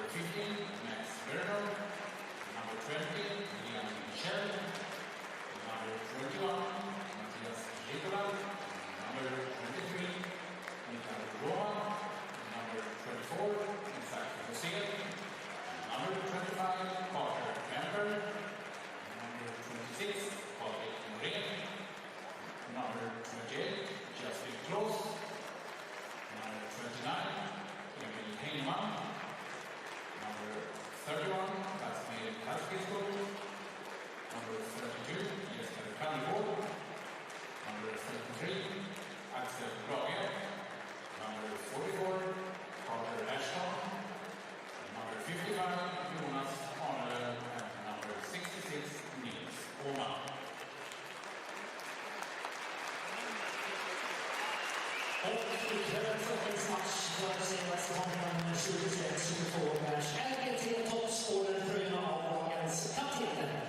Number 15, Max Verno. Number 20, Liam Michel. Number 21, Matthias Jetola. Number 23, Mikael Roman. Number 24, Isaac Jose. Number 25, Parker Kemper. Number 26, Patrik Norén. Number 28, Justin Kloss. Number 29, Emil Heinemann. Number 31, Kasmir Kaskisko. Number 32, Jesper Kannegård. Number 33, Axel Brage. Number 44, Carter Ashton. Number 55, Jonas Arnelöv. And number 66, Nils Åman. Och ikväll första match för senaste omgången 2021-22 bärs LGT toppscorer-tröjorna av dagens kaptener.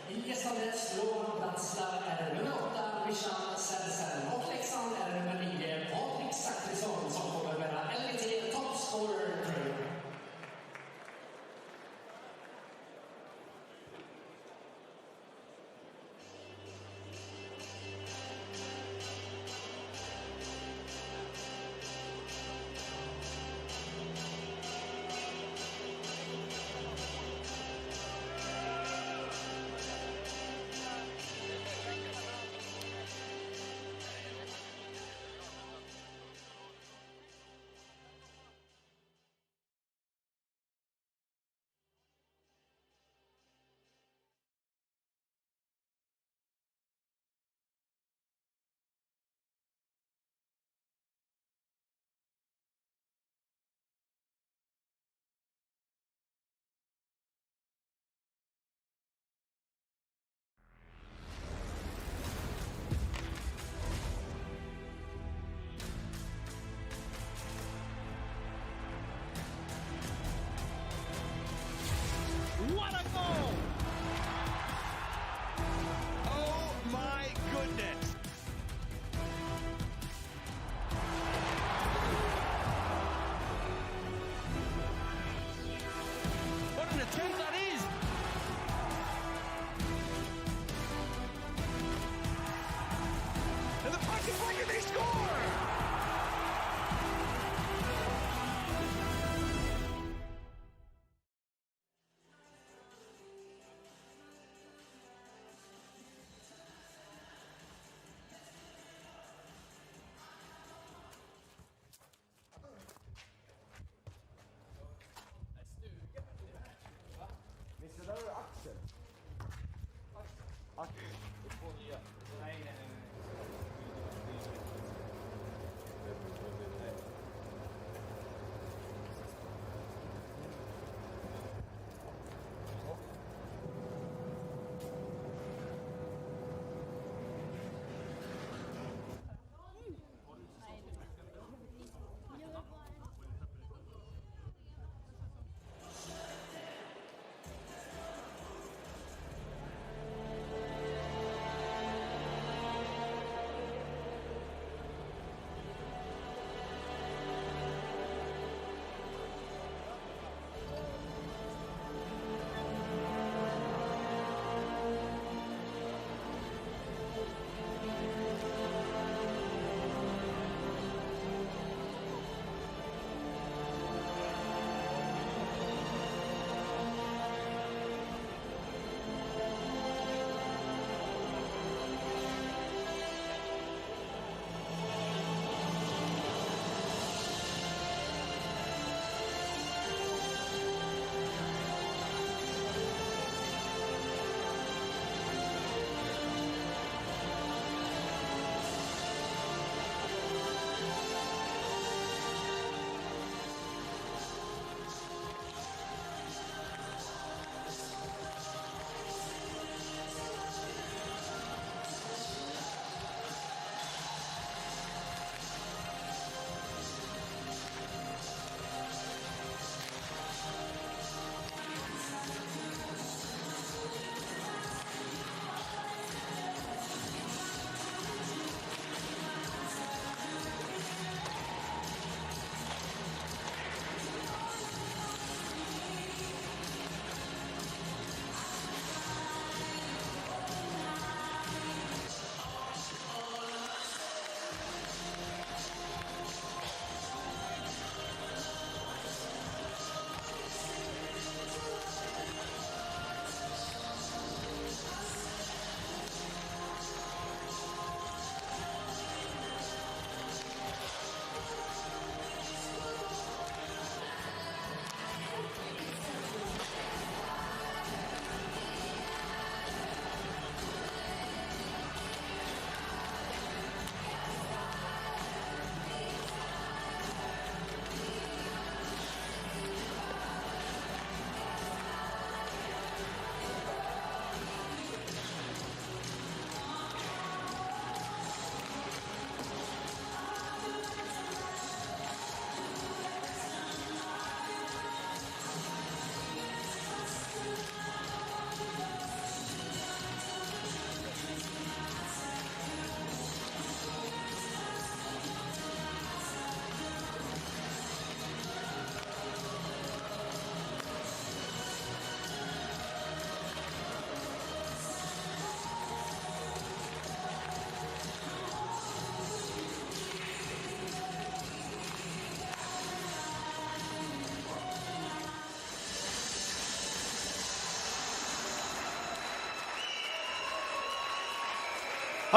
I gästande Slovan Bratislava är det nummer 8, Richard Sensen, och Leksands är det nummer 9, Patrik Zachrisson, som kommer med LGT toppscorer-tröjorna.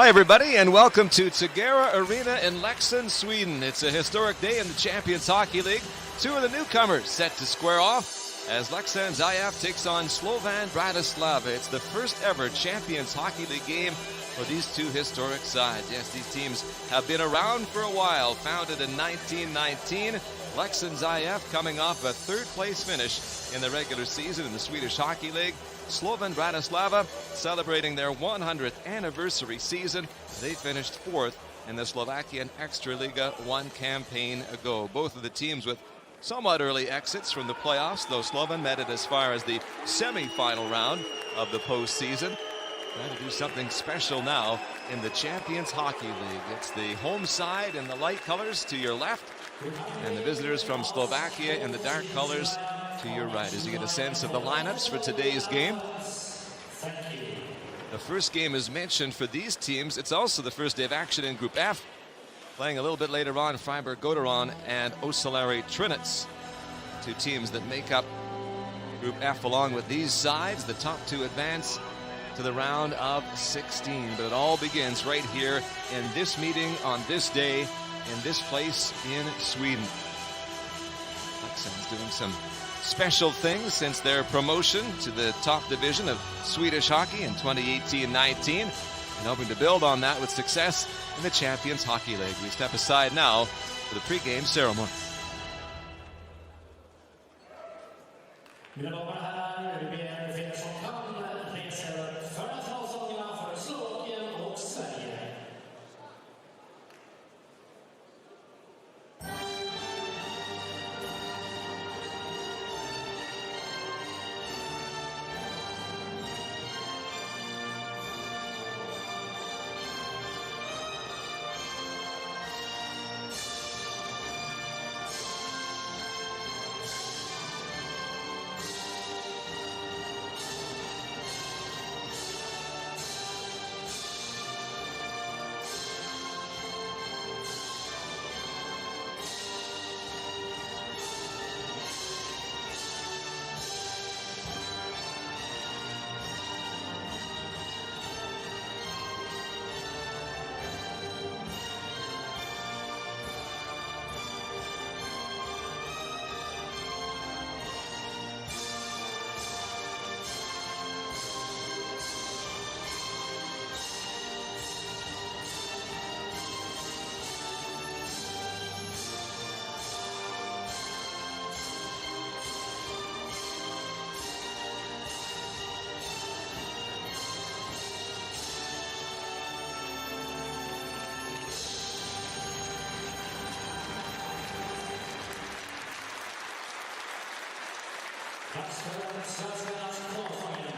Hi everybody and welcome to Tegera Arena in Leksands, Sweden. It's a historic day in the Champions Hockey League. Two of the newcomers set to square off as Leksands IF takes on Slovan Bratislava. It's the first ever Champions Hockey League game for these two historic sides. Yes, these teams have been around for a while. Founded in 1919, Leksands IF coming off a third-place finish in the regular season in the Swedish Hockey League. Slovan Bratislava celebrating their 100th anniversary season. They finished fourth in the Slovakian Extraliga one campaign ago. Both of the teams with somewhat early exits from the playoffs, though Slovan made it as far as the semi-final round of the postseason. Trying to do something special now in the Champions Hockey League. It's the home side in the light colors to your left, and the visitors from Slovakia in the dark colors to your right, as you get a sense of the lineups for today's game. The first game is mentioned for these teams. It's also the first day of action in Group F. Playing a little bit later on, Freiburg-Gotteron and Osalari Trinitz, two teams that make up Group F along with these sides. The top two advance to the round of 16. But it all begins right here in this meeting on this day in this place in Sweden. Leksands doing some special things since their promotion to the top division of Swedish hockey in 2018-19, and hoping to build on that with success in the Champions Hockey League. We step aside now for the pregame ceremony.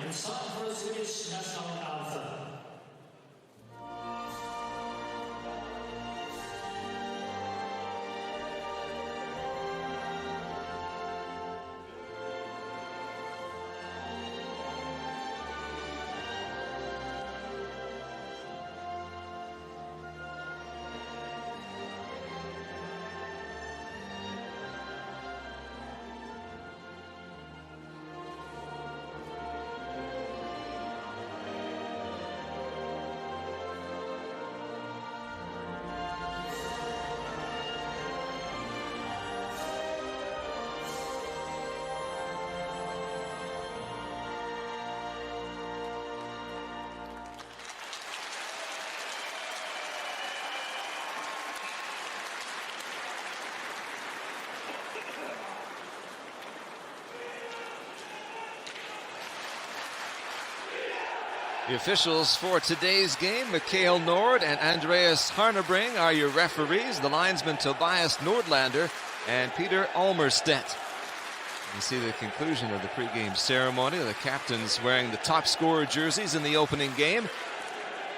It's time for the Swedish national anthem. The officials for today's game, Mikael Nord and Andreas Harnebring, are your referees. The linesmen Tobias Nordlander and Peter Almerstedt. You see the conclusion of the pregame ceremony. The captains wearing the top scorer jerseys in the opening game.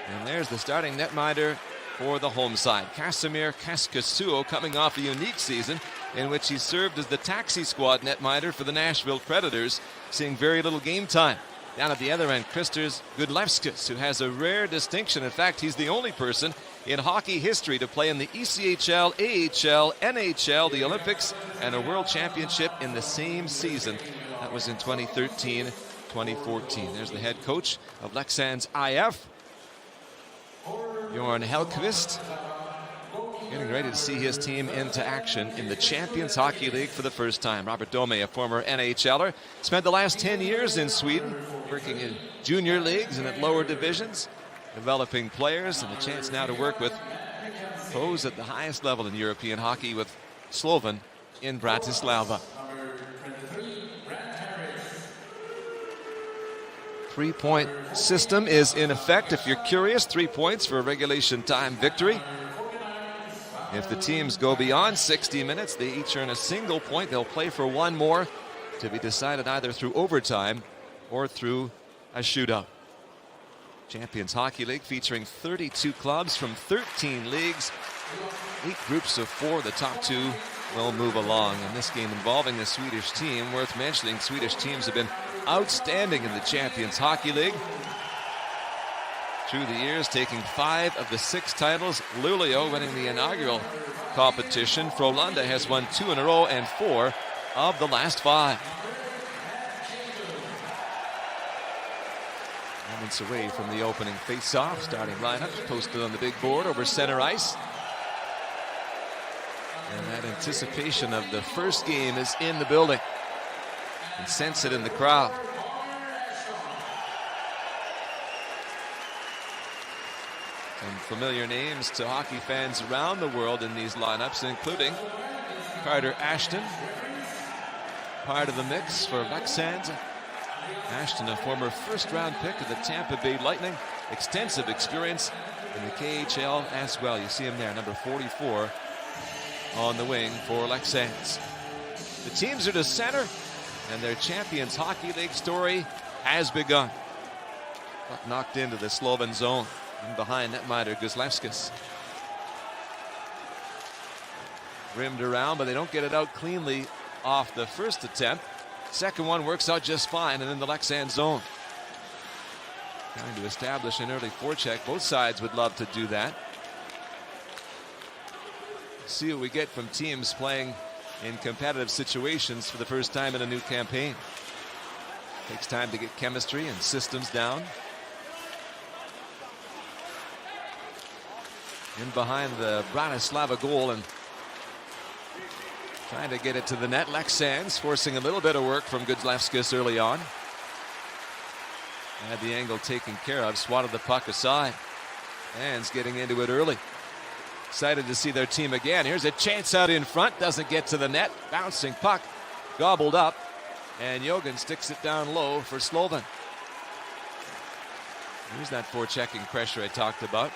And there's the starting netminder for the home side, Casimir Kaskasuo, coming off a unique season in which he served as the taxi squad netminder for the Nashville Predators, seeing very little game time. Down at the other end, Kristers Gudlevskis, who has a rare distinction. In fact, he's the only person in hockey history to play in the ECHL, AHL, NHL, the Olympics, and a World Championship in the same season. That was in 2013-2014. There's the head coach of Leksands IF. Bjorn Hellkvist getting ready to see his team into action in the Champions Hockey League for the first time. Robert Dome, a former NHLer, spent the last 10 years in Sweden, working in junior leagues and at lower divisions, developing players, and a chance now to work with pros at the highest level in European hockey with Slovan in Bratislava. 3-point system is in effect. If you're curious, 3 points for a regulation time victory. If the teams go beyond 60 minutes, they each earn a single point. They'll play for one more to be decided either through overtime or through a shootout. Champions Hockey League featuring 32 clubs from 13 leagues. 8 groups of 4. The top 2 will move along. In this game involving the Swedish team, worth mentioning, Swedish teams have been outstanding in the Champions Hockey League through the years, taking 5 of the 6 titles. Luleå winning the inaugural competition. Frölunda has won 2 in a row and 4 of the last 5. Moments away from the opening face-off. Starting lineup posted on the big board over center ice. And that anticipation of the first game is in the building. You can sense it in the crowd. Some familiar names to hockey fans around the world in these lineups, including Carter Ashton, part of the mix for Leksands. Ashton, a former first-round pick of the Tampa Bay Lightning, extensive experience in the KHL as well. You see him there, number 44 on the wing for Leksands. The teams are to center, and their Champions Hockey League story has begun. Puck knocked into the Slovan zone. And behind netminder Guzlevskis. Rimmed around, but they don't get it out cleanly off the first attempt. Second one works out just fine, and in the Leksands zone. Trying to establish an early forecheck. Both sides would love to do that. See what we get from teams playing in competitive situations for the first time in a new campaign. Takes time to get chemistry and systems down. In behind the Bratislava goal and trying to get it to the net. Leksands forcing a little bit of work from Guzlevskis early on. Had the angle taken care of, swatted the puck aside. Fans getting into it early. Excited to see their team again. Here's a chance out in front, doesn't get to the net. Bouncing puck, gobbled up, and Jogan sticks it down low for Slovan. Here's that forechecking pressure I talked about.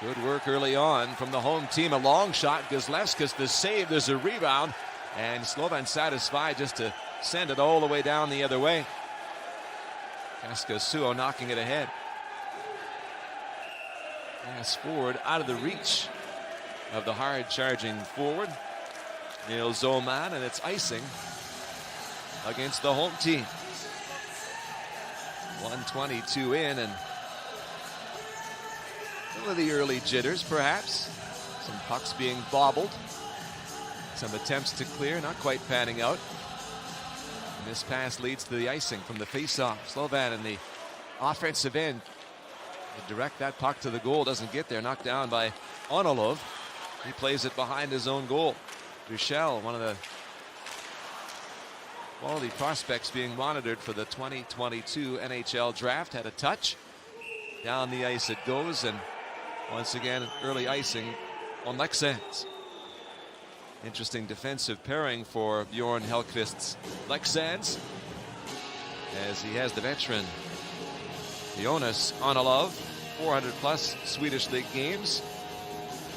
Good work early on from the home team. A long shot. Guzlevskis the save. There's a rebound. And Slovan satisfied just to send it all the way down the other way. Kaskasuo knocking it ahead. Pass forward out of the reach of the hard charging forward. Neil Zoman, and it's icing against the home team. 1:22 in, and some of the early jitters, perhaps. Some pucks being bobbled. Some attempts to clear, not quite panning out. And this pass leads to the icing from the faceoff. Slovan in the offensive end. They direct that puck to the goal. Doesn't get there. Knocked down by Onolov. He plays it behind his own goal. Buchel, one of the quality prospects being monitored for the 2022 NHL draft, had a touch. Down the ice it goes, and once again, early icing on Leksands. Interesting defensive pairing for Bjorn Hellkvist's Leksands, as he has the veteran Jonas Onolov, 400+ Swedish League games,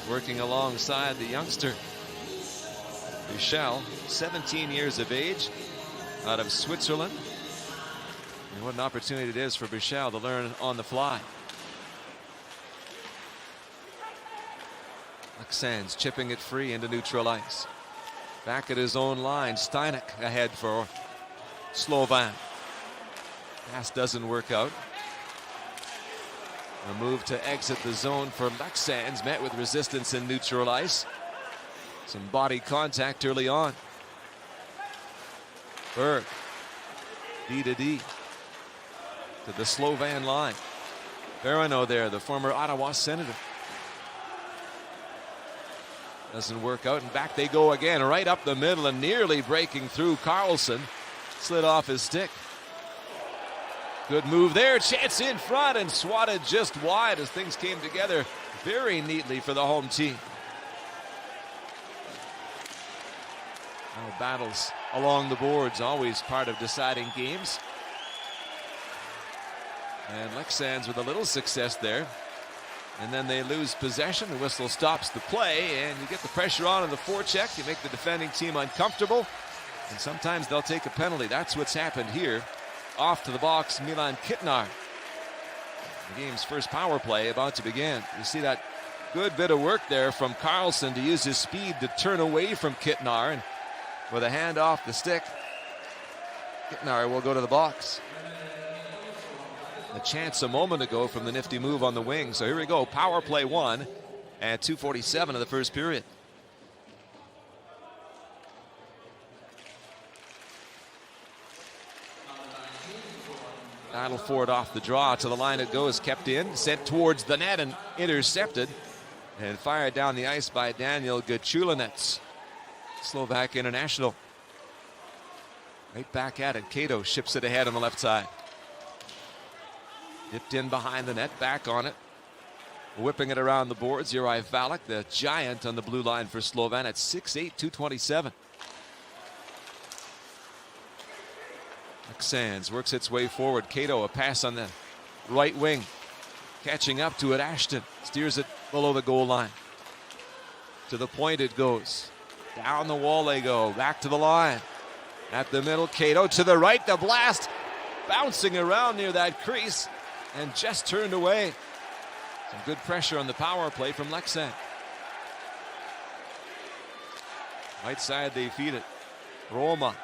working alongside the youngster Buchel, 17 years of age, out of Switzerland. And what an opportunity it is for Buchel to learn on the fly. Leksands chipping it free into neutral ice. Back at his own line, Steinek ahead for Slovan. Pass doesn't work out. A move to exit the zone for Leksands, met with resistance in neutral ice. Some body contact early on. Berg, D to D to the Slovan line. Barano there, the former Ottawa Senator. Doesn't work out, and back they go again, right up the middle and nearly breaking through. Carlson slid off his stick. Good move there, chance in front, and swatted just wide as things came together very neatly for the home team. Now battles along the boards, always part of deciding games. And Leksands with a little success there. And then they lose possession. The whistle stops the play, and you get the pressure on in the forecheck. You make the defending team uncomfortable, and sometimes they'll take a penalty. That's what's happened here. Off to the box, Milan Kitnar. The game's first power play about to begin. You see that good bit of work there from Carlson to use his speed to turn away from Kitnar, and with a hand off the stick, Kitnar will go to the box. A chance a moment ago from the nifty move on the wing. So here we go, power play one at 2:47 of the first period. Battle for it off the draw. To the line it goes, kept in, sent towards the net and intercepted. And fired down the ice by Daniel Gachulinets, Slovak international. Right back at it. Cato ships it ahead on the left side. Dipped in behind the net, back on it. Whipping it around the boards. Juraj Valak, the giant on the blue line for Slovan at 6'8", 227. Leksands works its way forward. Cato, a pass on the right wing. Catching up to it, Ashton steers it below the goal line. To the point it goes. Down the wall they go, back to the line. At the middle, Cato to the right, the blast. Bouncing around near that crease and just turned away. Some good pressure on the power play from Leksands. Right side they feed it. Roma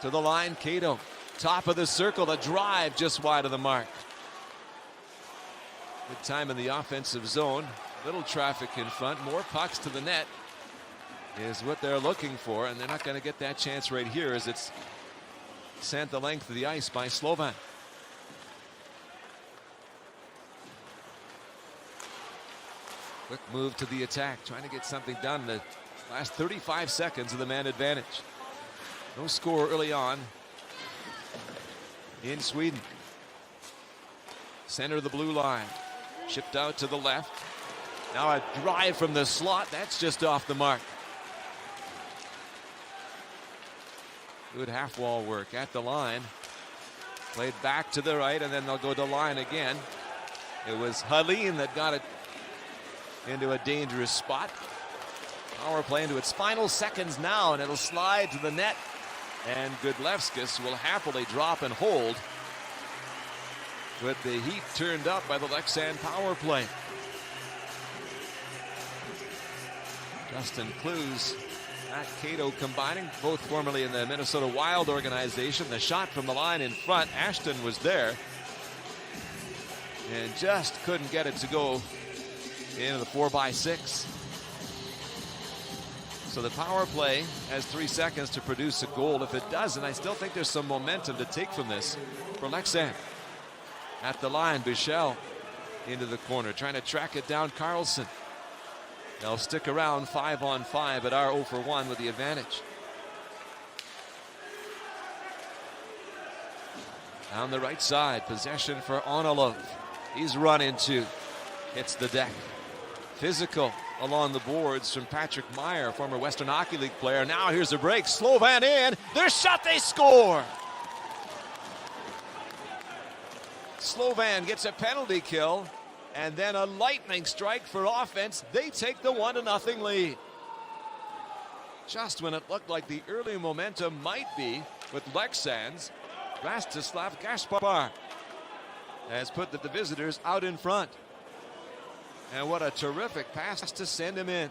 to the line, Cato. Top of the circle, the drive just wide of the mark. Good time in the offensive zone. Little traffic in front, more pucks to the net is what they're looking for, and they're not going to get that chance right here as it's sent the length of the ice by Slovan. Quick move to the attack, trying to get something done in the last 35 seconds of the man advantage. No score early on in Sweden. Center of the blue line, shipped out to the left. Now a drive from the slot, that's just off the mark. Good half wall work at the line. Played back to the right, and then they'll go to line again. It was Helene that got it into a dangerous spot. Power play into its final seconds now, and it'll slide to the net. And Gudlevskis will happily drop and hold with the heat turned up by the Leksand power play. Justin Clues, Matt Cato combining, both formerly in the Minnesota Wild organization. The shot from the line in front, Ashton was there and just couldn't get it to go into the 4x6. So the power play has 3 seconds to produce a goal. If it doesn't, I still think there's some momentum to take from this for Leksand. At the line, Bichel into the corner, trying to track it down. Carlson. They'll stick around 5-on-5 at our 0-for-1 with the advantage. Down the right side, possession for Onilov. He's run into, hits the deck. Physical along the boards from Patrick Meyer, former Western Hockey League player. Now here's a break. Slovan in. Their shot, they score. Slovan gets a penalty kill, and then a lightning strike for offense. They take the 1-0 lead. Just when it looked like the early momentum might be with Leksands, Rastislav Gaspar has put the visitors out in front. And what a terrific pass to send him in.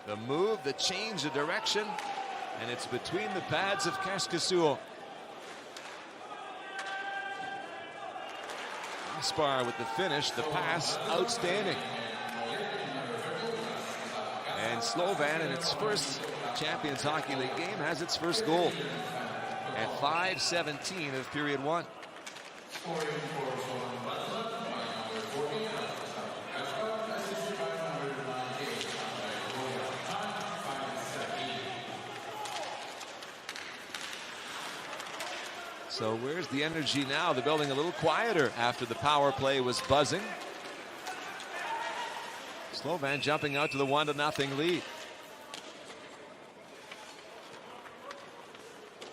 The move, the change of direction, and it's between the pads of Kaskasuo. Gaspar with the finish, the pass, outstanding. And Slovan in its first Champions Hockey League game has its first goal at 5:17 of period one. So where's the energy now? They're building a little quieter after the power play was buzzing. Slovan jumping out to the 1-0 lead.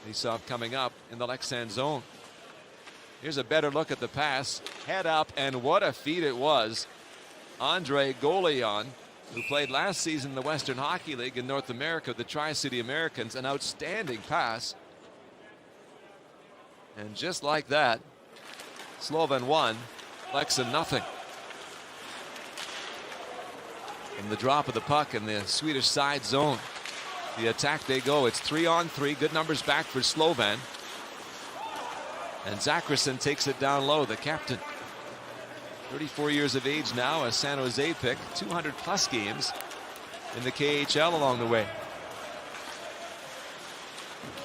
Faceoff coming up in the Leksands zone. Here's a better look at the pass. Head up, and what a feat it was. Andre Golion, who played last season in the Western Hockey League in North America, the Tri-City Americans, an outstanding pass. And just like that, Slovan 1, Leksand nothing. From the drop of the puck in the Swedish side zone, the attack they go. It's 3-on-3. Good numbers back for Slovan. And Zachrisson takes it down low, the captain. 34 years of age now, a San Jose pick. 200+ games in the KHL along the way.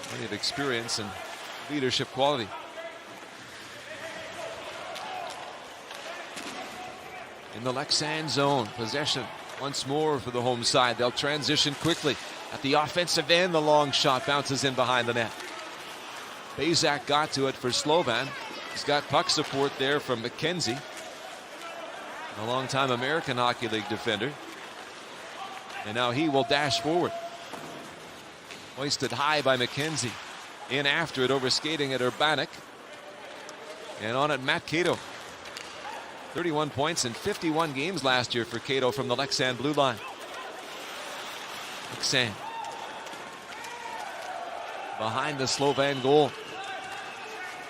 Plenty of experience and leadership quality. In the Leksands zone, possession once more for the home side. They'll transition quickly. At the offensive end, the long shot bounces in behind the net. Bazak got to it for Slovan. He's got puck support there from McKenzie, a longtime American Hockey League defender. And now he will dash forward. Hoisted high by McKenzie. In after it, over skating at Urbanek. And on it, Matt Cato. 31 points in 51 games last year for Cato from the Leksand blue line. Leksand behind the Slovan goal.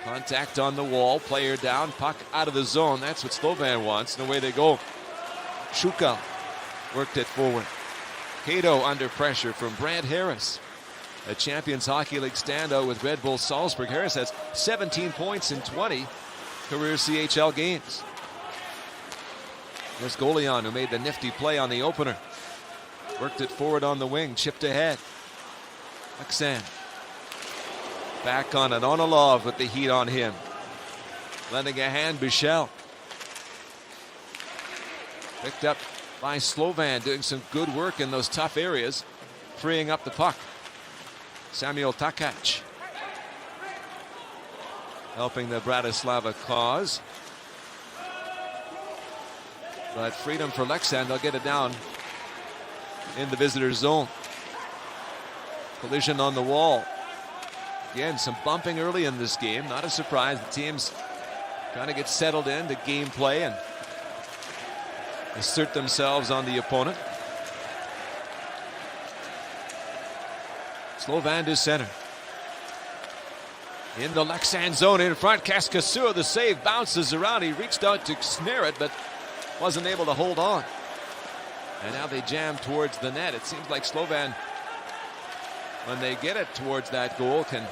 Contact on the wall, player down, puck out of the zone. That's what Slovan wants, and away they go. Shuka worked it forward. Cato under pressure from Brant Harris, a Champions Hockey League standout with Red Bull Salzburg. Harris has 17 points in 20 career CHL games. There's Golion, who made the nifty play on the opener. Worked it forward on the wing, chipped ahead. Leksand back on it, on a love with the heat on him. Lending a hand, Bichel. Picked up by Slovan, doing some good work in those tough areas, freeing up the puck. Samuel Takac helping the Bratislava cause. But freedom for Leksand, they'll get it down in the visitor zone. Collision on the wall. Again, some bumping early in this game. Not a surprise. The team's trying to get settled into gameplay and assert themselves on the opponent. Slovan to center. In the Leksand zone in front, Kaskasua, the save, bounces around. He reached out to snare it, but wasn't able to hold on. And now they jam towards the net. It seems like Slovan, when they get it towards that goal, can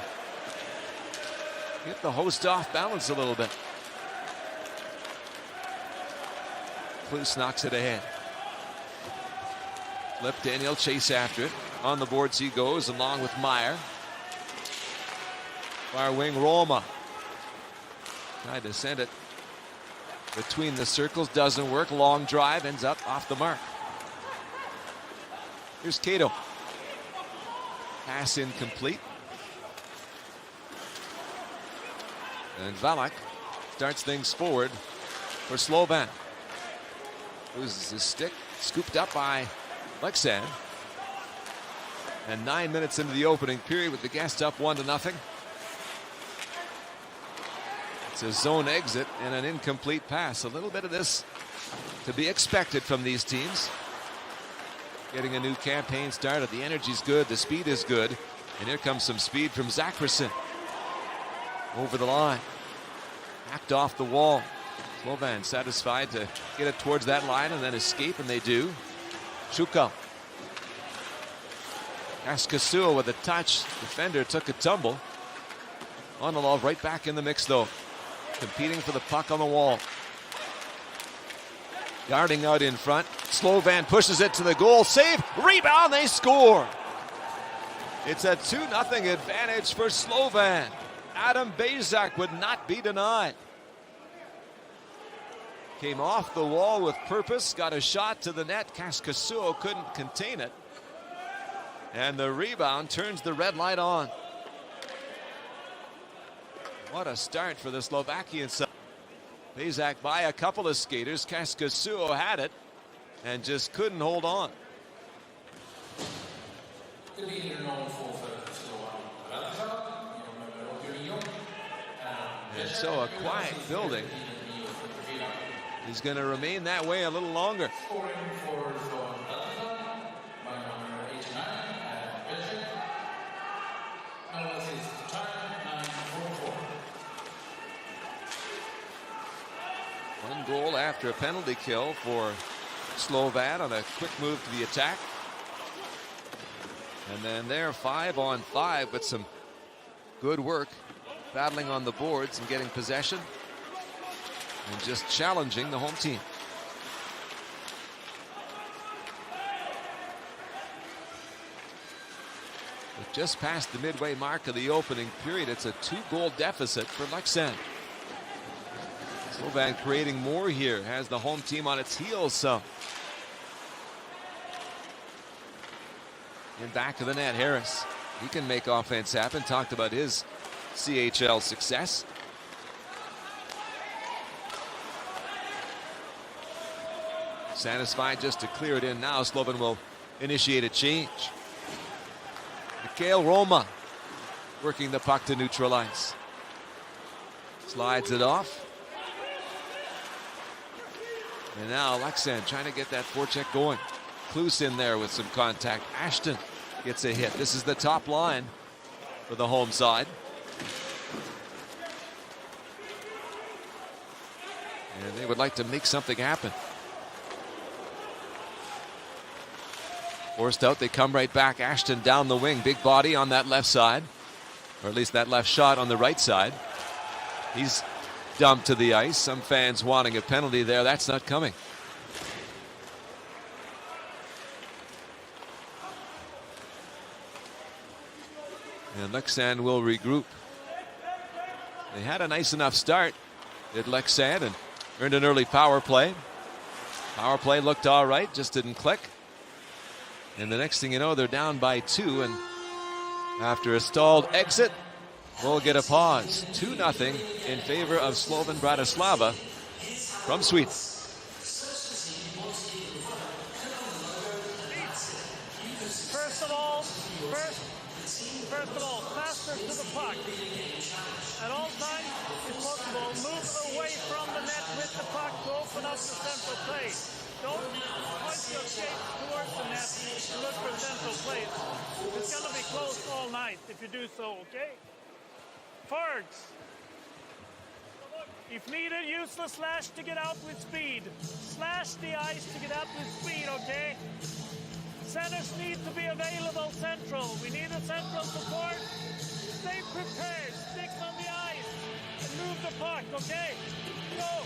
get the host off balance a little bit. Klus knocks it ahead. Flip, Daniel chase after it. On the boards he goes, along with Meyer. Far wing, Roma. Tried to send it between the circles, doesn't work. Long drive, ends up off the mark. Here's Cato. Pass incomplete. And Valak starts things forward for Slovan. Loses his stick, scooped up by Leksand. And 9 minutes into the opening period with the guests up 1-0. It's a zone exit and an incomplete pass. A little bit of this to be expected from these teams. Getting a new campaign started. The energy's good, the speed is good. And here comes some speed from Zachrisson. Over the line. Hacked off the wall. Slovan satisfied to get it towards that line and then escape, and they do. Shuka. Kaskasua with a touch. Defender took a tumble. Onilov right back in the mix though. Competing for the puck on the wall. Yarding out in front. Slovan pushes it to the goal. Save. Rebound. They score. It's a 2-0 advantage for Slovan. Adam Bazak would not be denied. Came off the wall with purpose. Got a shot to the net. Kaskasua couldn't contain it. And the rebound turns the red light on. What a start for the Slovakian side. Bezak by a couple of skaters. Kaskasuo had it and just couldn't hold on. And so a quiet building is going to remain that way a little longer. One goal after a penalty kill for Slovan on a quick move to the attack. And then they're 5-on-5 with some good work, battling on the boards and getting possession and just challenging the home team. But just past the midway mark of the opening period, it's a 2-goal deficit for Leksands. Slovan creating more here, has the home team on its heels some. In back of the net, Harris. He can make offense happen. Talked about his CHL success. Satisfied just to clear it in now. Slovan will initiate a change. Mikhail Roma working the puck to neutral ice. Slides it off. And now Leksands trying to get that forecheck going. Klus in there with some contact. Ashton gets a hit. This is the top line for the home side. And they would like to make something happen. Forced out, they come right back. Ashton down the wing. Big body on that left side. Or at least that left shot on the right side. He's dumped to the ice. Some fans wanting a penalty there. That's not coming. And Leksands will regroup. They had a nice enough start at Leksands and earned an early power play. Power play looked all right, just didn't click. And the next thing you know, they're down by 2. And after a stalled exit, we'll get a pause. 2-0 in favor of Slovan Bratislava from Sweden. First of all, faster to the puck. At all times, if possible, move away from the net with the puck to open up the central place. Don't point your skate towards the net and look for central place. It's going to be closed all night if you do so, okay? Forwards. If needed, use the slash to get out with speed. Slash the ice to get out with speed, okay? Centers need to be available central. We need a central support. Stay prepared. Sticks on the ice. And move the puck, okay? Go.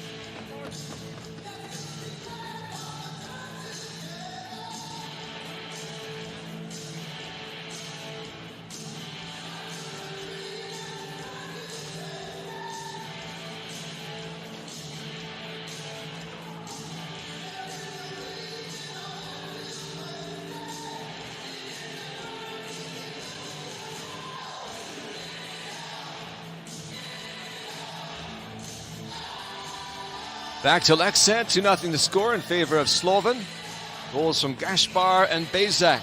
Back to Leksands, 2-0 to score in favor of Slovan. Goals from Gaspar and Bezak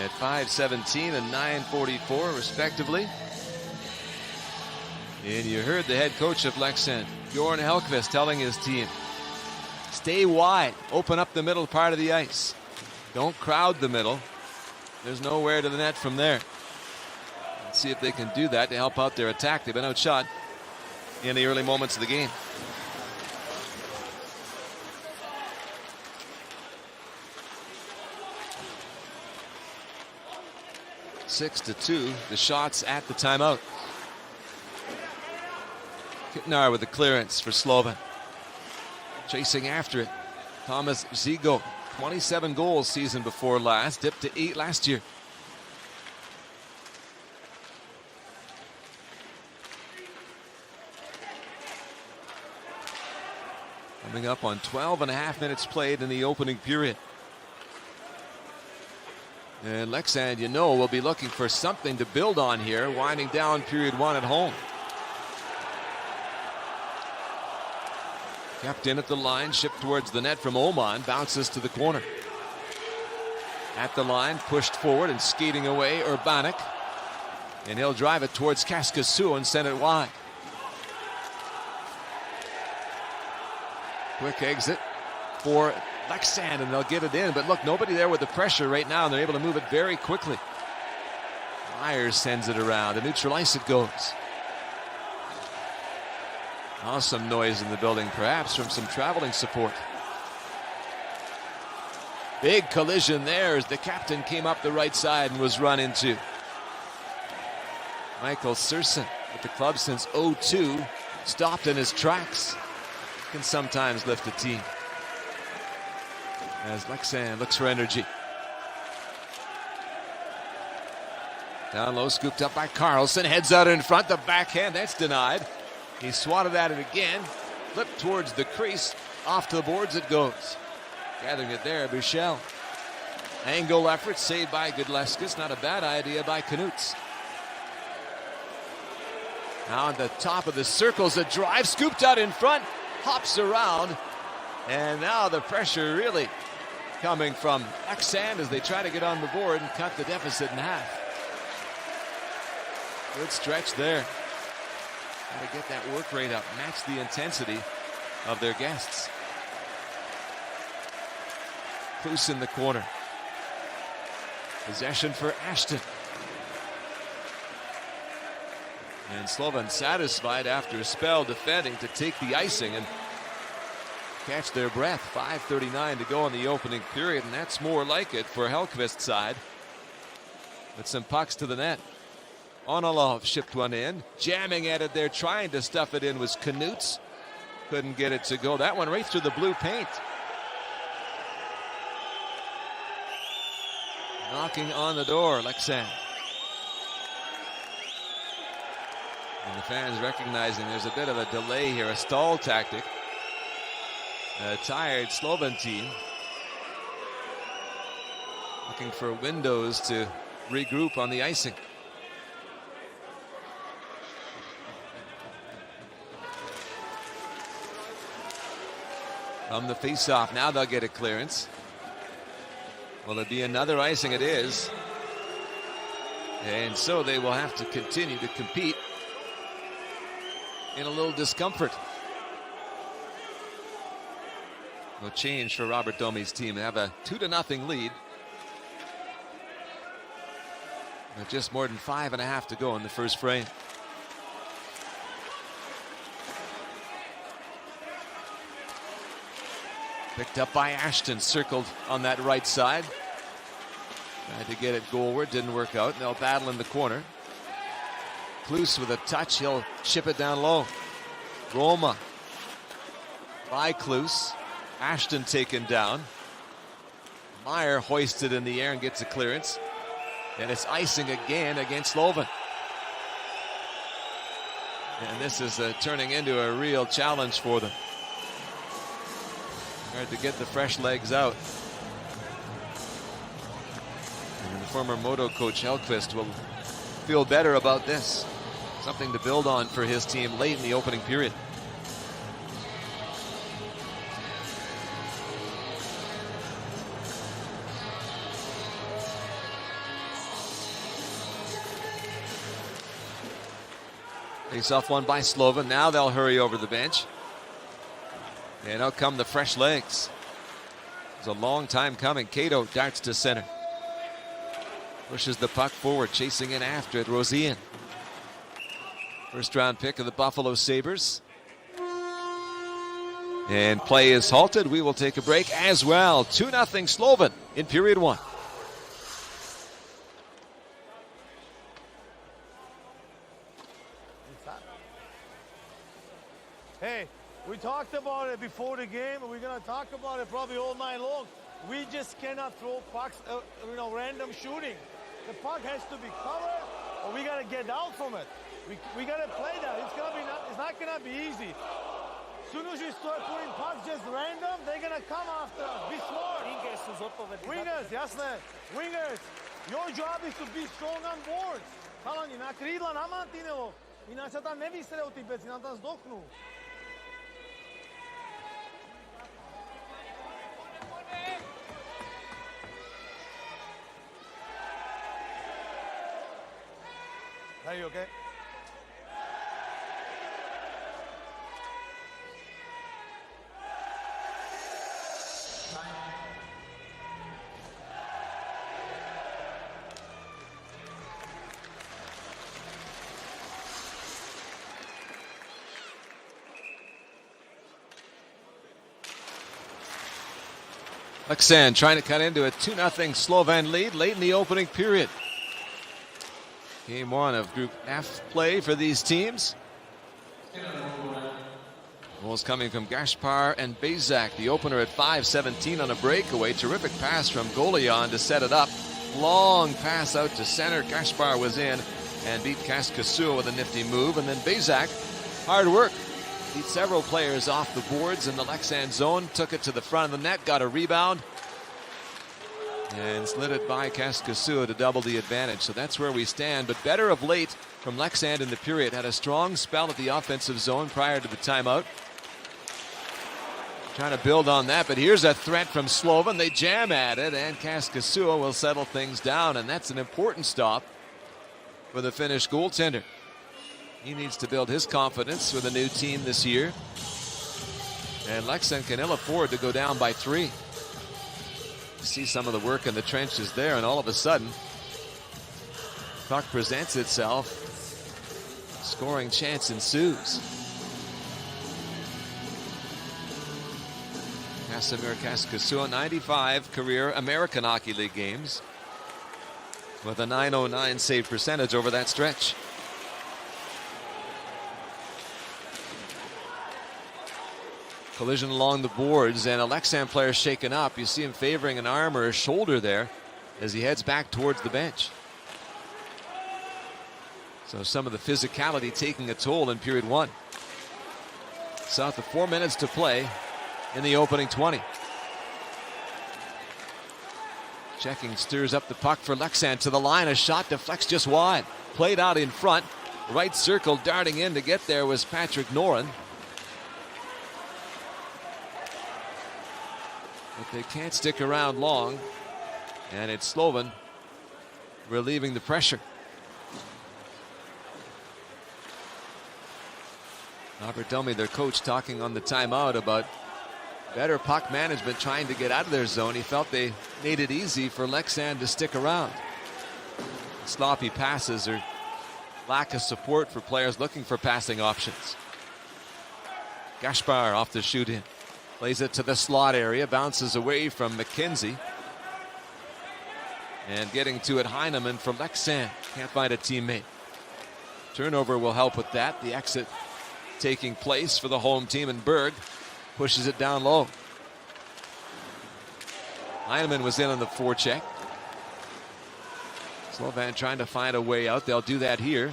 at 5:17 and 9:44 respectively. And you heard the head coach of Leksands, Bjorn Helkvist, telling his team, stay wide, open up the middle part of the ice. Don't crowd the middle. There's nowhere to the net from there. Let's see if they can do that to help out their attack. They've been outshot in the early moments of the game. 6-2, the shots at the timeout. Kittnar with the clearance for Slovan. Chasing after it, Thomas Zigo, 27 goals season before last, dipped to 8 last year. Coming up on 12.5 minutes played in the opening period. And Leksands, you know, will be looking for something to build on here, winding down period 1 at home. Kept in at the line, shipped towards the net from Oman, bounces to the corner. At the line, pushed forward and skating away Urbanik. And he'll drive it towards Kaskasuo and send it wide. Quick exit for Leksands, and they'll get it in. But look, nobody there with the pressure right now, and they're able to move it very quickly. Myers sends it around. To neutral ice it goes. Awesome noise in the building, perhaps from some traveling support. Big collision there as the captain came up the right side and was run into. Michael Serson, with the club since 2002, stopped in his tracks. Can sometimes lift a team. As Leksands looks for energy. Down low, scooped up by Carlson, heads out in front, the backhand, that's denied. He swatted at it again, flipped towards the crease, off to the boards it goes. Gathering it there, Buchel. Angle effort, saved by Gudleskis, not a bad idea by Knutz. Now at the top of the circles, a drive, scooped out in front, hops around, and now the pressure really coming from Leksands as they try to get on the board and cut the deficit in half. Good stretch there. Got to get that work rate up, match the intensity of their guests. Kloos in the corner. Possession for Ashton. And Slovan satisfied after a spell defending to take the icing and catch their breath. 5:39 to go in the opening period, and that's more like it for Hellqvist's side. With some pucks to the net. Onalov shipped one in. Jamming at it there, trying to stuff it in was Knutz. Couldn't get it to go. That one right through the blue paint. Knocking on the door, Leksands. And the fans recognizing there's a bit of a delay here, a stall tactic. A tired Slovan team looking for windows to regroup on the icing. From the face-off, now they'll get a clearance. Will it be another icing? It is. And so they will have to continue to compete in a little discomfort. No change for Robert Domi's team. They have a 2-0 lead. With just more than 5.5 to go in the first frame. Picked up by Ashton, circled on that right side. Tried to get it goalward, didn't work out. And they'll battle in the corner. Kloos with a touch, he'll ship it down low. Roma by Kloos. Ashton taken down. Meyer hoisted in the air and gets a clearance. And it's icing again against Slovan. And this is turning into a real challenge for them. Hard to get the fresh legs out. And the former Modo coach Hellqvist will feel better about this. Something to build on for his team late in the opening period. Face-off one by Slovan. Now they'll hurry over the bench. And out come the fresh legs. It's a long time coming. Cato darts to center. Pushes the puck forward, chasing in after it. Rosian. First round pick of the Buffalo Sabres. And play is halted. We will take a break as well. 2-0 Slovan in period one. Hey, we talked about it before the game, and we're going to talk about it probably all night long. We just cannot throw pucks, random shooting. The puck has to be covered, or we got to get out from it. We got to play that. It's not going to be easy. As soon as you start putting pucks just random, they're going to come after us. Be smart. Wingers, jasné. Wingers, your job is to be strong on boards. Chalani, na krídla, na mantinelo. Ináč sa tam nevystrejú tí beci, nám tam zdochnú. Hey, you okay? Leksands trying to cut into a 2-0 Slovan lead late in the opening period. Game one of Group F play for these teams. Goals coming from Gaspar and Bezak. The opener at 5:17 on a breakaway. Terrific pass from Golian to set it up. Long pass out to center. Gaspar was in and beat Kaskasua with a nifty move. And then Bezak, hard work. Beat several players off the boards in the Leksands zone. Took it to the front of the net. Got a rebound. And slid it by Kaskasua to double the advantage. So that's where we stand. But better of late from Leksands in the period. Had a strong spell at the offensive zone prior to the timeout. Trying to build on that, but here's a threat from Slovan. They jam at it, and Kaskasua will settle things down, and that's an important stop for the Finnish goaltender. He needs to build his confidence with a new team this year. And Leksands can ill afford to go down by 3. See some of the work in the trenches there, and all of a sudden, puck presents itself. Scoring chance ensues. Kasimir Kaskasua, 95 career American Hockey League games with a .909 save percentage over that stretch. Collision along the boards, and a Leksands player shaken up. You see him favoring an arm or a shoulder there as he heads back towards the bench. So some of the physicality taking a toll in period one. South of 4 minutes to play in the opening 20. Checking stirs up the puck for Leksands to the line. A shot deflects just wide. Played out in front. Right circle, darting in to get there was Patrick Noren. But they can't stick around long. And it's Slovan relieving the pressure. Robert Dummy, their coach, talking on the timeout about better puck management, trying to get out of their zone. He felt they made it easy for Leksands to stick around. Sloppy passes or lack of support for players looking for passing options. Gaspar off the shoot in. Plays it to the slot area. Bounces away from McKenzie. And getting to it, Heineman from Leksands. Can't find a teammate. Turnover will help with that. The exit taking place for the home team, and Berg pushes it down low. Heineman was in on the forecheck. Slovan trying to find a way out. They'll do that here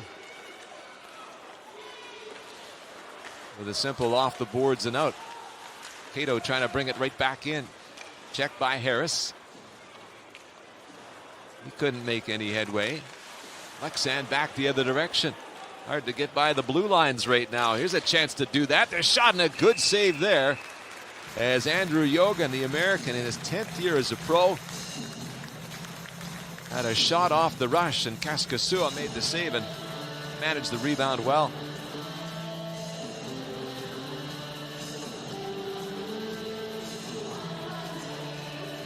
with a simple off the boards and out. Cato trying to bring it right back in. Checked by Harris. He couldn't make any headway. Leksands back the other direction. Hard to get by the blue lines right now. Here's a chance to do that. They're shot, and a good save there as Andrew Yogan, the American in his 10th year as a pro, had a shot off the rush, and Kaskasua made the save and managed the rebound well.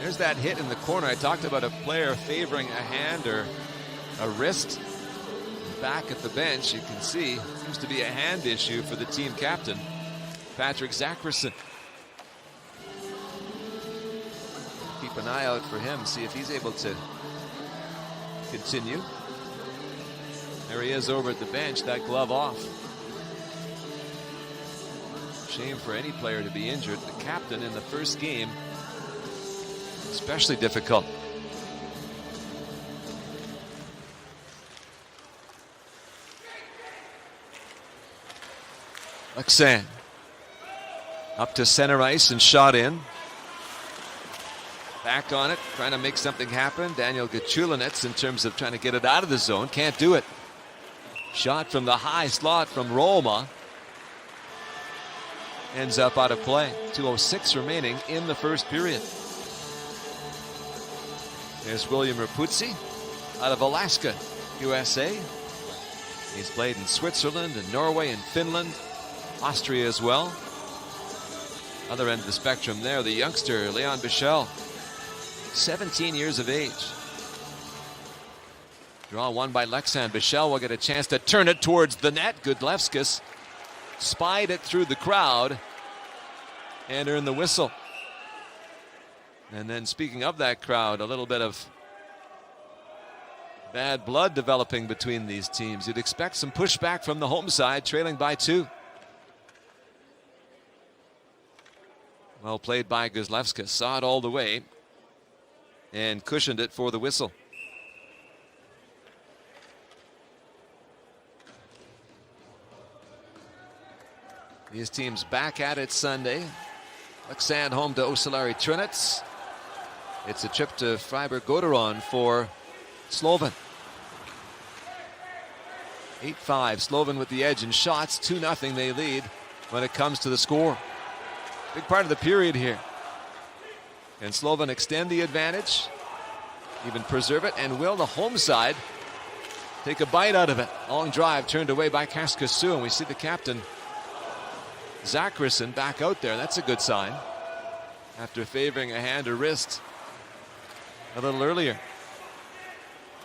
There's that hit in the corner. I talked about a player favoring a hand or a wrist. Back at the bench, you can see, seems to be a hand issue for the team captain, Patrick Zackerson. Keep an eye out for him, see if he's able to continue. There he is over at the bench, that glove off. Shame for any player to be injured. The captain in the first game, especially difficult. Leksands up to center ice and shot in. Back on it, trying to make something happen. Daniel Gachulinets in terms of trying to get it out of the zone. Can't do it. Shot from the high slot from Roma. Ends up out of play. 2:06 remaining in the first period. There's William Rapuzzi out of Alaska, USA. He's played in Switzerland and Norway and Finland, Austria as well. Other end of the spectrum there, the youngster Leon Bichel, 17 years of age. Draw won by Leksands. Bichel will get a chance to turn it towards the net. Gudlevskis spied it through the crowd and earned the whistle. And then speaking of that crowd, a little bit of bad blood developing between these teams. You'd expect some pushback from the home side, trailing by 2. Well played by Gudlevskis. Saw it all the way and cushioned it for the whistle. These teams back at it Sunday. Leksands home to Osalari Trinitz. It's a trip to Freiburg-Gotteron for Slovan. 8-5, Slovan with the edge in shots. 2-0 they lead when it comes to the score. Big part of the period here. Can Slovan extend the advantage, even preserve it, and will the home side take a bite out of it? Long drive turned away by Kaskasu, and we see the captain Zachrisson back out there. That's a good sign after favoring a hand or wrist a little earlier.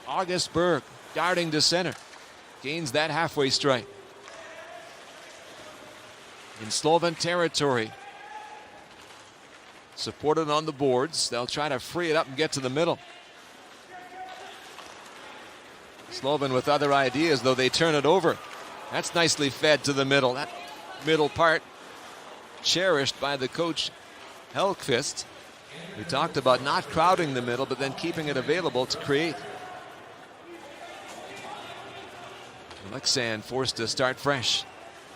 August Berg darting to center, gains that halfway strike. In Slovan territory, supported on the boards. They'll try to free it up and get to the middle. Slovan with other ideas, though. They turn it over. That's nicely fed to the middle. That middle part cherished by the coach Hellqvist. We talked about not crowding the middle, but then keeping it available to create. Leksands forced to start fresh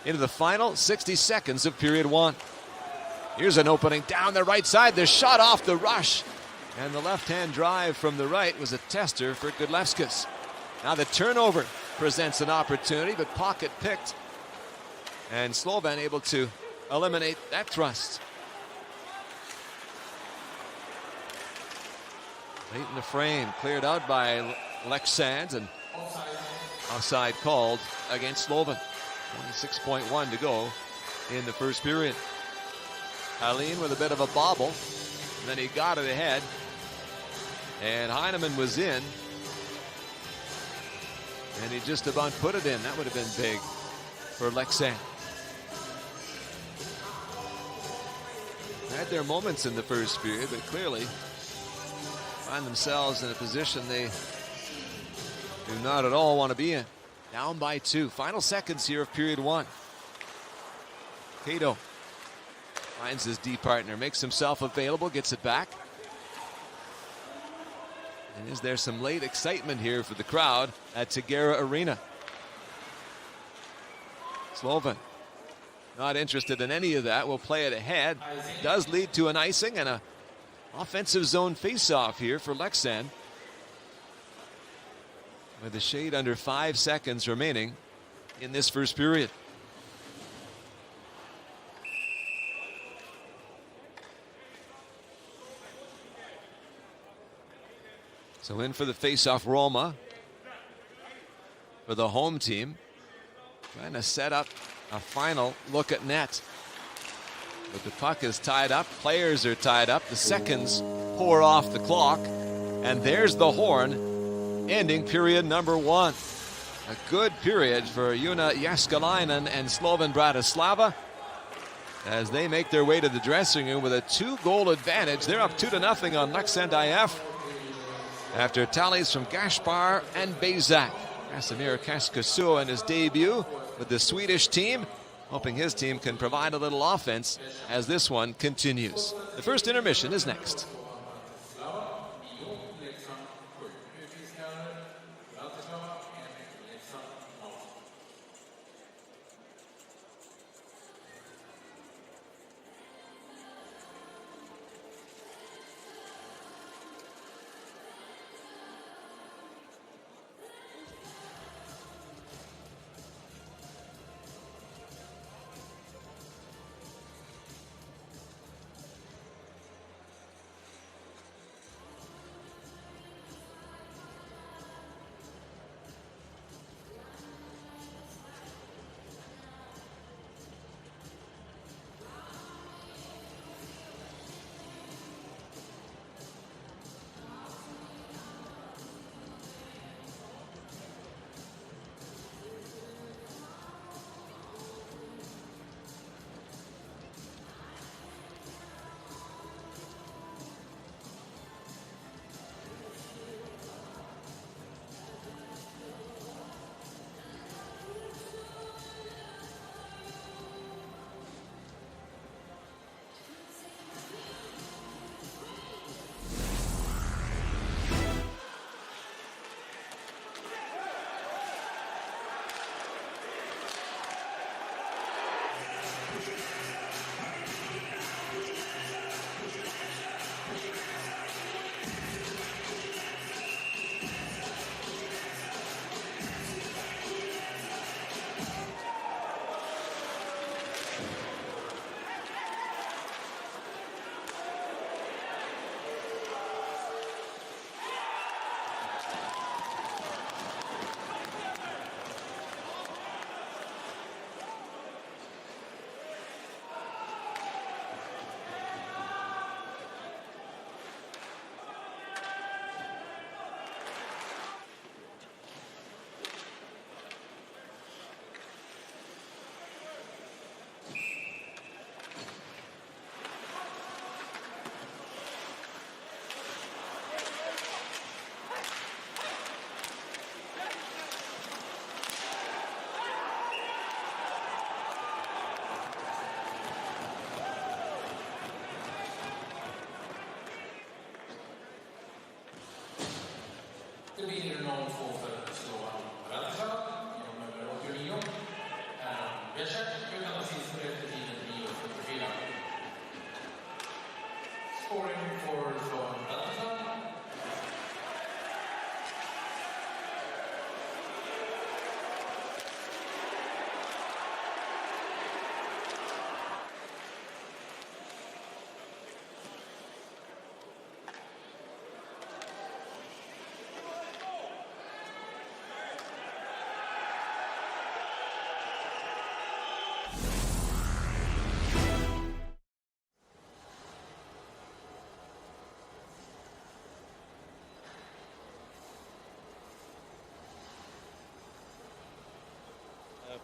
into the final 60 seconds of period 1. Here's an opening down the right side. The shot off the rush, and the left-hand drive from the right was a tester for Gudlevskis. Now the turnover presents an opportunity, but pocket picked, and Slovan able to eliminate that thrust. Late in the frame, cleared out by Leksands, and offside called against Slovan. 26.1 to go in the first period. Aline with a bit of a bobble, and then he got it ahead, and Heinemann was in, and he just about put it in. That would have been big for Leksands. Had their moments in the first period, but clearly find themselves in a position they do not at all want to be in. Down by 2. Final seconds here of period 1. Cato finds his D partner, makes himself available, gets it back. And is there some late excitement here for the crowd at Tegera Arena? Slovan not interested in any of that. Will play it ahead. Does lead to an icing and a offensive zone face-off here for Leksands, with a shade under 5 seconds remaining in this first period. So in for the face-off, Roma, for the home team, trying to set up a final look at net. But the puck is tied up, players are tied up, the seconds pour off the clock, and there's the horn, ending period number 1. A good period for Joona Jääskeläinen and Slovan Bratislava as they make their way to the dressing room with a 2-goal advantage. They're up 2-0 on Leksands IF after tallies from Gaspar and Bezak. Casimir Kaskasu in his debut with the Swedish team, hoping his team can provide a little offense as this one continues. The first intermission is next.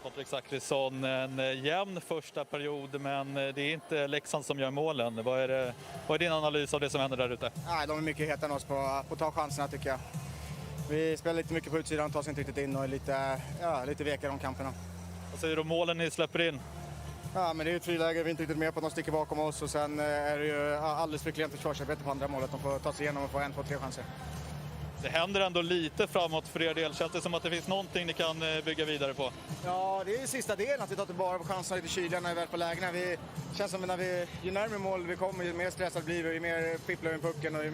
Patrik Zackrisson, en jämn första period, men det är inte Leksands som gör målen. Vad är din analys av det som händer där ute? Nej, de är mycket hetare än oss på att ta chanserna tycker jag. Vi spelar lite mycket på utsidan, tar sig inte riktigt in och är lite vekare om kamperna. Vad säger du om målen ni släpper in? Ja, men det är ju ett friläge, vi är inte riktigt med på att de sticker bakom oss och sen är det ju alldeles för klent försvarsarbete på andra målet. De får ta sig igenom och få 1, 2, 3 chanser. Det händer ändå lite framåt för er del. Känns det som att det finns någonting ni kan bygga vidare på? Ja, det är sista delen att vi tar tillbaka på chanserna lite kyliga när vi är på lägena. Det känns som att ju närmare mål vi kommer, ju mer stressad blir vi, ju mer pipplar vi pucken och ju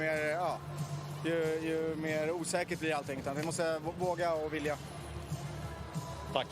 mer osäkert blir allting. Utan vi måste våga och vilja. Tack.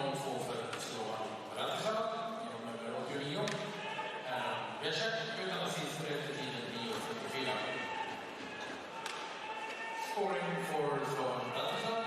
nummer 2 för Slovan Bratislava, genom nummer 89. Becek utan assist för efter tiden 9.44. Scoring for Slovan Bratislava.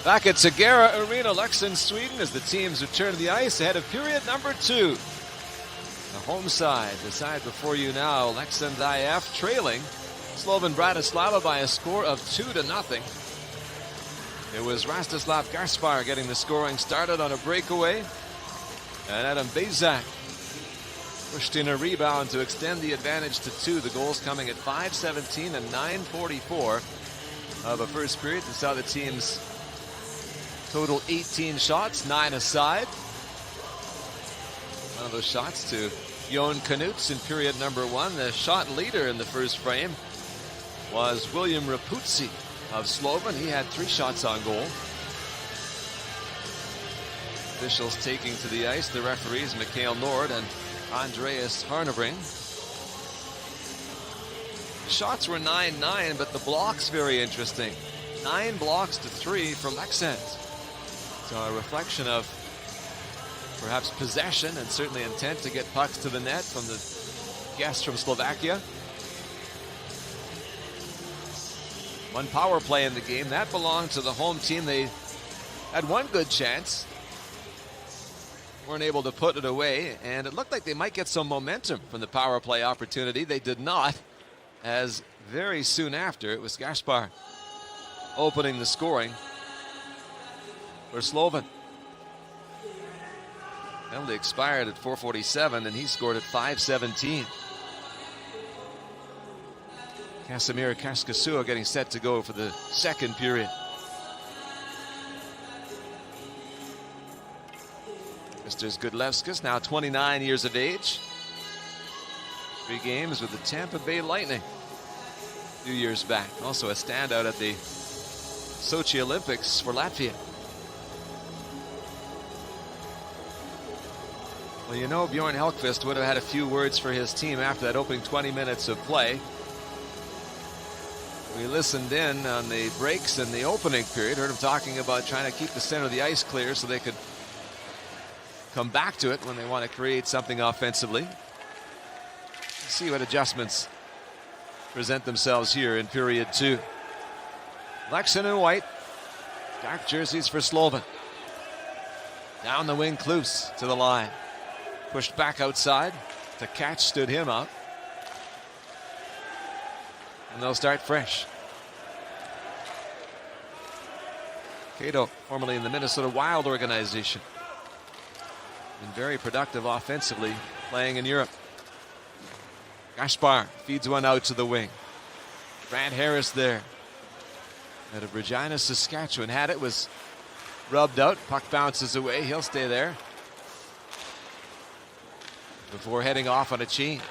Back at Segera Arena, Leksands, Sweden, as the teams return to the ice ahead of period number 2. The home side, the side before you now, Leksands IF trailing Slovan Bratislava by a score of 2-0. It was Rastislav Gaspar getting the scoring started on a breakaway, and Adam Bezak pushed in a rebound to extend the advantage to 2. The goals coming at 5:17 and 9:44 of a first period. We saw the teams total 18 shots, 9 aside. One of those shots to Jon Knuts in period number 1. The shot leader in the first frame was William Rapuzzi of Slovan. He had 3 shots on goal. Officials taking to the ice, the referees Mikael Nord and Andreas Harnebring. The shots were 9-9, but the blocks very interesting. 9 blocks to 3 for Leksands. So a reflection of perhaps possession and certainly intent to get pucks to the net from the guests from Slovakia. 1 power play in the game. That belonged to the home team. They had 1 good chance. Weren't able to put it away, and it looked like they might get some momentum from the power play opportunity. They did not, as very soon after it was Gaspar opening the scoring for Slovan. Penalty expired at 4:47, and he scored at 5:17. Casimir Kaskasua getting set to go for the second period. Mr. Gudlevskis, now 29 years of age. 3 games with the Tampa Bay Lightning a few years back. Also a standout at the Sochi Olympics for Latvia. Well, you know, Bjorn Hellkvist would have had a few words for his team after that opening 20 minutes of play. We listened in on the breaks in the opening period, heard him talking about trying to keep the center of the ice clear so they could come back to it when they want to create something offensively. Let's see what adjustments present themselves here in period 2. Leksand in white, dark jerseys for Slovan. Down the wing, Kloos to the line. Pushed back outside. The catch stood him out. And they'll start fresh. Cato, formerly in the Minnesota Wild organization. Been very productive offensively playing in Europe. Gaspar feeds one out to the wing. Grant Harris there. Out of Regina, Saskatchewan. Had it, was rubbed out. Puck bounces away. He'll stay there before heading off on a change.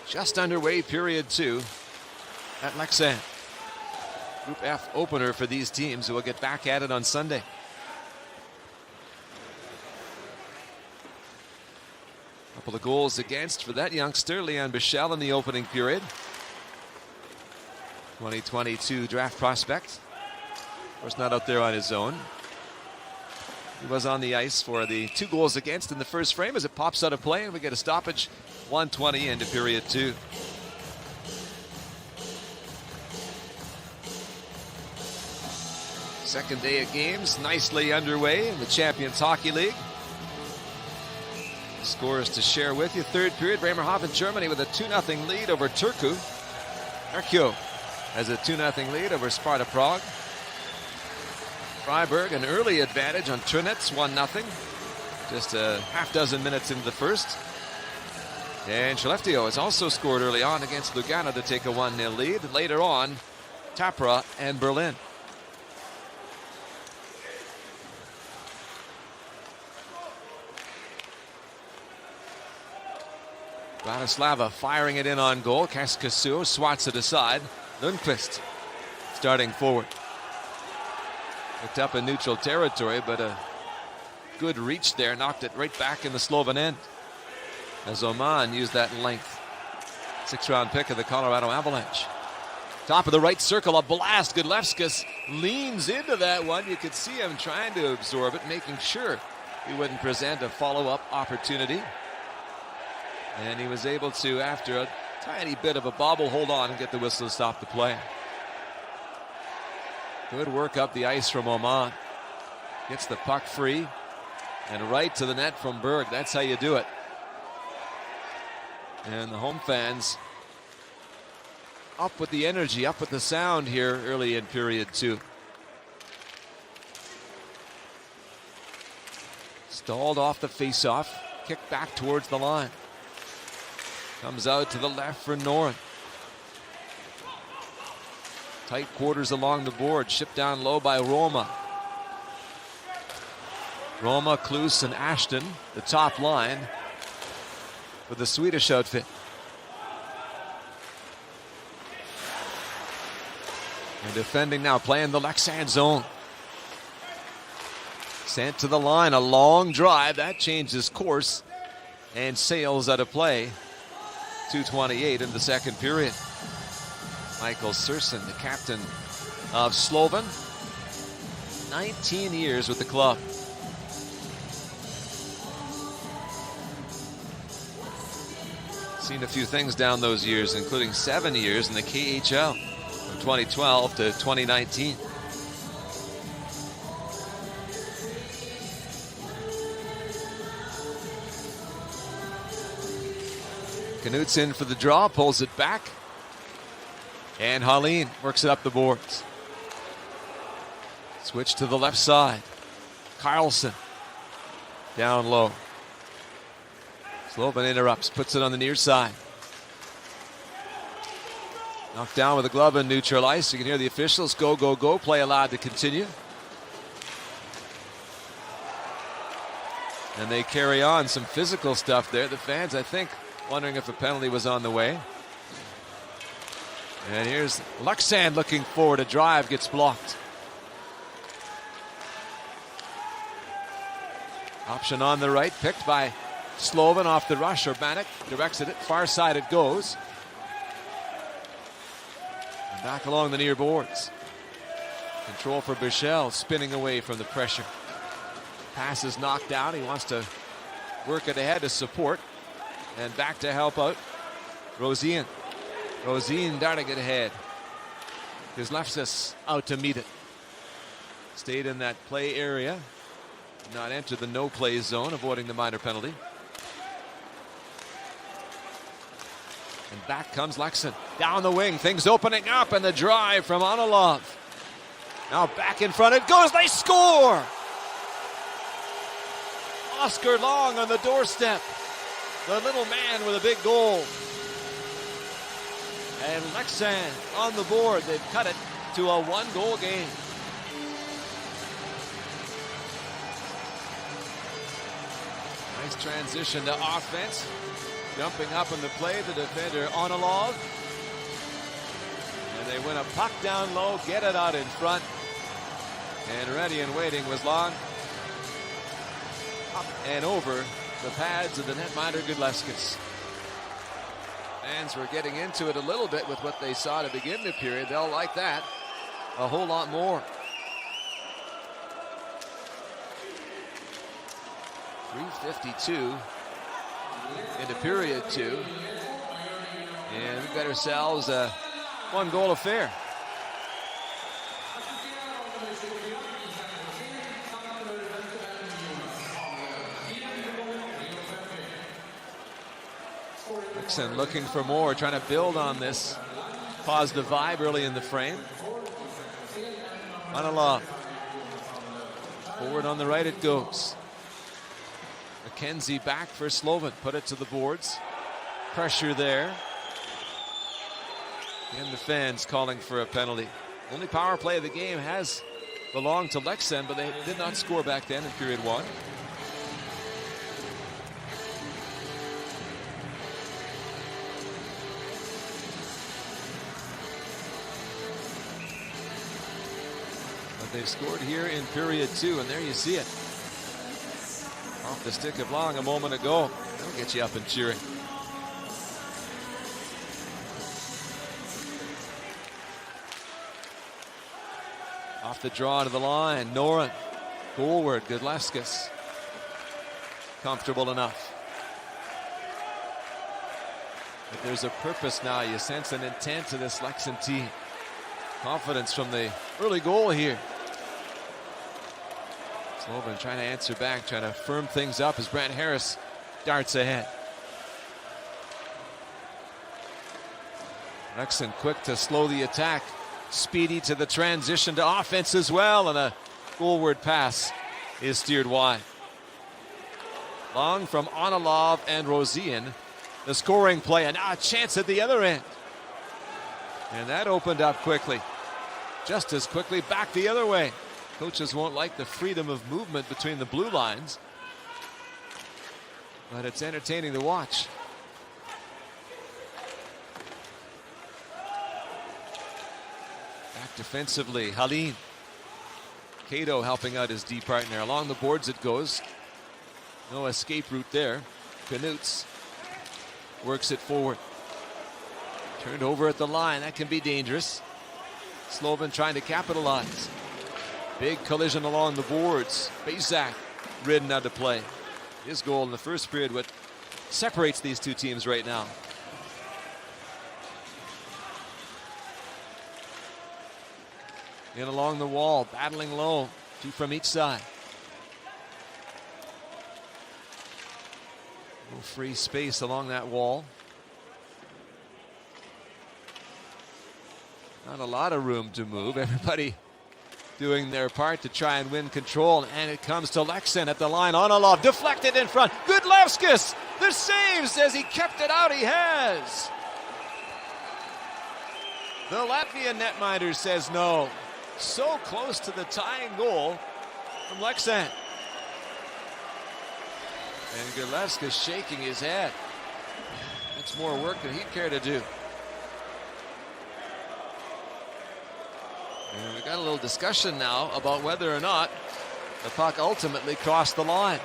Just underway, period 2 at Leksands. Group F opener for these teams who will get back at it on Sunday. Couple of goals against for that youngster, Leon Bichelle, in the opening period. 2022 draft prospect. Of course, not out there on his own. He was on the ice for the 2 goals against in the first frame as it pops out of play and we get a stoppage. 1:20 into period 2. Second day of games nicely underway in the Champions Hockey League. Scores to share with you. Third period, Bremerhaven, Germany with a 2-0 lead over Turku. Erkio has a 2-0 lead over Sparta Prague. Freiburg an early advantage on Trinitz, 1-0. Just a half dozen minutes into the first. And Skellefteå has also scored early on against Lugano to take a 1-0 lead. Later on, Tappara and Berlin. Bratislava firing it in on goal. Kaskasuo swats it aside. Lundqvist starting forward. Picked up in neutral territory, but a good reach there. Knocked it right back in the Slovan end as Oman used that length. 6th-round pick of the Colorado Avalanche. Top of the right circle, a blast. Gudlevskis leans into that one. You could see him trying to absorb it, making sure he wouldn't present a follow-up opportunity. And he was able to, after a tiny bit of a bobble, hold on and get the whistle to stop the play. Good work up the ice from Oman. Gets the puck free and right to the net from Berg. That's how you do it. And the home fans up with the energy, up with the sound here early in period 2. Stalled off the faceoff, kicked back towards the line. Comes out to the left for Noren. Tight quarters along the board, shipped down low by Roma. Roma, Klus, and Ashton, the top line with the Swedish outfit. And defending now, playing the Leksands zone. Sent to the line, a long drive. That changes course and sails out of play. 2:28 in the second period. Michael Surson, the captain of Slovan. 19 years with the club. Seen a few things down those years, including 7 years in the KHL from 2012 to 2019. Knutson for the draw, pulls it back. And Hallin works it up the boards. Switch to the left side. Carlson down low. Slovan interrupts, puts it on the near side. Knocked down with a glove in neutral ice. You can hear the officials go, go, go. Play allowed to continue. And they carry on some physical stuff there. The fans, I think, wondering if a penalty was on the way. And here's Leksand looking forward. A drive gets blocked. Option on the right, picked by Slovan off the rush. Urbanek directs it, far side it goes. And back along the near boards. Control for Bichelle, spinning away from the pressure. Pass is knocked down. He wants to work it ahead to support. And back to help out Rosien. Rosien darting it ahead. His left us out to meet it. Stayed in that play area. Not entered the no play zone, avoiding the minor penalty. And back comes Leksand. Down the wing, things opening up, and the drive from Anilov. Now back in front it goes, they score! Oscar Long on the doorstep. The little man with a big goal. And Leksand on the board. They've cut it to a 1-goal game. Nice transition to offense. Jumping up in the play, the defender Onalov. And they win a puck down low, get it out in front. And ready and waiting was long. Up and over the pads of the netminder Gudlevskis. Fans were getting into it a little bit with what they saw to begin the period. They'll like that a whole lot more. 3:52 into period 2. And we've got ourselves a one-goal affair. Leksands looking for more, trying to build on this positive vibe early in the frame. Onalov. Forward on the right it goes. McKenzie back for Slovan. Put it to the boards. Pressure there. And the fans calling for a penalty. Only power play of the game has belonged to Leksands, but they did not score back then in period 1. But they've scored here in period 2, and there you see it. Off the stick of Long a moment ago. That'll get you up and cheering. Off the draw to the line, Noren. Goalward, Gudlevskis. Comfortable enough. But there's a purpose now. You sense an intent to this Leksands team. Confidence from the early goal here. Slovan trying to answer back, trying to firm things up as Brant Harris darts ahead. Leksands quick to slow the attack. Speedy to the transition to offense as well, and a goalward pass is steered wide. Long from Onalov and Rosian. The scoring play, and now a chance at the other end. And that opened up quickly. Just as quickly back the other way. Coaches won't like the freedom of movement between the blue lines, but it's entertaining to watch. Back defensively, Halin. Cato helping out his D partner. Along the boards it goes. No escape route there. Knutz works it forward. Turned over at the line. That can be dangerous. Slovan trying to capitalize. Big collision along the boards. Bezak ridden out of play. His goal in the first period, what separates these two teams right now. In along the wall, battling low. Two from each side. No free space along that wall. Not a lot of room to move. Everybody doing their part to try and win control. And it comes to Leksands at the line. Onalov deflected in front. Gudlevskis, the save says he kept it out. He has. The Latvian netminder says no. So close to the tying goal from Leksands. And Gudlevskis shaking his head. That's more work than he'd care to do. And we got a little discussion now about whether or not the puck ultimately crossed the line.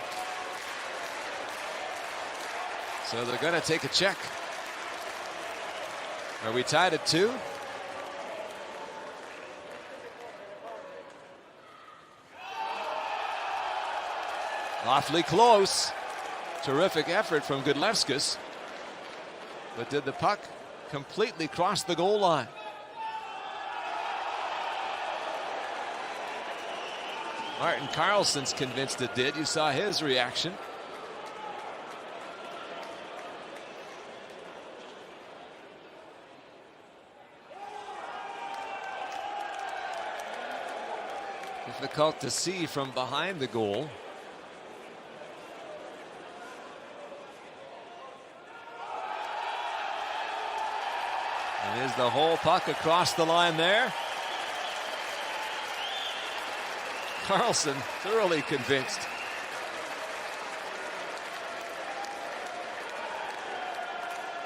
So they're going to take a check. Are we tied at 2? Awfully close. Terrific effort from Gudlevskis. But did the puck completely cross the goal line? Martin Karlsson's convinced it did. You saw his reaction. Difficult to see from behind the goal. And is the whole puck across the line there? Karlsson thoroughly convinced.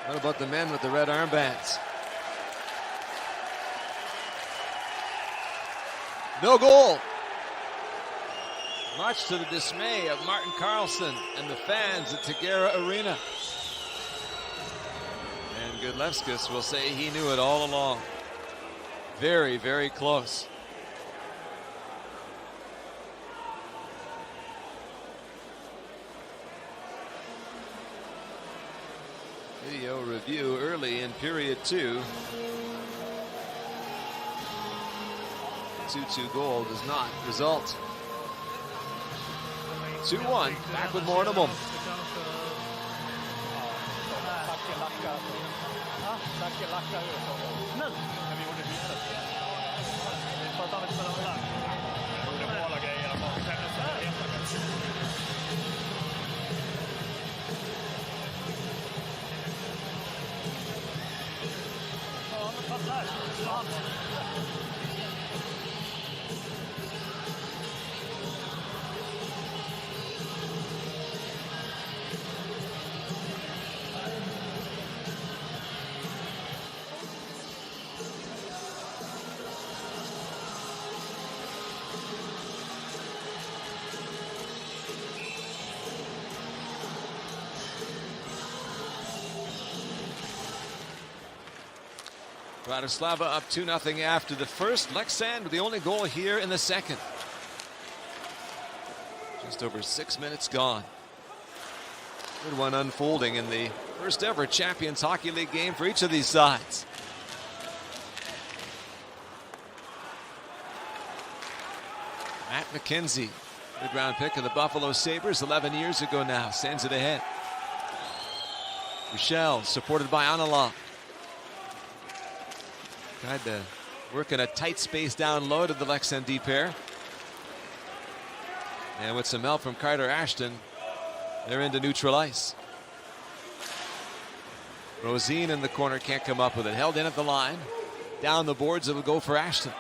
What about the men with the red armbands? No goal. Much to the dismay of Martin Karlsson and the fans at Tegera Arena. And Gudlevskis will say he knew it all along. Very, very close. Video review early in period 2. 2-2 goal does not result. 2-1, back with more in a moment. Bratislava up 2-0 after the first. Leksands with the only goal here in the second. Just over 6 minutes gone. Good one unfolding in the first ever Champions Hockey League game for each of these sides. Matt McKenzie, good round pick of the Buffalo Sabres 11 years ago now, sends it ahead. Michel supported by Anala. Tried to work in a tight space down low to the Leksands D pair. And with some help from Carter Ashton, they're into neutral ice. Rosine in the corner can't come up with it. Held in at the line. Down the boards, it will go for Ashton.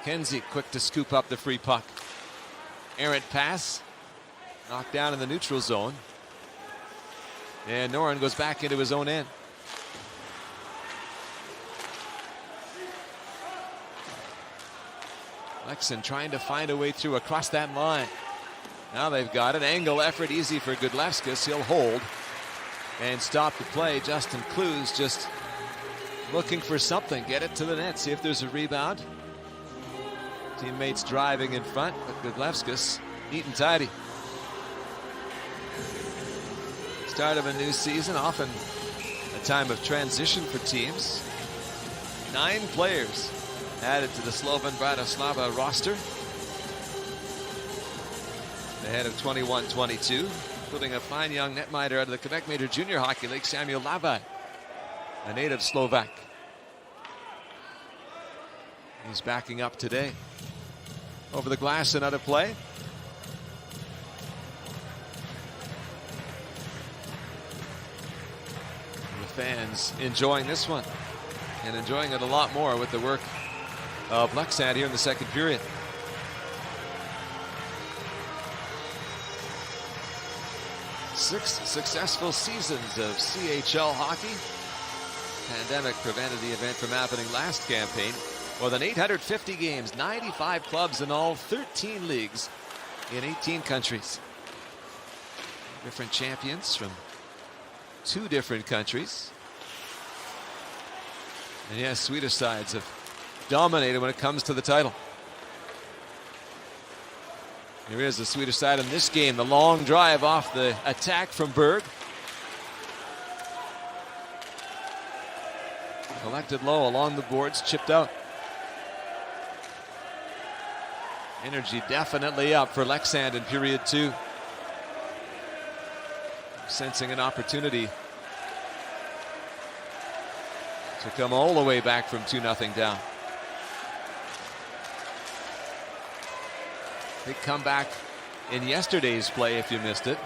McKenzie quick to scoop up the free puck. Errant pass. Knocked down in the neutral zone. And Noren goes back into his own end. Leksands trying to find a way through across that line. Now they've got an angle effort, easy for Gudlevskis. He'll hold and stop the play. Justin Clues just looking for something. Get it to the net, see if there's a rebound. Teammates driving in front, but Gudlevskis neat and tidy. Start of a new season, often a time of transition for teams. 9 players added to the Slovan Bratislava roster ahead of 21-22, including a fine young netminder out of the Quebec Major Junior Hockey League, Samuel Lavai, a native Slovak. He's backing up today. Over the glass and out of play. And the fans enjoying this one and enjoying it a lot more with the work of Leksands here in the second period. Six successful seasons of CHL hockey. Pandemic prevented the event from happening last campaign. More than 850 games, 95 clubs in all, 13 leagues in 18 countries. Different champions from 2 different countries. And yes, Swedish sides have dominated when it comes to the title. Here is the Swedish side in this game. The long drive off the attack from Berg. Collected low along the boards, chipped out. Energy definitely up for Leksands in period 2. Sensing an opportunity to come all the way back from 2-0 down. Big comeback in yesterday's play if you missed it.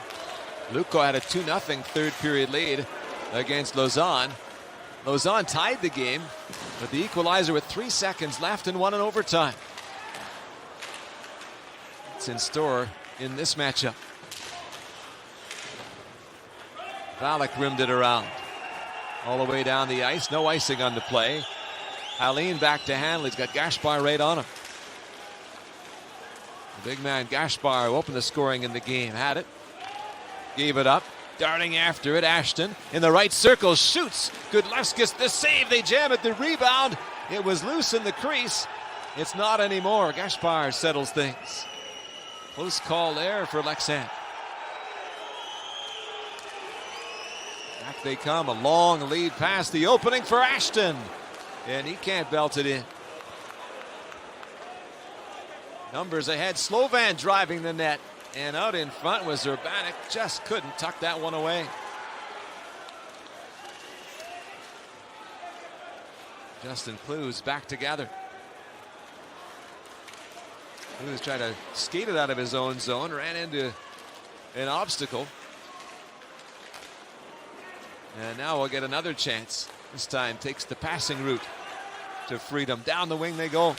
Lukko had a 2-0 third period lead against Lausanne. Lausanne tied the game, but the equalizer with 3 seconds left and won in overtime. It's in store in this matchup. Valak rimmed it around. All the way down the ice. No icing on the play. Haleen back to handle. He's got Gaspar right on him. The big man Gaspar opened the scoring in the game. Had it. Gave it up. Darting after it. Ashton in the right circle. Shoots. Gudlevskis the save. They jam at the rebound. It was loose in the crease. It's not anymore. Gaspar settles things. Close call there for Leksands. Back they come. A long lead pass. The opening for Ashton. And he can't belt it in. Numbers ahead. Slovan driving the net. And out in front was Urbanek. Just couldn't tuck that one away. Justin Clues back together. Clues tried to skate it out of his own zone. Ran into an obstacle. And now we'll get another chance. This time takes the passing route to freedom. Down the wing they go.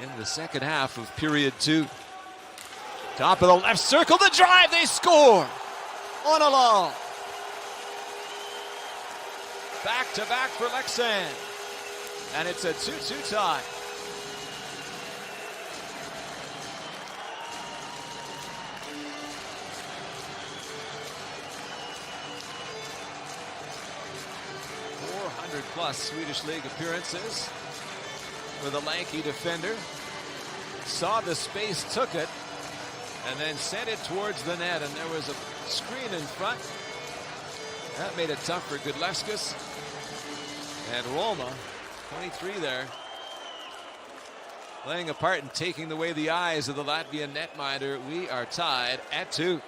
In the second half of period 2. Top of the left circle, the drive, they score! On a lull. Back to back for Leksands. And it's a 2-2 tie. +400 Swedish League appearances with a lanky defender. Saw the space, took it, and then sent it towards the net, and there was a screen in front. That made it tough for Gudlevskis. And Roma, 23 there, playing a part in taking away the eyes of the Latvian netminder. We are tied at 2.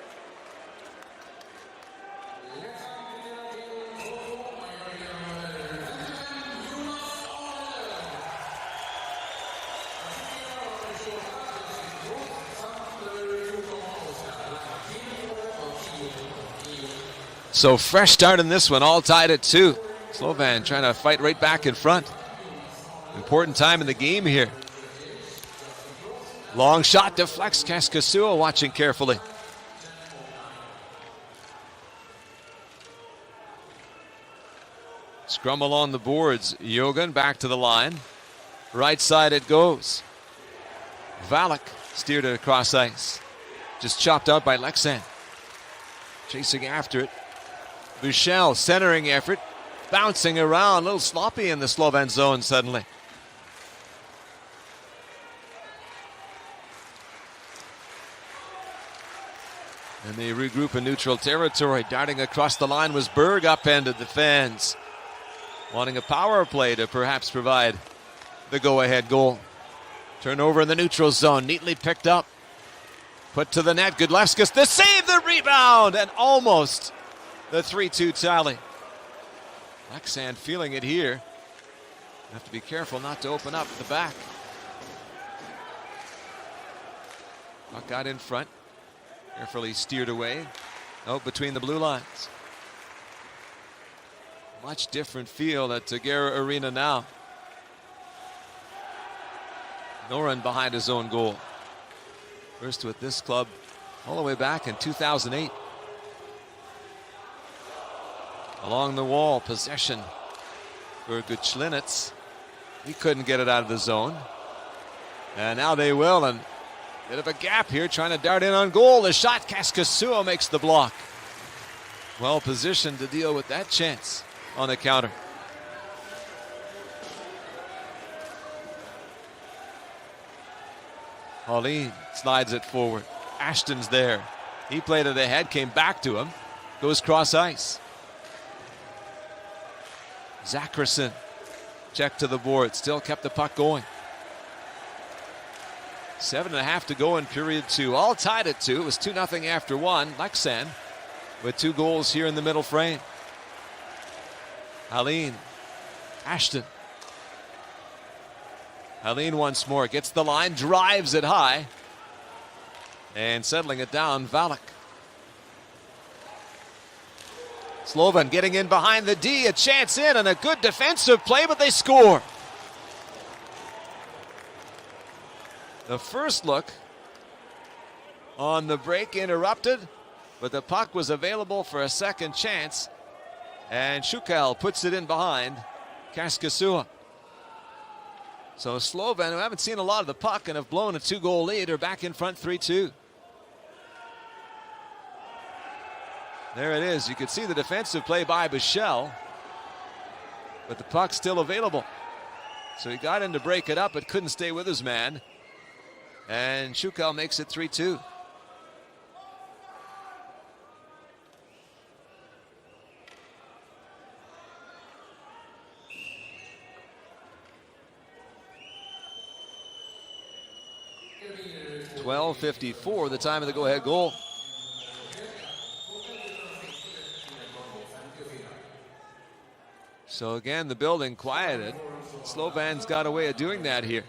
So fresh start in this one, all tied at 2. Slovan trying to fight right back in front. Important time in the game here. Long shot deflects. Kaskasuo watching carefully. Scrum along the boards. Jogan back to the line. Right side it goes. Valak steered it across ice. Just chopped out by Leksands. Chasing after it. Buchel, centering effort, bouncing around, a little sloppy in the Slovan zone suddenly. And they regroup in neutral territory. Darting across the line was Berg, upended the fans. Wanting a power play to perhaps provide the go-ahead goal. Turnover in the neutral zone, neatly picked up. Put to the net, Gudlevskis, the save, the rebound, and almost the 3-2 tally. Leksands feeling it here. Have to be careful not to open up the back. Puck got in front. Carefully steered away. Out between the blue lines. Much different feel at Tegera Arena now. Noren behind his own goal. First with this club all the way back in 2008. Along the wall, possession for Gudlevskis. He couldn't get it out of the zone. And now they will, and bit of a gap here, trying to dart in on goal. The shot, Kaskasuo makes the block. Well positioned to deal with that chance on the counter. Pauline slides it forward. Ashton's there. He played it ahead, came back to him. Goes cross ice. Zacherson checked to the board, still kept the puck going. 7.5 to go in period 2. All tied at 2. It was 2-0 after 1. Leksands with 2 goals here in the middle frame. Haleen, Ashton. Haleen once more gets the line, drives it high, and settling it down, Valak. Slovan getting in behind the D, a chance in and a good defensive play, but they score. The first look on the break interrupted, but the puck was available for a second chance, and Shukal puts it in behind Kaskasua. So Slovan, who haven't seen a lot of the puck and have blown a 2-goal lead, are back in front 3-2. There it is. You could see the defensive play by Bichelle, but the puck's still available. So he got in to break it up, but couldn't stay with his man. And Shukal makes it 3-2. .12:54, the time of the go-ahead goal. So again, the building quieted. Slovan's got a way of doing that here.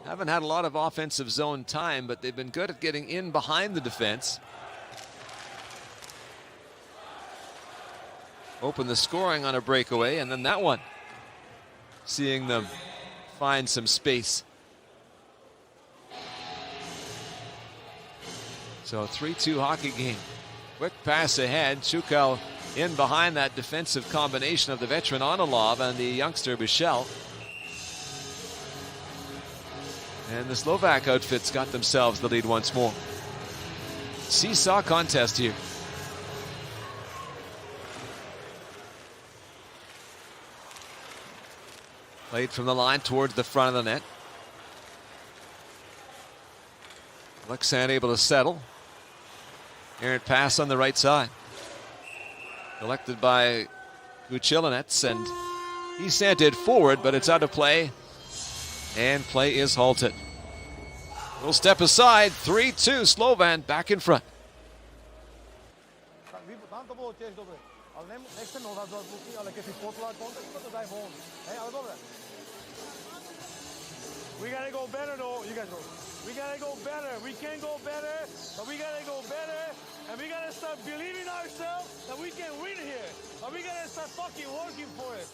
Haven't had a lot of offensive zone time, but they've been good at getting in behind the defense. Open the scoring on a breakaway, and then that one, seeing them find some space. So 3-2 hockey game. Quick pass ahead. Shukal in behind that defensive combination of the veteran Onilov and the youngster Bichelle. And the Slovak outfits got themselves the lead once more. Seesaw contest here. Played from the line towards the front of the net. Leksands able to settle. Errant pass on the right side. Collected by Vucilinets, and he sent it forward, but it's out of play. And play is halted. We'll step aside. 3-2 Slovan back in front. We gotta go better though. You guys go. We gotta go better. We can go better, but we gotta go better. And we gotta start believing ourselves that we can win here. Or we gotta start fucking working for it.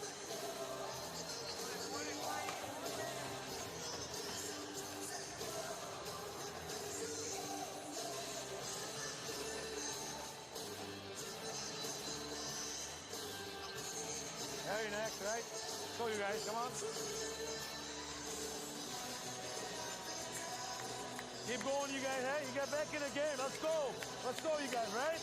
Very next, right? Go you guys, come on. Keep going, you guys. Hey, you got back in the game. Let's go. Let's go, you guys, right?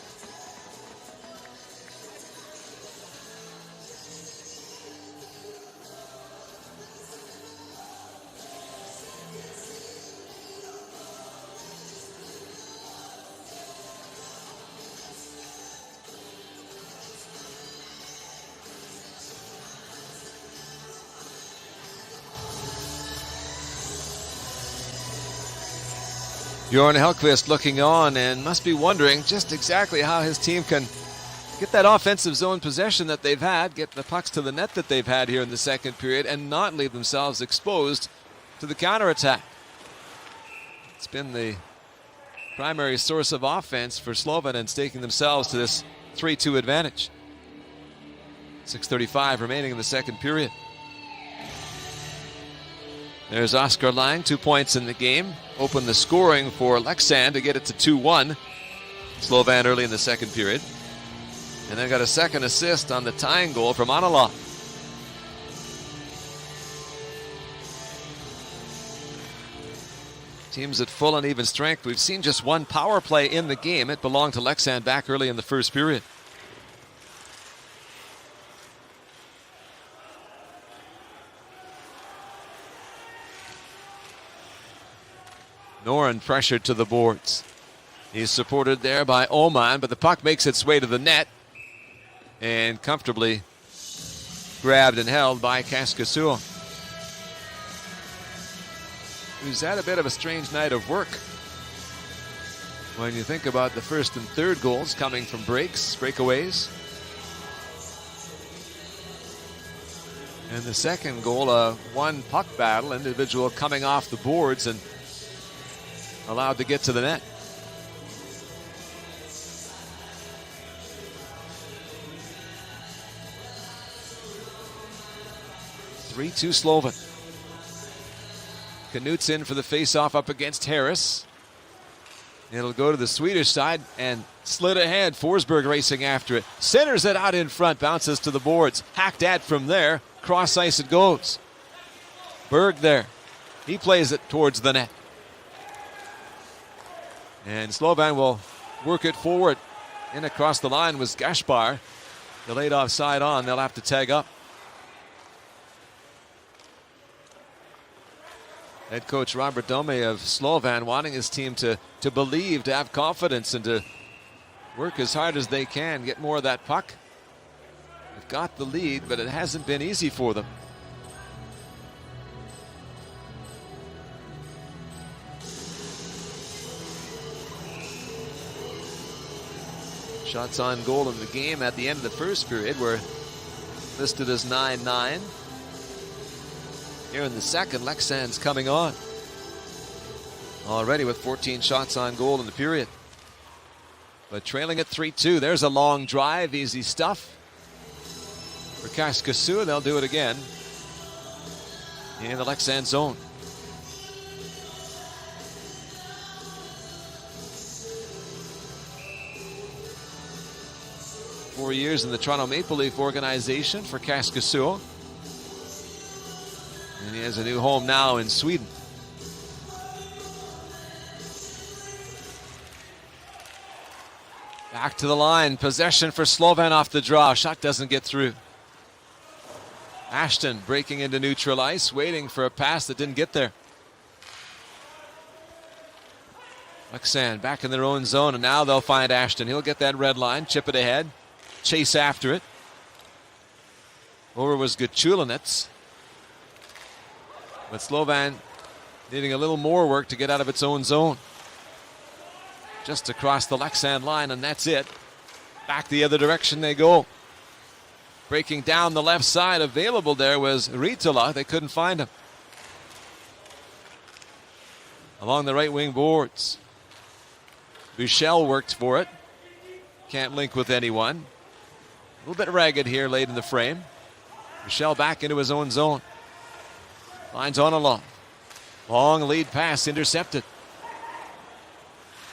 Bjorn Hellkvist looking on and must be wondering just exactly how his team can get that offensive zone possession that they've had, get the pucks to the net that they've had here in the second period, and not leave themselves exposed to the counterattack. It's been the primary source of offense for Slovan and staking themselves to this 3-2 advantage. 6:35 remaining in the second period. There's Oscar Lang, 2 points in the game. Open the scoring for Leksands to get it to 2-1. Slovan early in the second period. And then got a second assist on the tying goal from Onilov. Teams at full and even strength. We've seen just one power play in the game. It belonged to Leksands back early in the first period. Noren pressured to the boards. He's supported there by Oman, but the puck makes its way to the net and comfortably grabbed and held by Kaskasua, who's had a bit of a strange night of work. When you think about the first and third goals coming from breakaways. And the second goal, a one puck battle, individual coming off the boards and allowed to get to the net. .3-2 Slovan. Knut's in for the faceoff up against Harris. It'll go to the Swedish side and slid ahead. Forsberg racing after it. Centers it out in front. Bounces to the boards. Hacked at from there. Cross ice it goes. Berg there. He plays it towards the net. And Slovan will work it forward. In across the line was Gaspar. Delayed offside on. They'll have to tag up. Head coach Robert Dome of Slovan wanting his team to believe, to have confidence, and to work as hard as they can, get more of that puck. They've got the lead, but it hasn't been easy for them. Shots on goal in the game at the end of the first period were listed as 9-9. Here in the second, Leksands coming on. Already with 14 shots on goal in the period. But trailing at 3-2. There's a long drive, easy stuff. For Kaskasua, they'll do it again in the Leksands zone. Four years in the Toronto Maple Leaf organization for Kaskasua. And he has a new home now in Sweden. Back to the line. Possession for Slovan off the draw. Shot doesn't get through. Ashton breaking into neutral ice, waiting for a pass that didn't get there. Leksand back in their own zone, and now they'll find Ashton. He'll get that red line, chip it ahead, chase after it. Over was Guchulinets. But Slovan needing a little more work to get out of its own zone. Just across the Leksand line, and that's it. Back the other direction they go. Breaking down the left side, available there was Ritola. They couldn't find him. Along the right wing boards. Buchel worked for it. Can't link with anyone. A little bit ragged here late in the frame. Buchel back into his own zone. Lines on along. Long lead pass intercepted.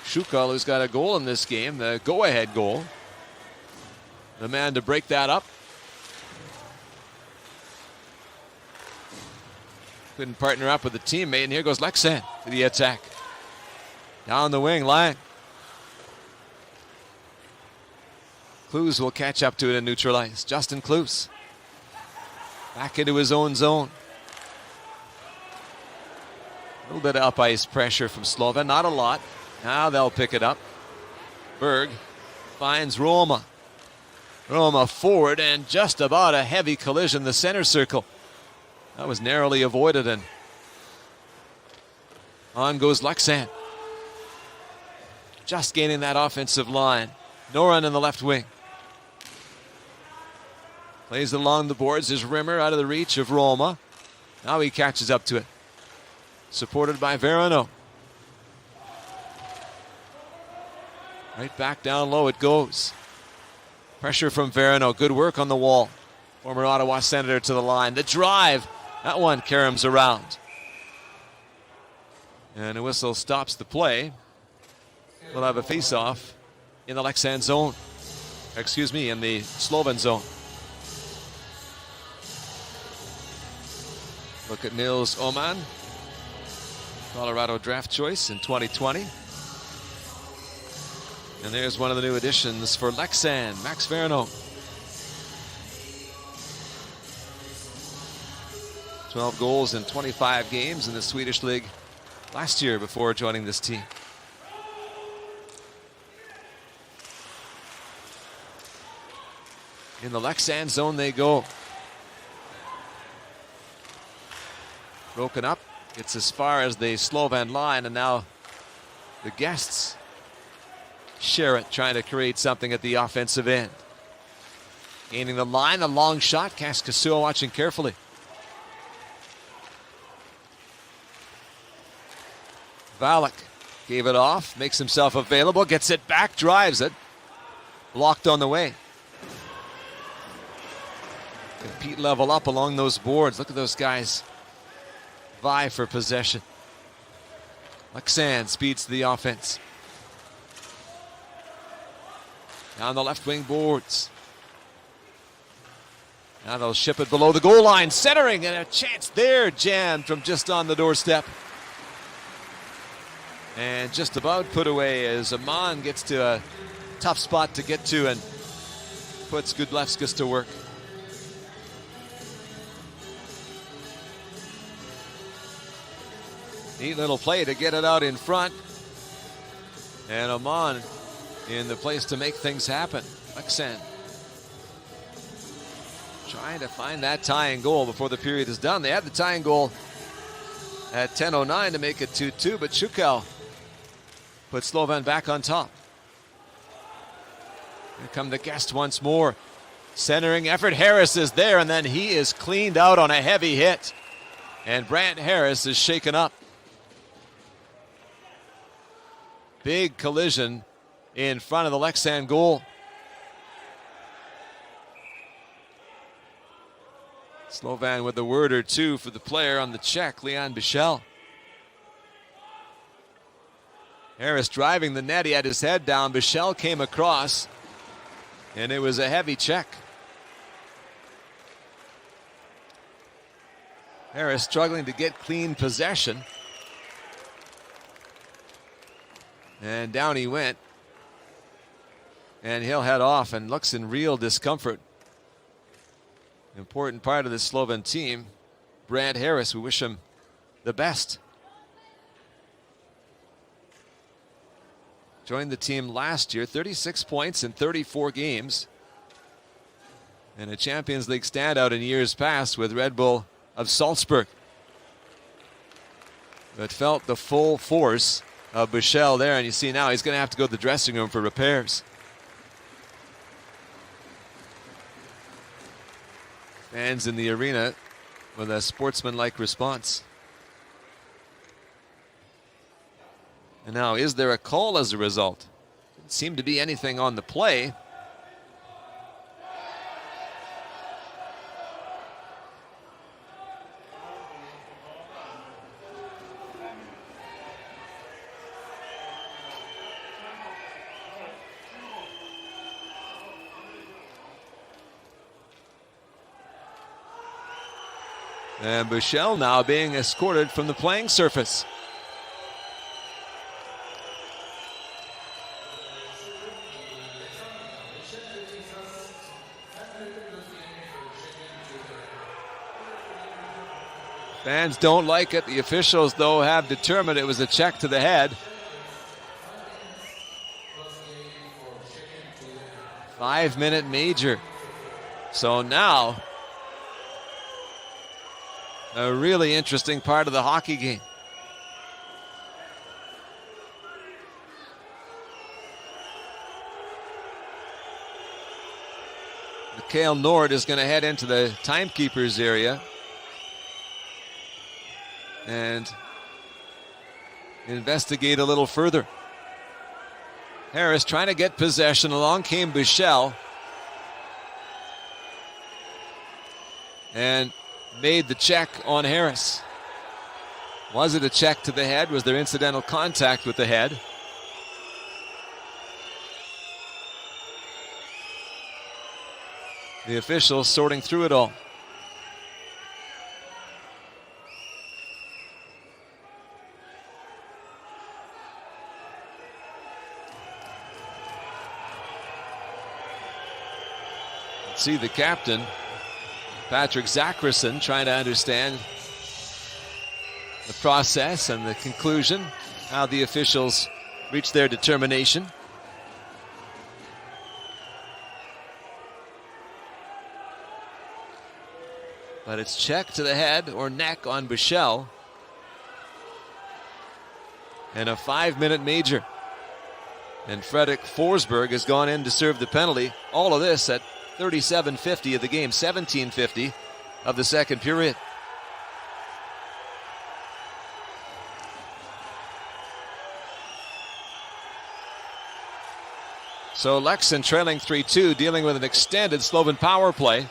Shukal, who's got a goal in this game, the go-ahead goal. The man to break that up. Couldn't partner up with a teammate, and here goes Leksand for the attack. Down the wing, Lang. Kloos will catch up to it and neutralize. Justin Kloos. Back into his own zone. A little bit of up ice pressure from Slovan, not a lot. Now they'll pick it up. Berg finds Roma. Roma forward, and just about a heavy collision, the center circle. That was narrowly avoided, and on goes Leksand. Just gaining that offensive line. Noren in the left wing. Plays along the boards. There's Rimmer out of the reach of Roma. Now he catches up to it. Supported by Verano. Right back down low it goes. Pressure from Verano. Good work on the wall. Former Ottawa Senator to the line. The drive. That one caroms around. And a whistle stops the play. We'll have a face-off in the Leksand zone. Excuse me, in the Slovan zone. Look at Nils Oman. Colorado draft choice in 2020. And there's one of the new additions for Leksand, Max Verno. 12 goals in 25 games in the Swedish league last year before joining this team. In the Leksand zone they go. Broken up. It's as far as the Slovan line, and now the guests share it, trying to create something at the offensive end. Gaining the line, a long shot. Kaskasua watching carefully. Valak gave it off, makes himself available, gets it back, drives it. Blocked on the way. Compete level up along those boards. Look at those guys vie for possession. Leksand speeds to the offense. Down the left wing boards. Now they'll ship it below the goal line. Centering, and a chance there, jammed from just on the doorstep. And just about put away as Amon gets to a tough spot to get to and puts Gudlevskis to work. Neat little play to get it out in front. And Amon in the place to make things happen. Leksands trying to find that tying goal before the period is done. They had the tying goal at 10:09 to make it 2-2, but Shukel put Slovan back on top. Here come the guests once more. Centering effort. Harris is there, and then he is cleaned out on a heavy hit. And Brant Harris is shaken up. Big collision in front of the Leksands goal. Slovan with a word or two for the player on the check, Leon Bichel. Harris driving the net. He had his head down. Bichel came across, and it was a heavy check. Harris struggling to get clean possession. And down he went. And he'll head off and looks in real discomfort. Important part of the Slovan team, Brant Harris. We wish him the best. Joined the team last year, 36 points in 34 games. And a Champions League standout in years past with Red Bull of Salzburg. But felt the full force of Bichel there, and you see now he's going to have to go to the dressing room for repairs. Fans in the arena with a sportsmanlike response. And now, is there a call as a result? Didn't seem to be anything on the play. And Bichel now being escorted from the playing surface. Fans don't like it. The officials, though, have determined it was a check to the head. 5-minute major. So now, a really interesting part of the hockey game. Mikhail Nord is going to head into the timekeeper's area and investigate a little further. Harris trying to get possession. Along came Bichel and made the check on Harris. Was it a check to the head? Was there incidental contact with the head? The officials sorting through it all. Let's see the captain, Patrick Zacherson, trying to understand the process and the conclusion, how the officials reach their determination. But it's check to the head or neck on Bichel. And a 5-minute major. And Fredrik Forsberg has gone in to serve the penalty. All of this at 37:50 of the game, 17:50 of the second period. So Leksands trailing 3-2, dealing with an extended Slovan power play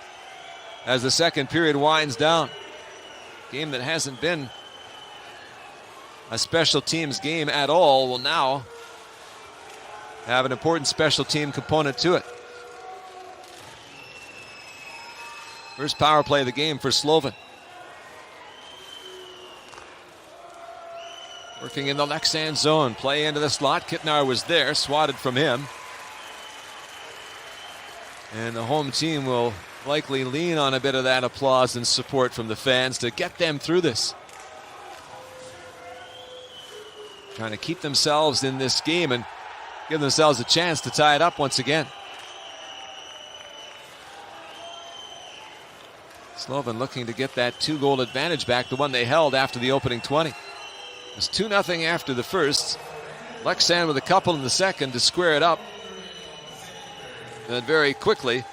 as the second period winds down. Game that hasn't been a special teams game at all will now have an important special team component to it. First power play of the game for Slovan. Working in the Leksands zone. Play into the slot. Kittnar was there. Swatted from him. And the home team will likely lean on a bit of that applause and support from the fans to get them through this. Trying to keep themselves in this game and give themselves a chance to tie it up once again. Slovan looking to get that 2-goal advantage back, the one they held after the opening 20. It was 2-0 after the first. Leksands with a couple in the second to square it up. And very quickly,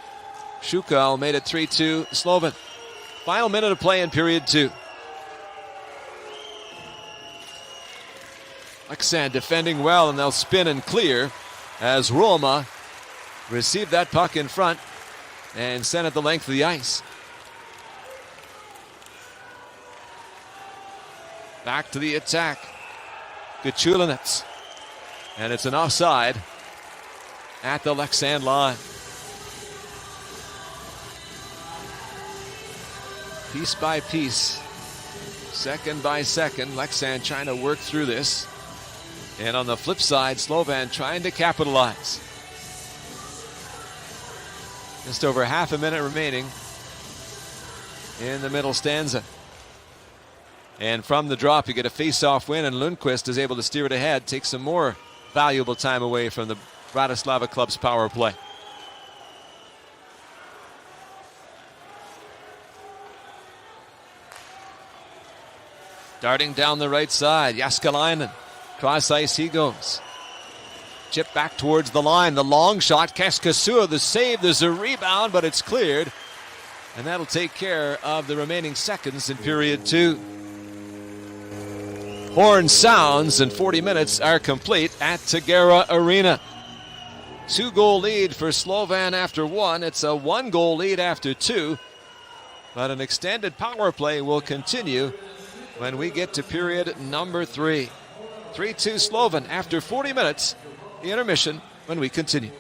Shukal made it 3-2 Slovan. Final minute of play in period 2. Leksands defending well, and they'll spin and clear as Roma received that puck in front and sent it the length of the ice. Back to the attack. Gachulinets. And it's an offside at the Leksands line. Piece by piece, second by second, Leksands trying to work through this. And on the flip side, Slovan trying to capitalize. Just over half a minute remaining in the middle stanza. And from the drop, you get a face-off win, and Lundqvist is able to steer it ahead, take some more valuable time away from the Bratislava club's power play. Darting down the right side, Jaskalainen. Cross ice he goes. Chip back towards the line. The long shot, Keskasua, the save. There's a rebound, but it's cleared. And that'll take care of the remaining seconds in period 2. Horn sounds and 40 minutes are complete at Tegera Arena. 2-goal lead for Slovan after 1. It's a 1-goal lead after 2. But an extended power play will continue when we get to period number 3. 3-2 Slovan after 40 minutes. The intermission when we continue.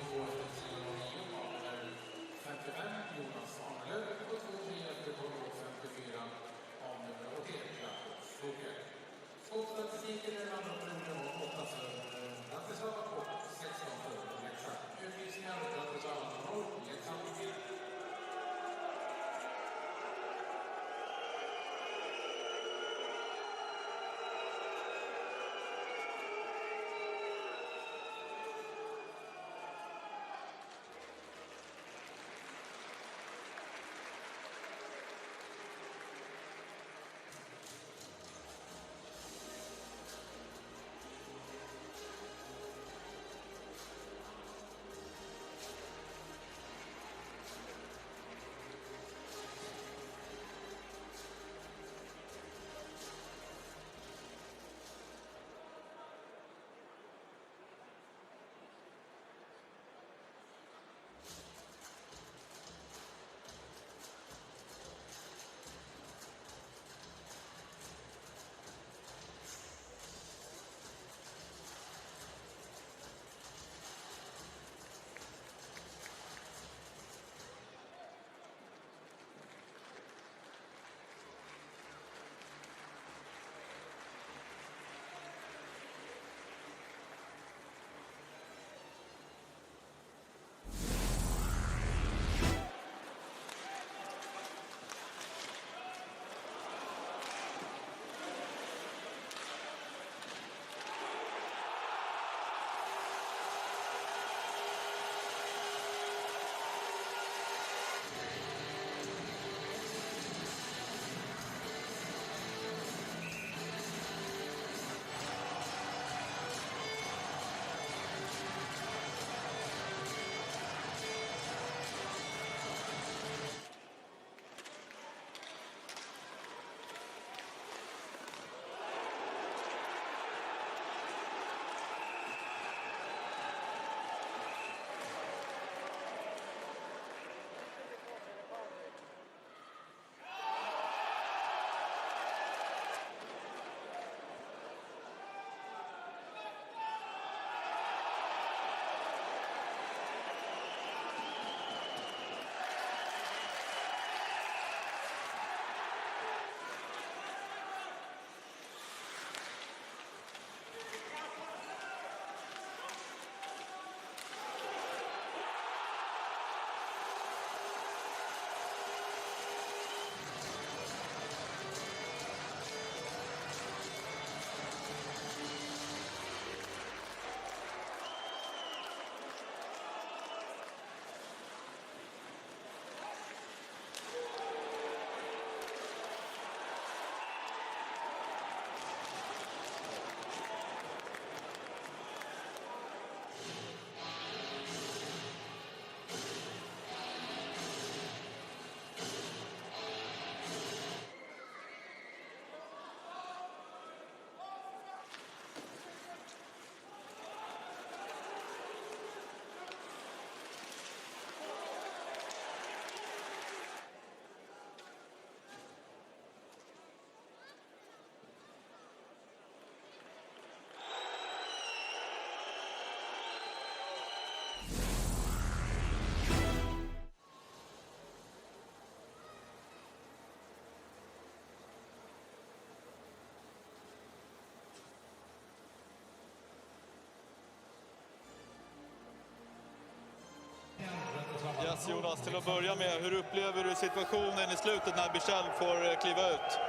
plats, Jonas, till att börja med. Hur upplever du situationen i slutet när Bichel får kliva ut?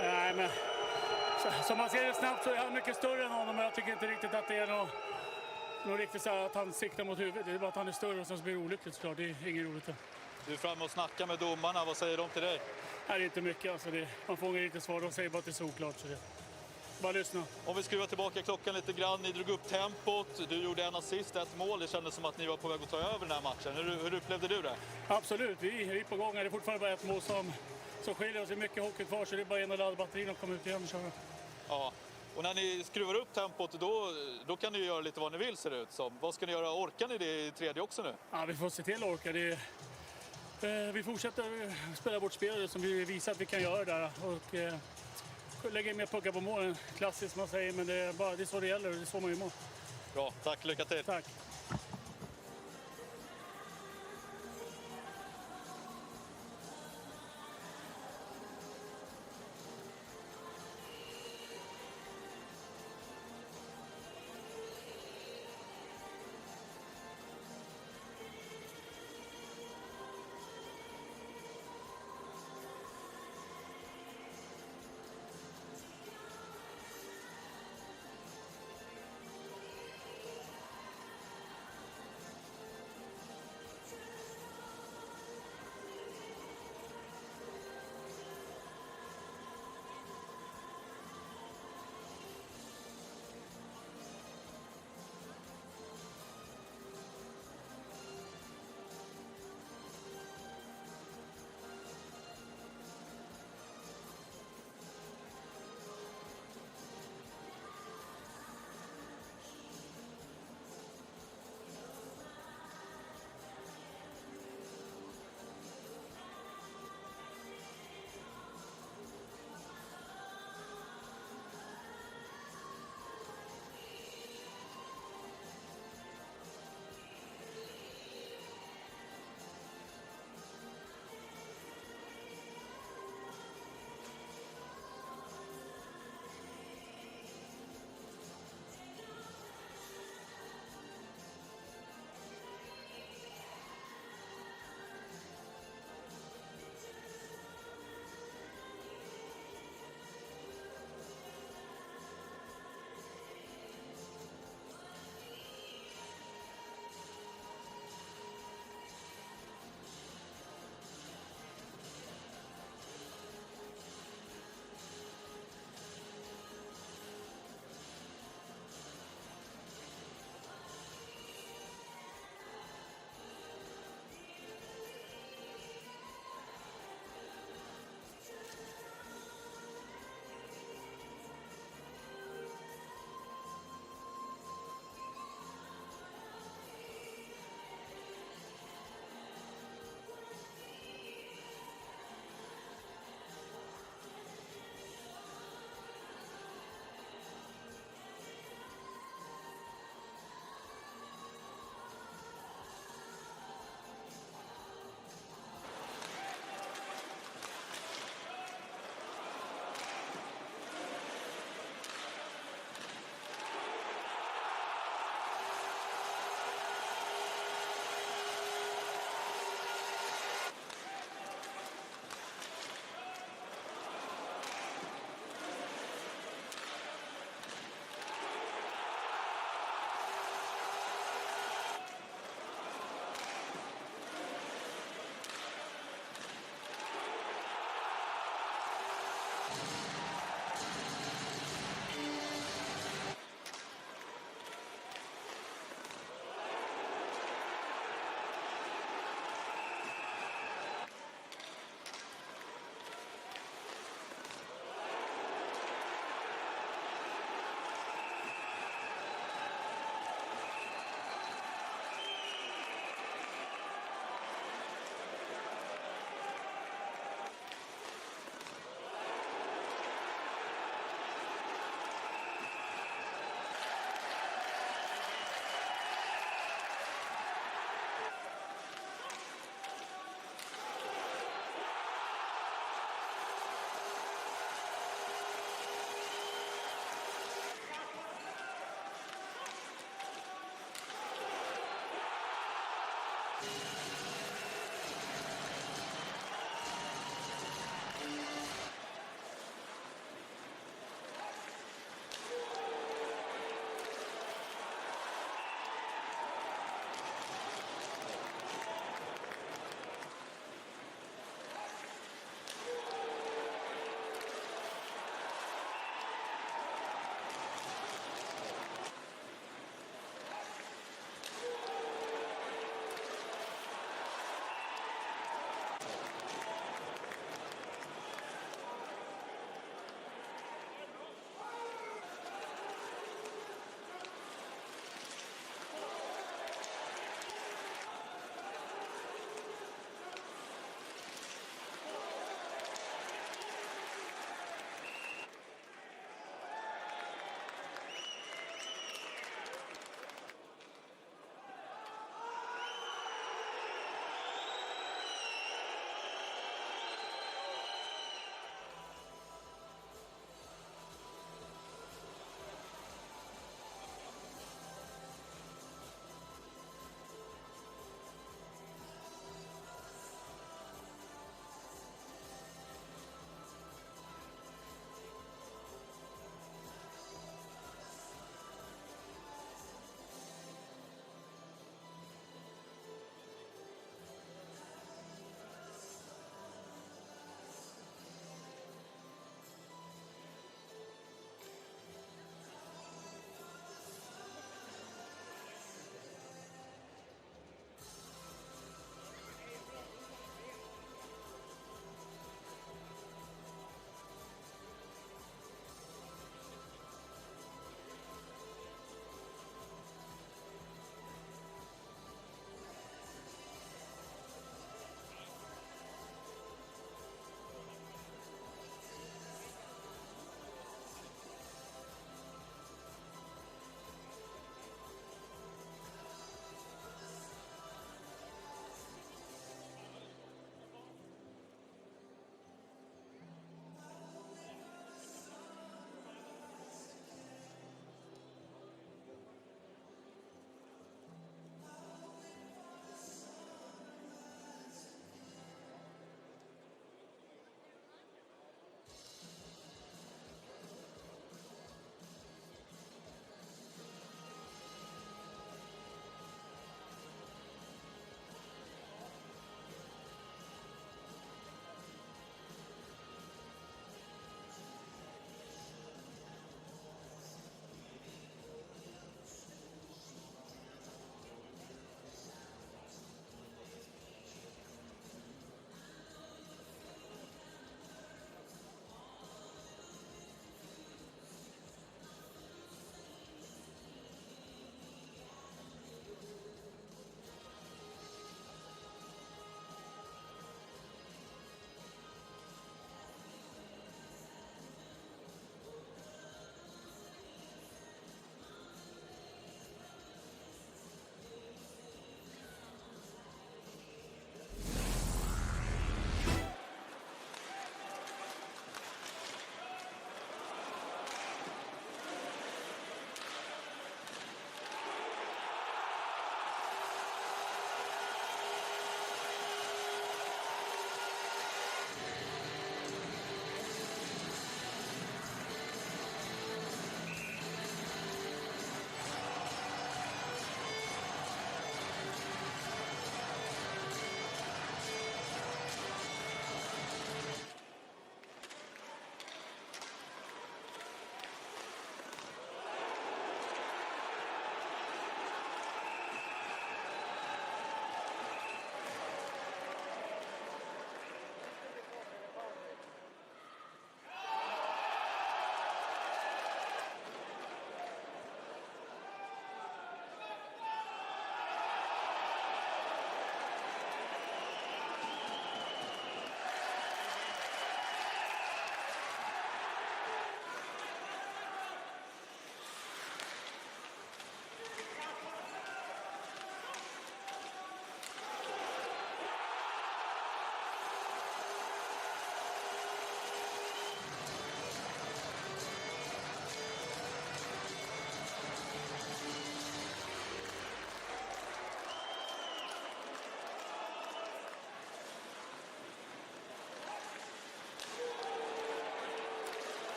Nej, men som man ser det snabbt så är han mycket större än honom, men jag tycker inte riktigt att det är något riktigt så här att han siktar mot huvudet. Det är bara att han är större och så blir det olyckligt såklart. Det är inget roligt. Du är framme och snackar med domarna. Vad säger de till dig? Det är inte mycket. Alltså man får inget riktigt svar. De säger bara att det är såklart. Så det. Bara lyssna. Om vi skruvar tillbaka klockan lite grann. Ni drog upp tempot. Du gjorde en assist, ett mål. Det kändes som att ni var på väg att ta över den här matchen. Hur upplevde du det? Absolut. Vi är på gång. Det är fortfarande bara ett mål som skiljer oss. Det är mycket hockey kvar, så det är bara en och ladda batterin och komma ut igen och köra. Ja. Och när ni skruvar upp tempot, då kan ni ju göra lite vad ni vill, ser det ut som. Vad ska ni göra? Orkar ni det i tredje också nu? Ja, vi får se till att orka. Vi fortsätter spela vårt spel som vi visar att vi kan göra där. Och lägga in mer puckar på målen. Klassiskt man säger, men det är så det gäller och det är så man gör mål. Bra, tack. Lycka till. Tack.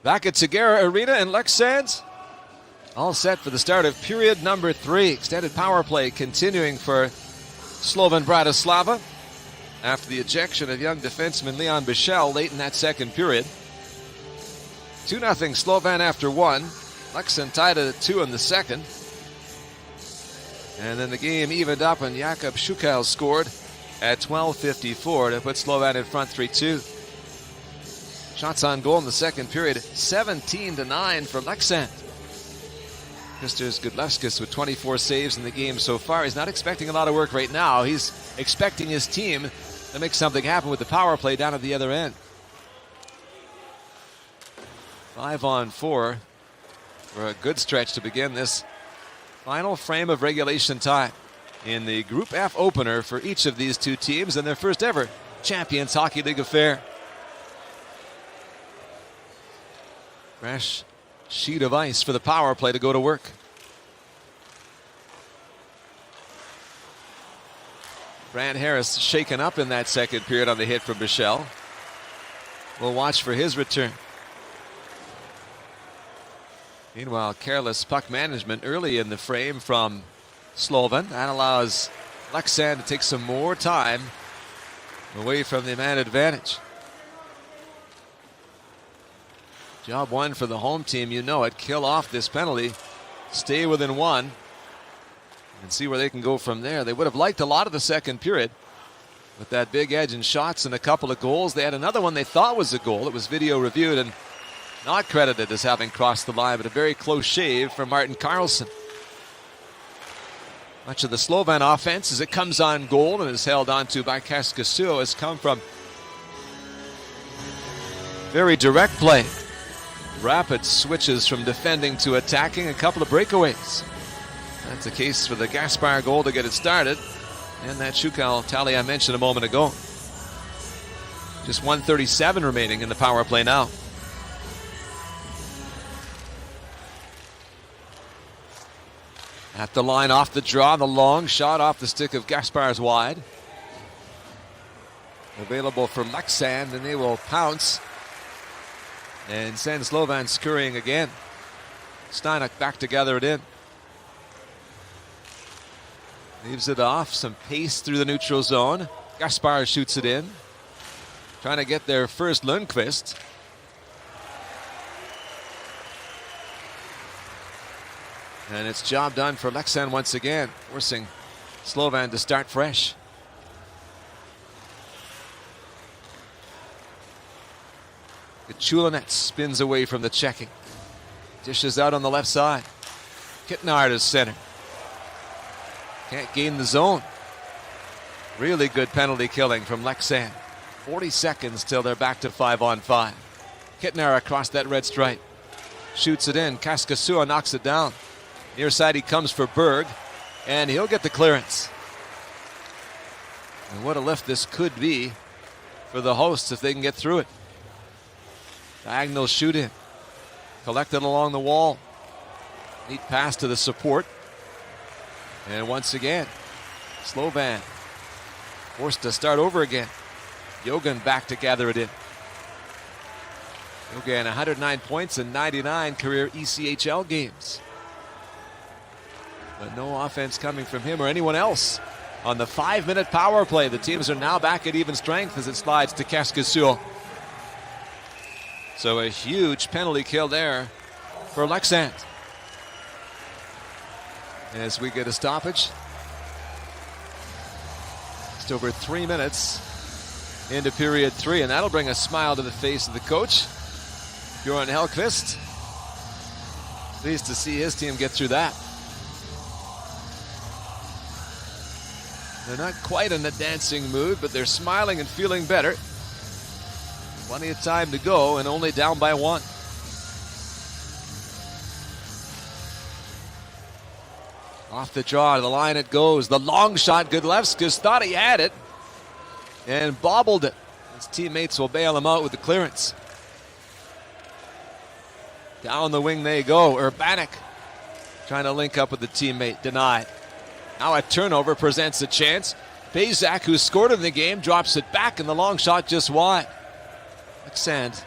Back at Segura Arena in Leksands. All set for the start of period number 3. Extended power play continuing for Slovan Bratislava after the ejection of young defenseman Leon Bichel late in that second period. 2-0 Slovan after 1. Leksands tied it at 2 in the second. And then the game evened up and Jakub Šukal scored at 12:54 to put Slovan in front 3-2. Shots on goal in the second period, 17-9 for Leksands. Mr. Gudlevskis with 24 saves in the game so far. He's not expecting a lot of work right now. He's expecting his team to make something happen with the power play down at the other end. 5-on-4 for a good stretch to begin this final frame of regulation time in the Group F opener for each of these two teams in their first ever Champions Hockey League affair. Fresh sheet of ice for the power play to go to work. Brant Harris shaken up in that second period on the hit from Bichel. We'll watch for his return. Meanwhile, careless puck management early in the frame from Slovan. That allows Leksands to take some more time away from the man advantage. Job one for the home team, you know it. Kill off this penalty, stay within 1, and see where they can go from there. They would have liked a lot of the second period with that big edge in shots and a couple of goals. They had another one they thought was a goal. It was video reviewed and not credited as having crossed the line, but a very close shave from Martin Karlsson. Much of the Slovan offense, as it comes on goal and is held onto by Kaskisuo, has come from very direct play. Rapid switches from defending to attacking, a couple of breakaways. That's the case for the Gaspar goal to get it started. And that Šukal tally I mentioned a moment ago. Just 1:37 remaining in the power play now. At the line off the draw, the long shot off the stick of Gaspar's wide. Available for Leksands, and they will pounce and send Slovan scurrying again. Steinach back to gather it in. Leaves it off, some pace through the neutral zone. Gaspar shoots it in. Trying to get there first, Lundqvist. And it's job done for Leksands once again, forcing Slovan to start fresh. Chulinet spins away from the checking. Dishes out on the left side. Kitnard is center. Can't gain the zone. Really good penalty killing from Leksands. 40 seconds till they're back to 5-on-5. Kitnar across that red stripe. Shoots it in. Kaskisuo knocks it down. Near side he comes for Berg, and he'll get the clearance. And what a lift this could be for the hosts if they can get through it. Diagonal shoot in. Collected along the wall. Neat pass to the support. And once again, Slovan forced to start over again. Jogan back to gather it in. Jogan 109 points in 99 career ECHL games. But no offense coming from him or anyone else on the 5-minute power play. The teams are now back at even strength as it slides to Kaskisuo. So a huge penalty kill there for Leksands. As we get a stoppage. Just over 3 minutes into period 3, and that'll bring a smile to the face of the coach, Bjorn Hellqvist. Pleased to see his team get through that. They're not quite in a dancing mood, but they're smiling and feeling better. Plenty of time to go and only down by 1. Off the draw, to the line it goes. The long shot, Gudlevskis thought he had it and bobbled it. His teammates will bail him out with the clearance. Down the wing they go. Urbanek trying to link up with the teammate, denied. Now a turnover presents a chance. Bezak, who scored in the game, drops it back, and the long shot just wide. Leksands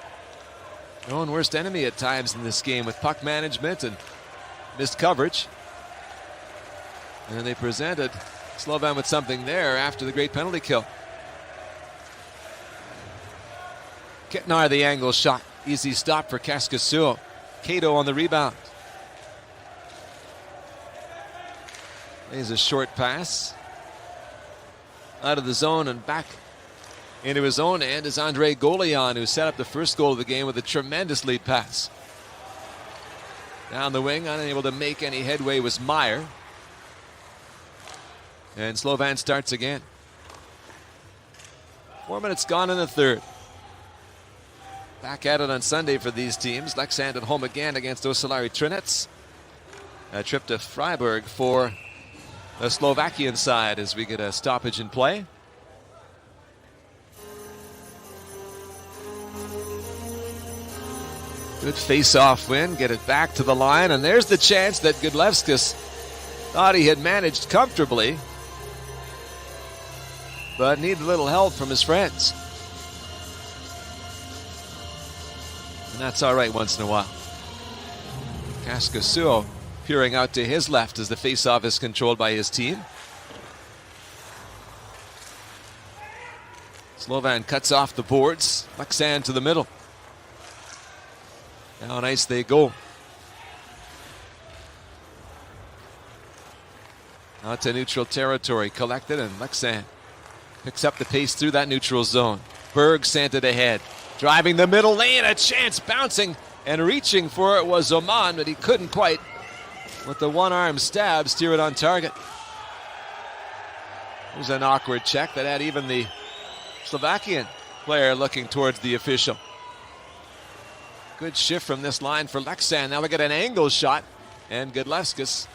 Their own worst enemy at times in this game with puck management and missed coverage. And they presented Slovan with something there after the great penalty kill. Kitnar the angle shot. Easy stop for Kaskisuo. Cato on the rebound. There's a short pass. Out of the zone and back into his own end is Andre Golian, who set up the first goal of the game with a tremendous lead pass. Down the wing, unable to make any headway, was Meyer. And Slovan starts again. 4 minutes gone in the third. Back at it on Sunday for these teams. Leksands at home again against Osalari Trinec. A trip to Freiburg for the Slovakian side as we get a stoppage in play. Good face-off win, get it back to the line, and there's the chance that Gudlevskis thought he had managed comfortably, but needed a little help from his friends. And that's all right once in a while. Kaskisuo peering out to his left as the face-off is controlled by his team. Slovan cuts off the boards. Leksands to the middle. Down ice they go. Out to neutral territory. Collected, and Leksands picks up the pace through that neutral zone. Berg sent it ahead. Driving the middle lane. A chance, bouncing and reaching for it was Oman, but he couldn't quite, with the one-arm stab, steer it on target. It was an awkward check that had even the Slovakian player looking towards the official. Good shift from this line for Leksands. Now we get an angle shot, and Gudlevskis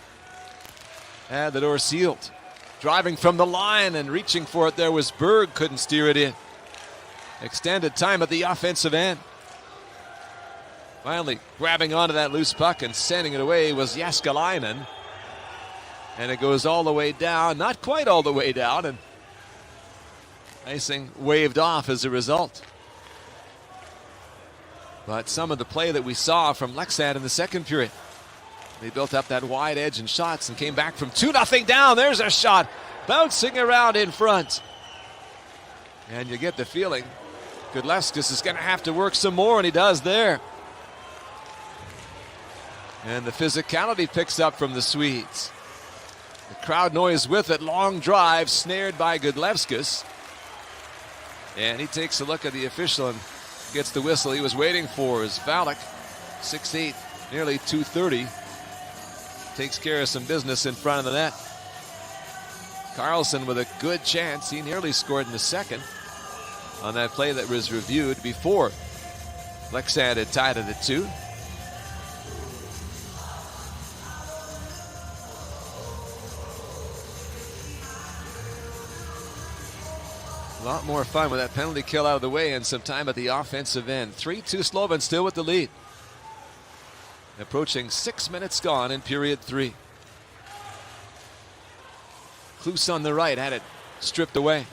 had the door sealed. Driving from the line and reaching for it there was Berg, couldn't steer it in. Extended time at the offensive end. Finally grabbing onto that loose puck and sending it away was Jaskalainen. And it goes all the way down, not quite all the way down, and icing waved off as a result. But some of the play that we saw from Leksands in the second period. They built up that wide edge and shots and came back from 2-0 down. There's a shot bouncing around in front. And you get the feeling Gudlevskis is going to have to work some more, and he does there. And the physicality picks up from the Swedes. The crowd noise with it. Long drive snared by Gudlevskis. And he takes a look at the official and gets the whistle he was waiting for. As Valak, 6'8", nearly 230, takes care of some business in front of the net. Carlson with a good chance. He nearly scored in the second on that play that was reviewed before Leksands had tied it at 2. A lot more fun with that penalty kill out of the way and some time at the offensive end. 3-2 Slovan still with the lead. Approaching 6 minutes gone in period 3. Klus on the right had it stripped away.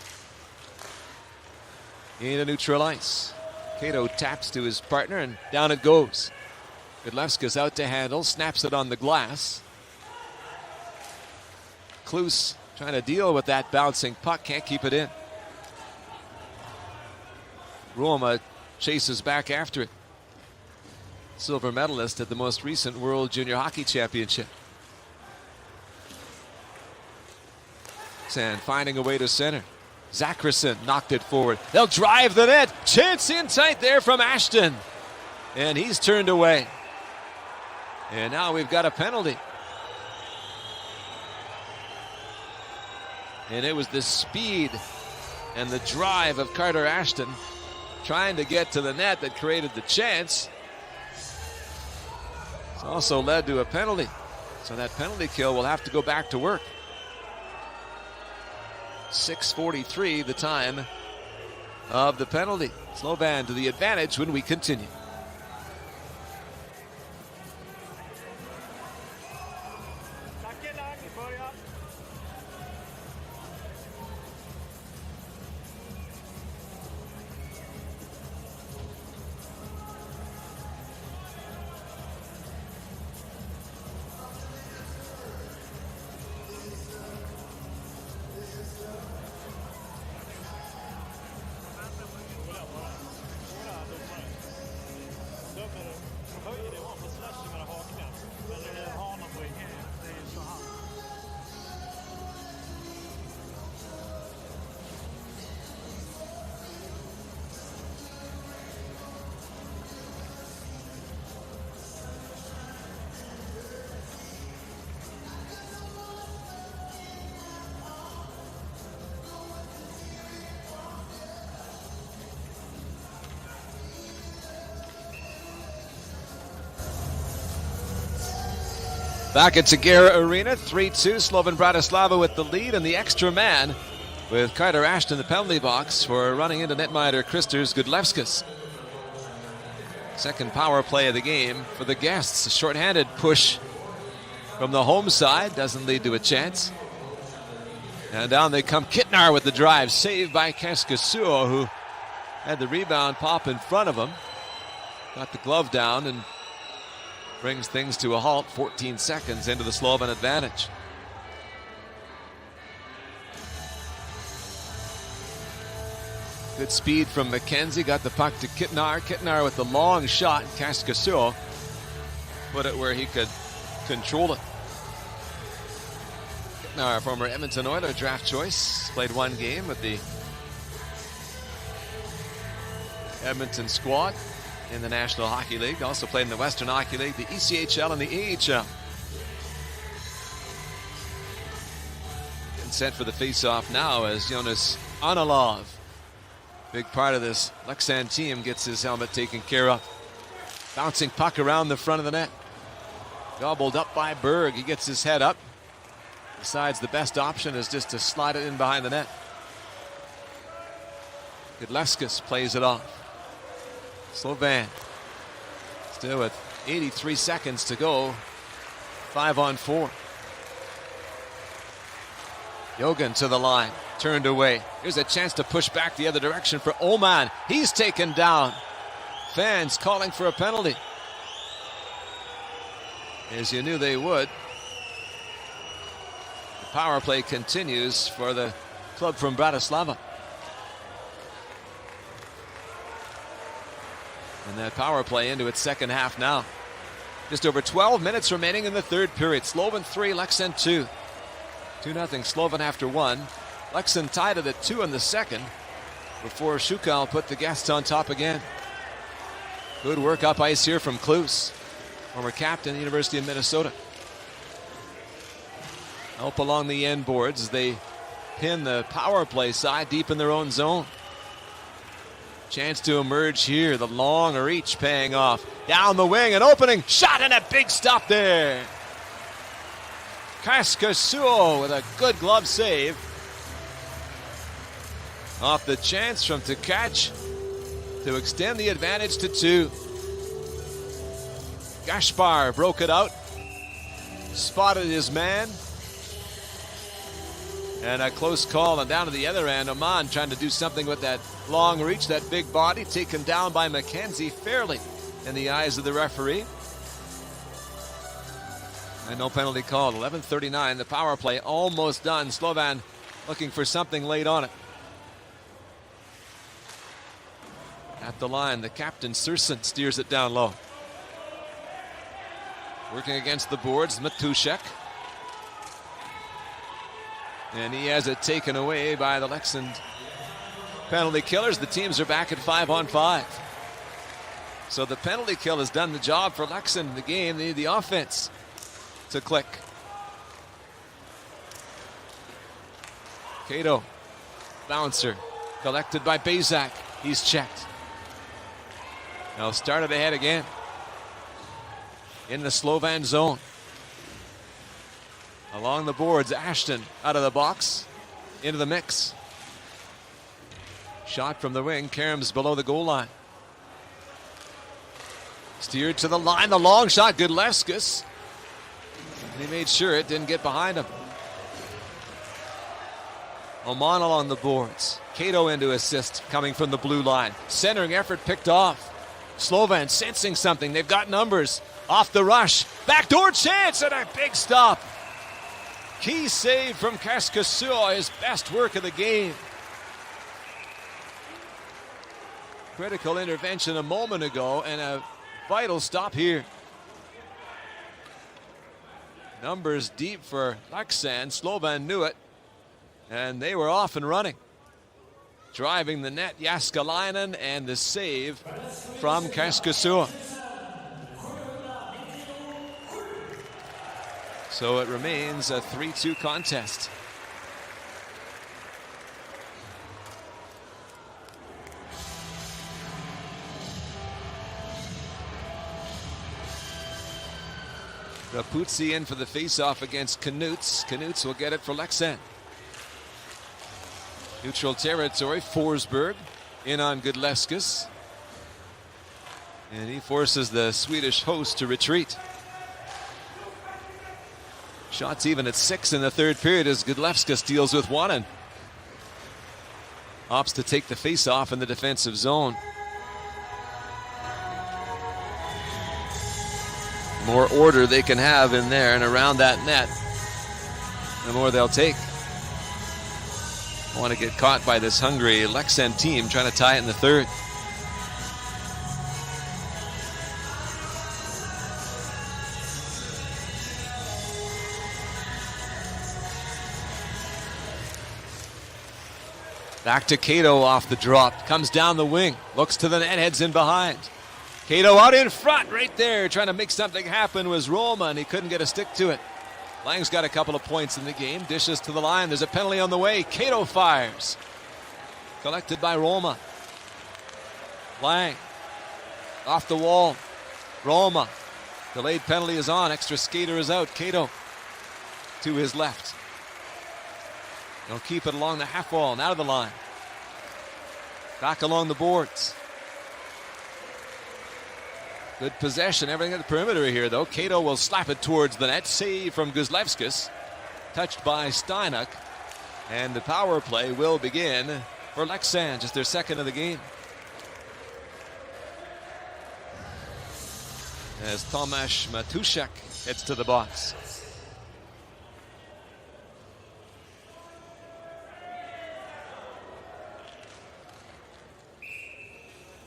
Into neutral ice. Cato taps to his partner and down it goes. Gudlevskis out to handle, snaps it on the glass. Klus trying to deal with that bouncing puck, can't keep it in. Roma chases back after it. Silver medalist at the most recent World Junior Hockey Championship. And finding a way to center. Zacherson knocked it forward. They'll drive the net. Chance in tight there from Ashton. And he's turned away. And now we've got a penalty. And it was the speed and the drive of Carter Ashton trying to get to the net that created the chance. It's also led to a penalty. So that penalty kill will have to go back to work. 6:43 the time of the penalty. Slovan to the advantage when we continue. Back at Segera Arena, 3-2. Slovan Bratislava with the lead, and the extra man with Carter Ashton in the penalty box for running into netminder Kristers Gudlevskis. Second power play of the game for the guests. A shorthanded push from the home side doesn't lead to a chance. And down they come. Kittnar with the drive, saved by Kaskasuo, who had the rebound pop in front of him. Got the glove down and brings things to a halt. 14 seconds into the Slovan advantage. Good speed from McKenzie. Got the puck to Kittnar. Kittnar with the long shot. Kaskasuo put it where he could control it. Kittnar, former Edmonton Oilers draft choice, played one game with the Edmonton squad in the National Hockey League. Also played in the Western Hockey League, the ECHL, and the AHL. And sent for the face-off now as Jonas Analov, big part of this Leksands team, gets his helmet taken care of. Bouncing puck around the front of the net. Gobbled up by Berg. He gets his head up. Decides the best option is just to slide it in behind the net. Gudlevskis plays it off. Slovan still with 83 seconds to go. 5-on-4. Jogan to the line. Turned away. Here's a chance to push back the other direction for Oman. He's taken down. Fans calling for a penalty, as you knew they would. The power play continues for the club from Bratislava. And that power play into its second half now. Just over 12 minutes remaining in the third period. Slovan 3, Leksands 2. 2-0 Slovan after one. Leksands tied it at 2 in the second before Shukal put the guests on top again. Good work up ice here from Kloos, former captain, University of Minnesota. Help along the end boards as they pin the power play side deep in their own zone. Chance to emerge here. The long reach paying off. Down the wing, an opening shot and a big stop there. Kaskasuo with a good glove save. Off the chance from Tkach to extend the advantage to 2. Gaspar broke it out. Spotted his man. And a close call, and down to the other end, Oman trying to do something with that long reach, that big body, taken down by McKenzie fairly in the eyes of the referee. And no penalty called. 11:39, the power play almost done. Slovan looking for something late on it. At the line, the captain, Sursen, steers it down low. Working against the boards, Matuszek. And he has it taken away by the Leksands penalty killers. The teams are back at 5-on-5. So the penalty kill has done the job for Leksands in the game. They need the offense to click. Cato, bouncer, collected by Bazak. He's checked. Now started ahead again in the Slovan zone. Along the boards, Ashton out of the box, into the mix. Shot from the wing, Karam's below the goal line. Steered to the line, the long shot, Gudlevskis. And he made sure it didn't get behind him. Oman along the boards. Cato into assist, coming from the blue line. Centering effort picked off. Slovan sensing something, they've got numbers. Off the rush, backdoor chance, and a big stop. Key save from Kaskasuo, his best work of the game. Critical intervention a moment ago and a vital stop here. Numbers deep for Leksands. Slovan knew it, and they were off and running. Driving the net, Jaskalainen, and the save from Kaskasuo. So it remains a 3-2 contest. Rapuzzi in for the face-off against Knutz. Knutz will get it for Leksand. Neutral territory, Forsberg in on Gudlevskis. And he forces the Swedish host to retreat. Shots even at 6 in the third period as Gudlevskis deals with one and opts to take the face-off in the defensive zone. The more order they can have in there and around that net, the more they'll take. I want to get caught by this hungry Leksand team trying to tie it in the third. Back to Cato off the drop. Comes down the wing. Looks to the net, heads in behind. Cato out in front, right there. Trying to make something happen was Roma, and he couldn't get a stick to it. Lang's got a couple of points in the game. Dishes to the line. There's a penalty on the way. Cato fires. Collected by Roma. Lang. Off the wall. Roma. Delayed penalty is on. Extra skater is out. Cato to his left. They'll keep it along the half wall and out of the line. Back along the boards. Good possession, everything at the perimeter here, though. Cato will slap it towards the net. Save from Gudlevskis. Touched by Steinach. And the power play will begin for Leksand, just their second of the game. As Tomasz Matuszak heads to the box.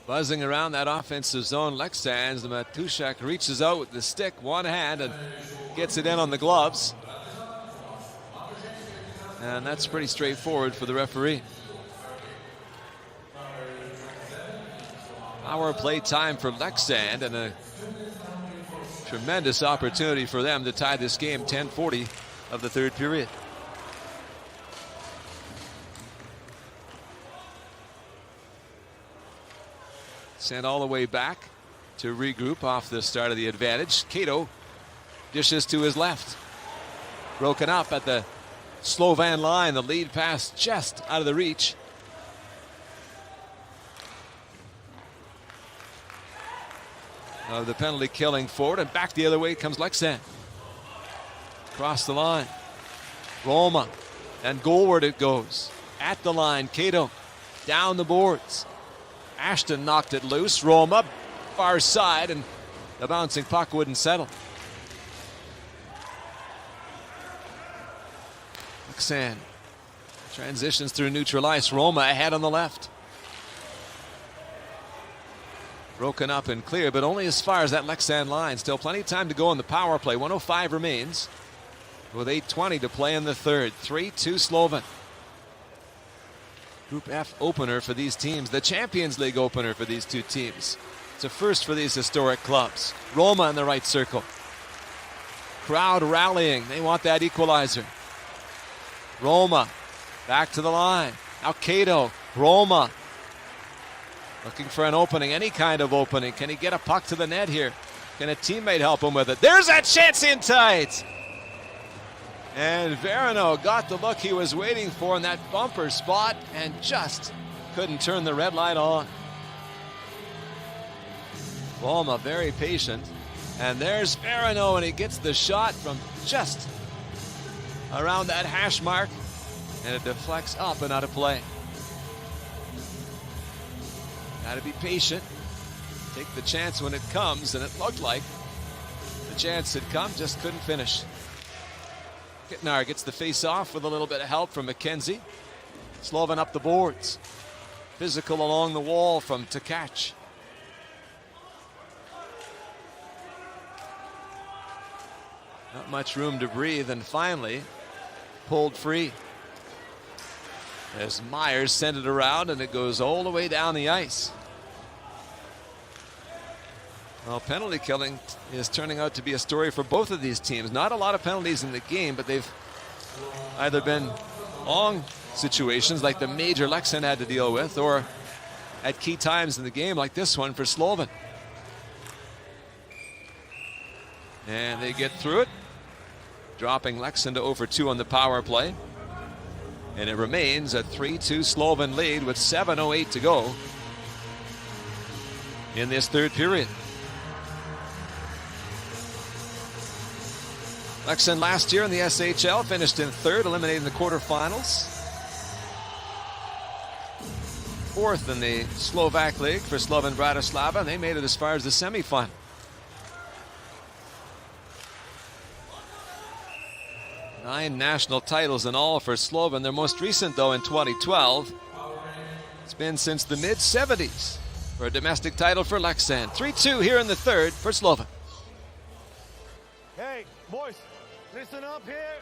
Buzzing around that offensive zone, Leksands. The Matuszak reaches out with the stick, one hand, and gets it in on the gloves. And that's pretty straightforward for the referee. Power play time for Leksand, and a tremendous opportunity for them to tie this game. 10:40 of the third period. Sent all the way back to regroup off the start of the advantage. Cato dishes to his left. Broken up at the Slovan line. The lead pass just out of the reach. Of the penalty killing forward, and back the other way comes Leksand. Across the line. Roma. And goalward it goes. At the line, Cato. Down the boards. Ashton knocked it loose. Roma, far side, and the bouncing puck wouldn't settle. Leksand transitions through neutral ice. Roma ahead on the left. Broken up and clear, but only as far as that Leksand line. Still plenty of time to go on the power play. 1:05 remains with 8:20 to play in the third. 3-2 Slovan. Group F opener for these teams. The Champions League opener for these two teams. It's a first for these historic clubs. Roma in the right circle. Crowd rallying. They want that equalizer. Roma back to the line. Now Cato. Roma looking for an opening, any kind of opening. Can he get a puck to the net here? Can a teammate help him with it? There's that chance in tight. And Verano got the look he was waiting for in that bumper spot and just couldn't turn the red light on. Roma very patient. And there's Verano, and he gets the shot from just around that hash mark. And it deflects up and out of play. Got to be patient. Take the chance when it comes, and it looked like the chance had come, just couldn't finish. Kitnar gets the face off with a little bit of help from McKenzie. Slovan up the boards. Physical along the wall from Tkach. Not much room to breathe, and finally pulled free. As Myers sent it around, and it goes all the way down the ice. Well, penalty killing is turning out to be a story for both of these teams. Not a lot of penalties in the game, but they've either been long situations like the major Leksand had to deal with, or at key times in the game like this one for Slovan. And they get through it, dropping Leksand to 0-for-2 on the power play. And it remains a 3-2 Slovan lead with 7:08 to go in this third period. Leksand last year in the SHL finished in third, eliminating the quarterfinals. Fourth in the Slovak League for Slovan Bratislava, and they made it as far as the semifinal. Nine national titles in all for Slovan. Their most recent, though, in 2012. It's been since the mid-70s for a domestic title for Leksand. 3-2 here in the third for Slovan. Hey, boys, listen up here.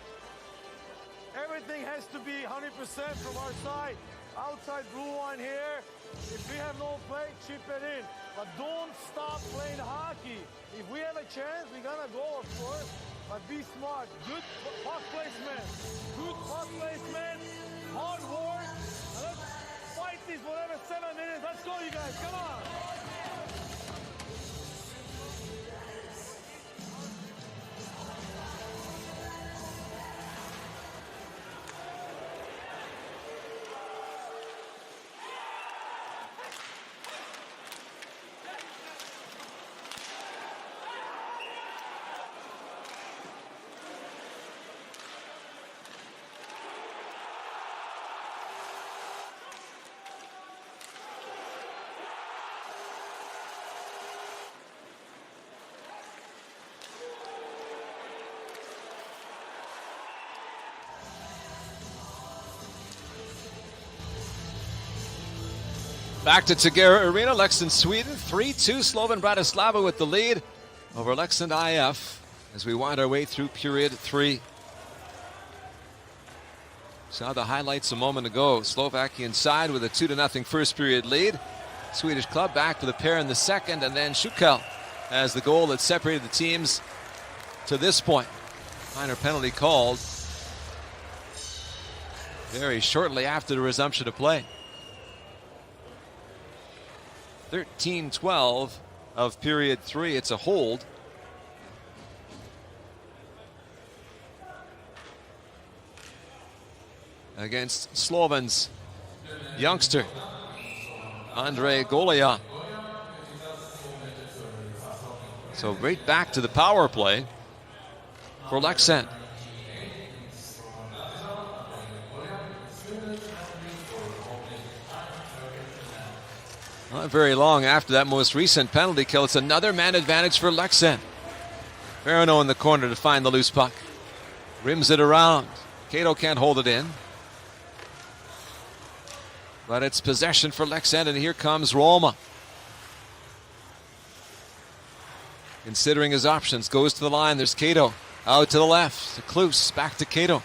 Everything has to be 100% from our side. Outside blue line here. If we have no play, chip it in. But don't stop playing hockey. If we have a chance, we're gonna go, of course. But be smart. Good puck placement. Good puck placement. Hard work. And let's fight this whatever 7 minutes. Let's go, you guys. Come on. Back to Tegera Arena, Leksands, Sweden. 3-2 Slovan Bratislava with the lead over Leksand IF as we wind our way through period 3. Saw the highlights a moment ago. Slovakian side with a 2-0 first period lead. Swedish club back for the pair in the second, and then Schukel as the goal that separated the teams to this point. Minor penalty called very shortly after the resumption of play. 13-12 of period 3. It's a hold. Against Slovan's youngster, Andrei Golia. So right back to the power play for Leksand. Not very long after that most recent penalty kill, it's another man advantage for Leksand. Verano in the corner to find the loose puck. Rims it around. Cato can't hold it in. But it's possession for Leksand, and here comes Roma. Considering his options, goes to the line. There's Cato. Out to the left. Klus back to Cato.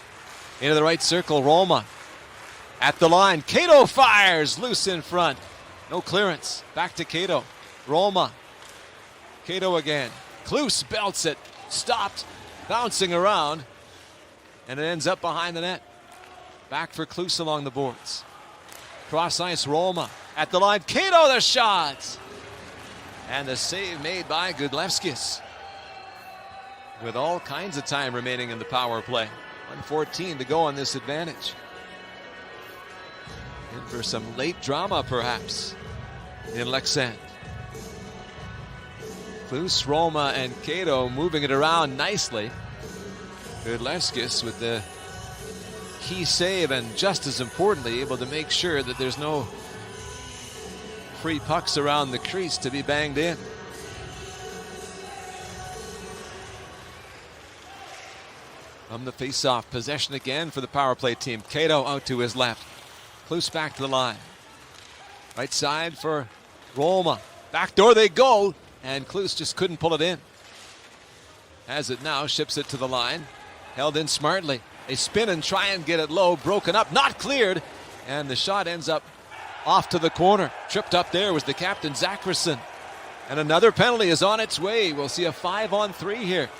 Into the right circle, Roma. At the line, Cato fires. Loose in front. No clearance. Back to Cato. Roma. Cato again. Klus belts it. Stopped. Bouncing around. And it ends up behind the net. Back for Klus along the boards. Cross ice, Roma. At the line, Cato, the shot. And the save made by Gudlevskis. With all kinds of time remaining in the power play. 1:14 to go on this advantage. In for some late drama, perhaps, in Leksand. Klus, Roma, and Cato moving it around nicely. Gudlevskis with the key save, and just as importantly, able to make sure that there's no free pucks around the crease to be banged in. From the face-off, possession again for the power play team. Cato out to his left. Klus back to the line. Right side for Roma. Back door they go, and Klus just couldn't pull it in. Has it now, ships it to the line. Held in smartly. They spin and try and get it low, broken up, not cleared, and the shot ends up off to the corner. Tripped up there was the captain, Zachrisson. And another penalty is on its way. We'll see a 5-on-3 here.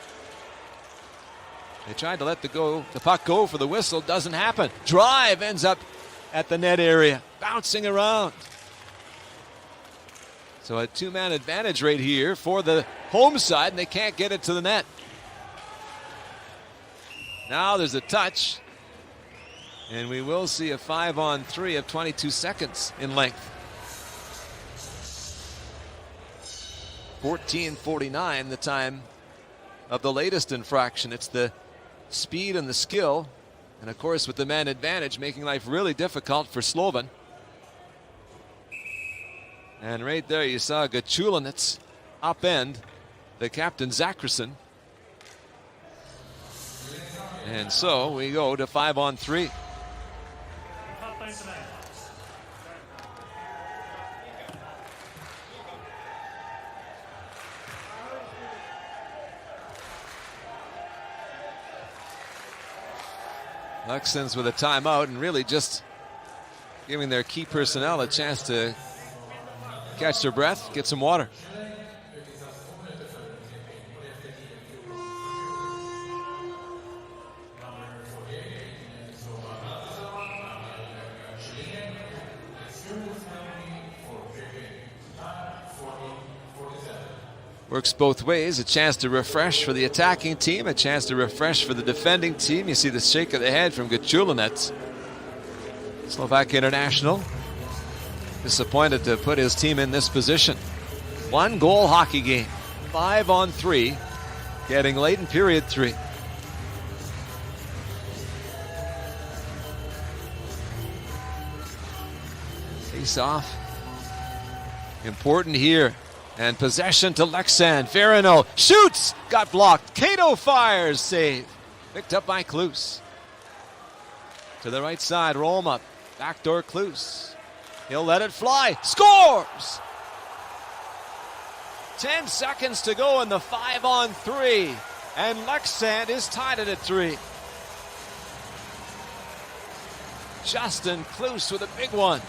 They tried to let the puck go for the whistle. Doesn't happen. Drive ends up at the net area, bouncing around. So a two-man advantage right here for the home side, and they can't get it to the net. Now there's a touch. And we will see a 5-on-3 of 22 seconds in length. 14:49 the time of the latest infraction. It's the speed and the skill, and of course with the man advantage making life really difficult for Slovan. And right there you saw Gachulinets upend the captain Zacherson. And so we go to 5-on-3. Leksands with a timeout and really just giving their key personnel a chance to catch their breath, get some water. Works both ways, a chance to refresh for the attacking team, a chance to refresh for the defending team. You see the shake of the head from Gachulinets. Slovak international, disappointed to put his team in this position. 1-goal hockey game, 5-on-3, getting late in period 3. Face off, important here. And possession to Leksands. Verino shoots, got blocked. Cato fires, save. Picked up by Kloos. To the right side, Roma. Backdoor Kloos. He'll let it fly. Scores! 10 seconds to go in the 5-on-3. And Leksands is tied it at 3. Justin Kloos with a big one.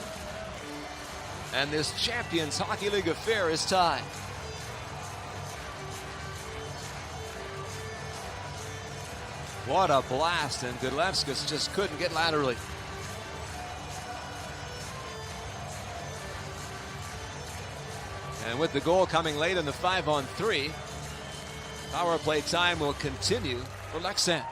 And this Champions Hockey League affair is tied. What a blast, and Gudlevskis just couldn't get laterally. And with the goal coming late in the 5-on-3, power play time will continue for Leksands.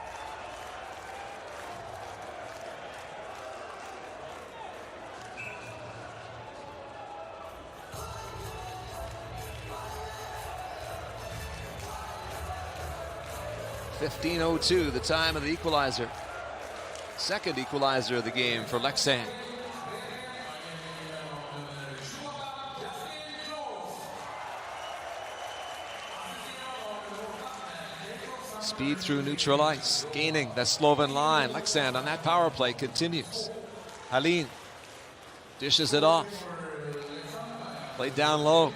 .15:02, the time of the equalizer. Second equalizer of the game for Leksands. Speed through neutral ice, gaining the Slovan line. Leksands on that power play continues. Halin dishes it off. Played down low.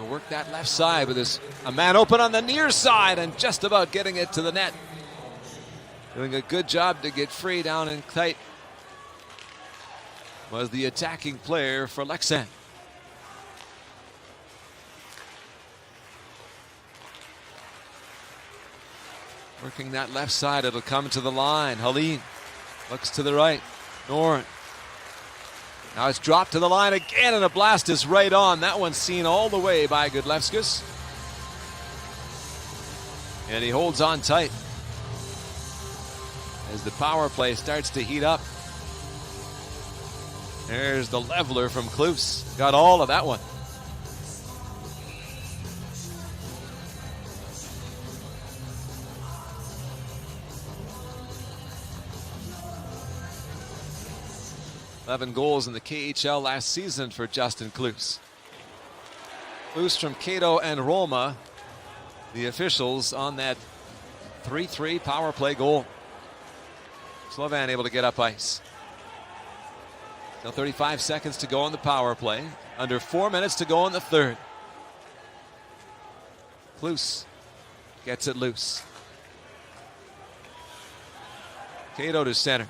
Work that left side with a man open on the near side and just about getting it to the net. Doing a good job to get free down and tight was the attacking player for Leksands. Working that left side, it'll come to the line. Halin looks to the right. Noren. Now it's dropped to the line again, and a blast is right on. That one's seen all the way by Gudlevskis. And he holds on tight as the power play starts to heat up. There's the leveler from Kloos. Got all of that one. .11 goals in the KHL last season for Justin Kloos. Kloos from Cato and Roma, the officials on that 3-3 power play goal. Slovan able to get up ice. Still 35 seconds to go on the power play. Under 4 minutes to go in the third. Kloos gets it loose. Cato to center.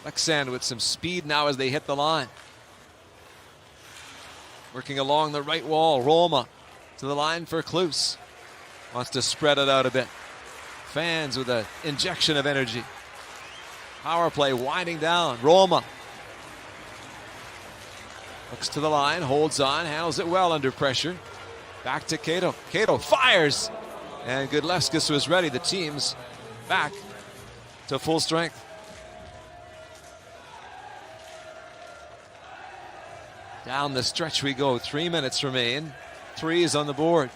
Leksands with some speed now as they hit the line. Working along the right wall. Roma to the line for Kloos. Wants to spread it out a bit. Fans with an injection of energy. Power play winding down. Roma looks to the line, holds on, handles it well under pressure. Back to Cato. Cato fires. And Gudlevskis was ready. The team's back to full strength. Down the stretch we go. 3 minutes remain. 3 is on the board.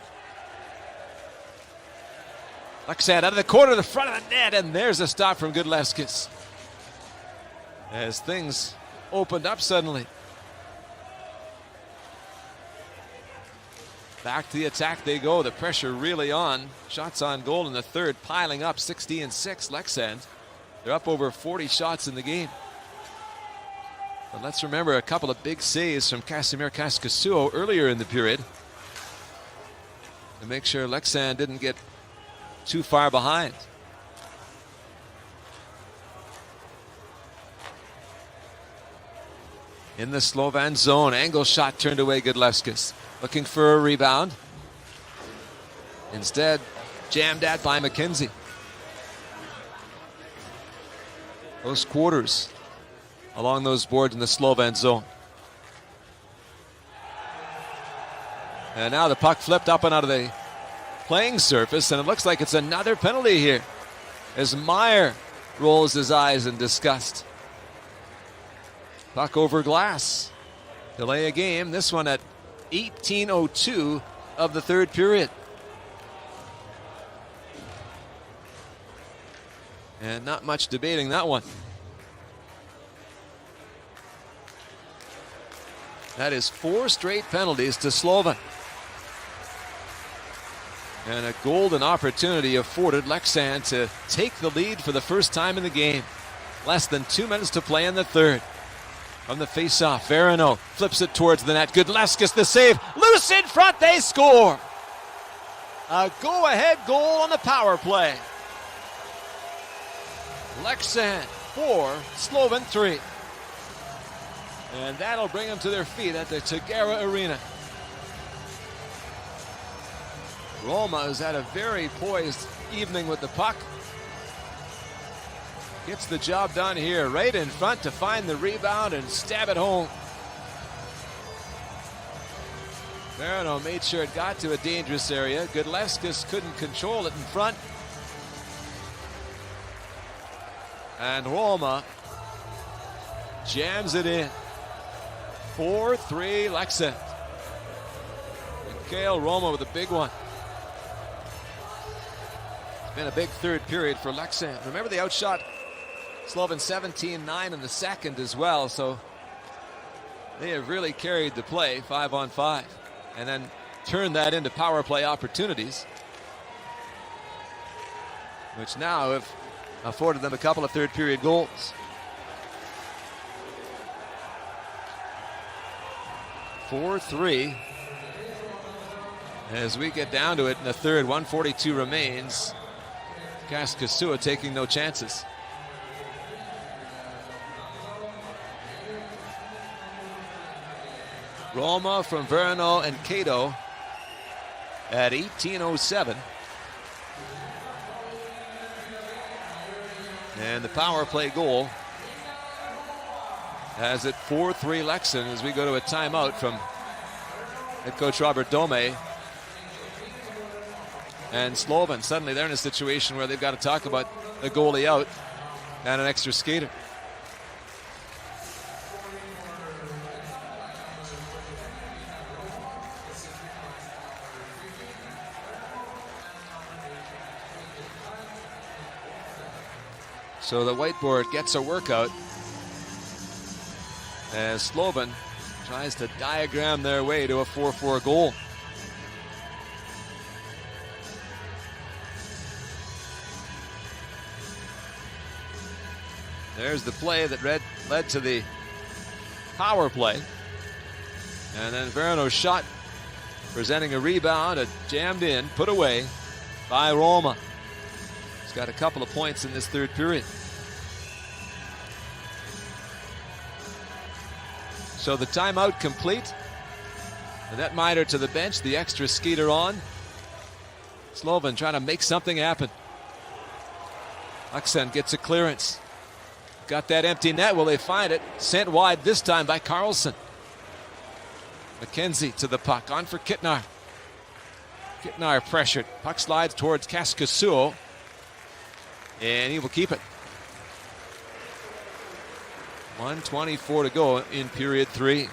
Leksand out of the corner, the front of the net, and there's a stop from Gudlevskis. As things opened up suddenly. Back to the attack they go. The pressure really on. Shots on goal in the third, piling up 16-6. Leksand, they're up over 40 shots in the game. But let's remember a couple of big saves from Casimir Kaskasuo earlier in the period to make sure Leksand didn't get too far behind. In the Slovan zone, angle shot turned away. Gudlevskis looking for a rebound. Instead, jammed at by McKenzie. Close quarters along those boards in the Slovan zone. And now the puck flipped up and out of the playing surface, and it looks like it's another penalty here as Meyer rolls his eyes in disgust. Puck over glass. Delay a game, this one at 18:02 of the third period. And not much debating that one. That is 4 straight penalties to Slovan. And a golden opportunity afforded Leksand to take the lead for the first time in the game. Less than 2 minutes to play in the third. From the face-off, Verino flips it towards the net. Gudlevskis the save. Loose in front, they score. A go-ahead goal on the power play. Leksand 4, Slovan 3. And that'll bring them to their feet at the Tegera Arena. Roma has had a very poised evening with the puck. Gets the job done here, right in front to find the rebound and stab it home. Verino made sure it got to a dangerous area. Gudlevskis couldn't control it in front. And Roma jams it in. 4-3 Leksand. Mikhail Roma with a big one. It's been a big third period for Leksand. Remember, they outshot Slovan 17-9 in the second as well, so they have really carried the play 5-on-5 and then turned that into power play opportunities, which now have afforded them a couple of third period goals. 4-3 as we get down to it in the third. 1:42 remains. Kaskasuo taking no chances. Roma from Verino and Cato at 18:07. And the power play goal has it 4-3 Leksand as we go to a timeout from head coach Robert Dome. And Slovan, suddenly they're in a situation where they've got to talk about the goalie out and an extra skater. So the whiteboard gets a workout as Slovan tries to diagram their way to a 4-4 goal. There's the play that led to the power play. And then Verino's shot presenting a rebound, a jammed in, put away by Roma. He's got a couple of points in this third period. So the timeout complete. The netminder to the bench, the extra skater on. Slovan trying to make something happen. Leksand gets a clearance. Got that empty net. Will they find it? Sent wide this time by Carlson. McKenzie to the puck. On for Kittnar. Kittnar pressured. Puck slides towards Kaskasuo. And he will keep it. 1:24 to go in period 3.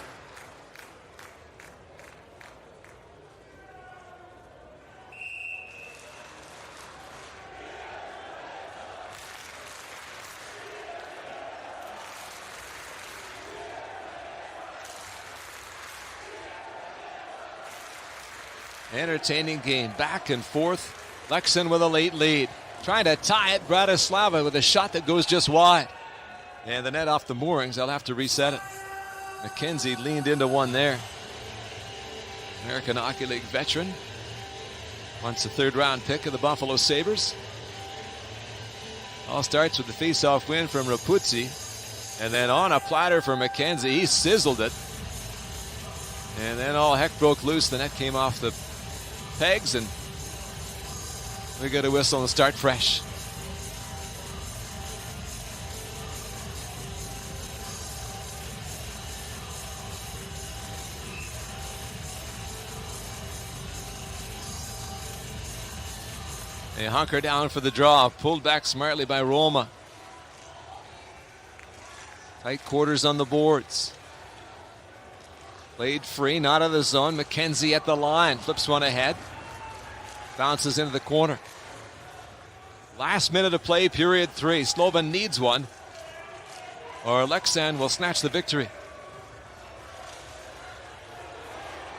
Entertaining game, back and forth. Leksand with a late lead. Trying to tie it, Bratislava with a shot that goes just wide. And the net off the moorings, they'll have to reset it. McKenzie leaned into one there. American Hockey League veteran. Once a third-round pick of the Buffalo Sabres. All starts with the face-off win from Rapuzzi. And then on a platter for McKenzie, he sizzled it. And then all heck broke loose. The net came off the pegs, and we got a whistle and start fresh. They hunker down for the draw, pulled back smartly by Roma. Tight quarters on the boards. Played free, not out of the zone. McKenzie at the line, flips one ahead. Bounces into the corner. Last minute of play, period 3. Slovan needs one, or Leksand will snatch the victory.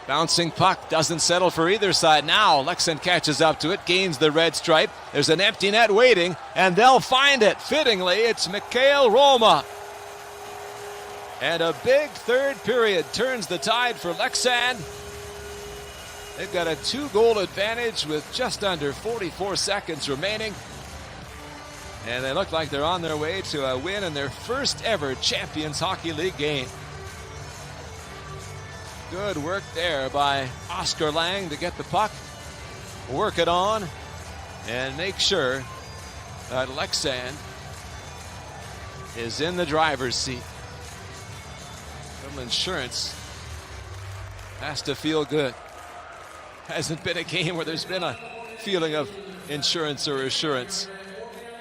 Bouncing puck, doesn't settle for either side. Now Leksand catches up to it, gains the red stripe. There's an empty net waiting, and they'll find it. Fittingly, it's Mikael Roma. And a big third period turns the tide for Leksand. They've got a 2-goal advantage with just under 44 seconds remaining. And they look like they're on their way to a win in their first ever Champions Hockey League game. Good work there by Oscar Lang to get the puck, work it on, and make sure that Leksand is in the driver's seat. Insurance has to feel good. Hasn't been a game where there's been a feeling of insurance or assurance,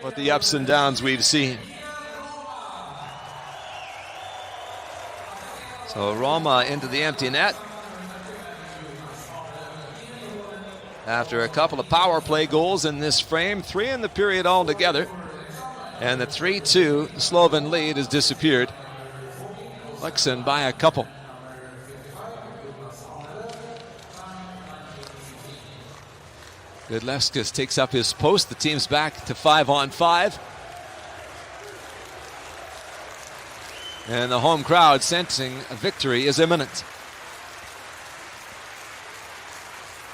but the ups and downs we've seen. So Roma into the empty net after a couple of power play goals in this frame, 3 in the period altogether, and the 3-2 Slovan lead has disappeared. Leksand by a couple. Gudlevskis takes up his post. The team's back to 5-on-5. And the home crowd sensing a victory is imminent.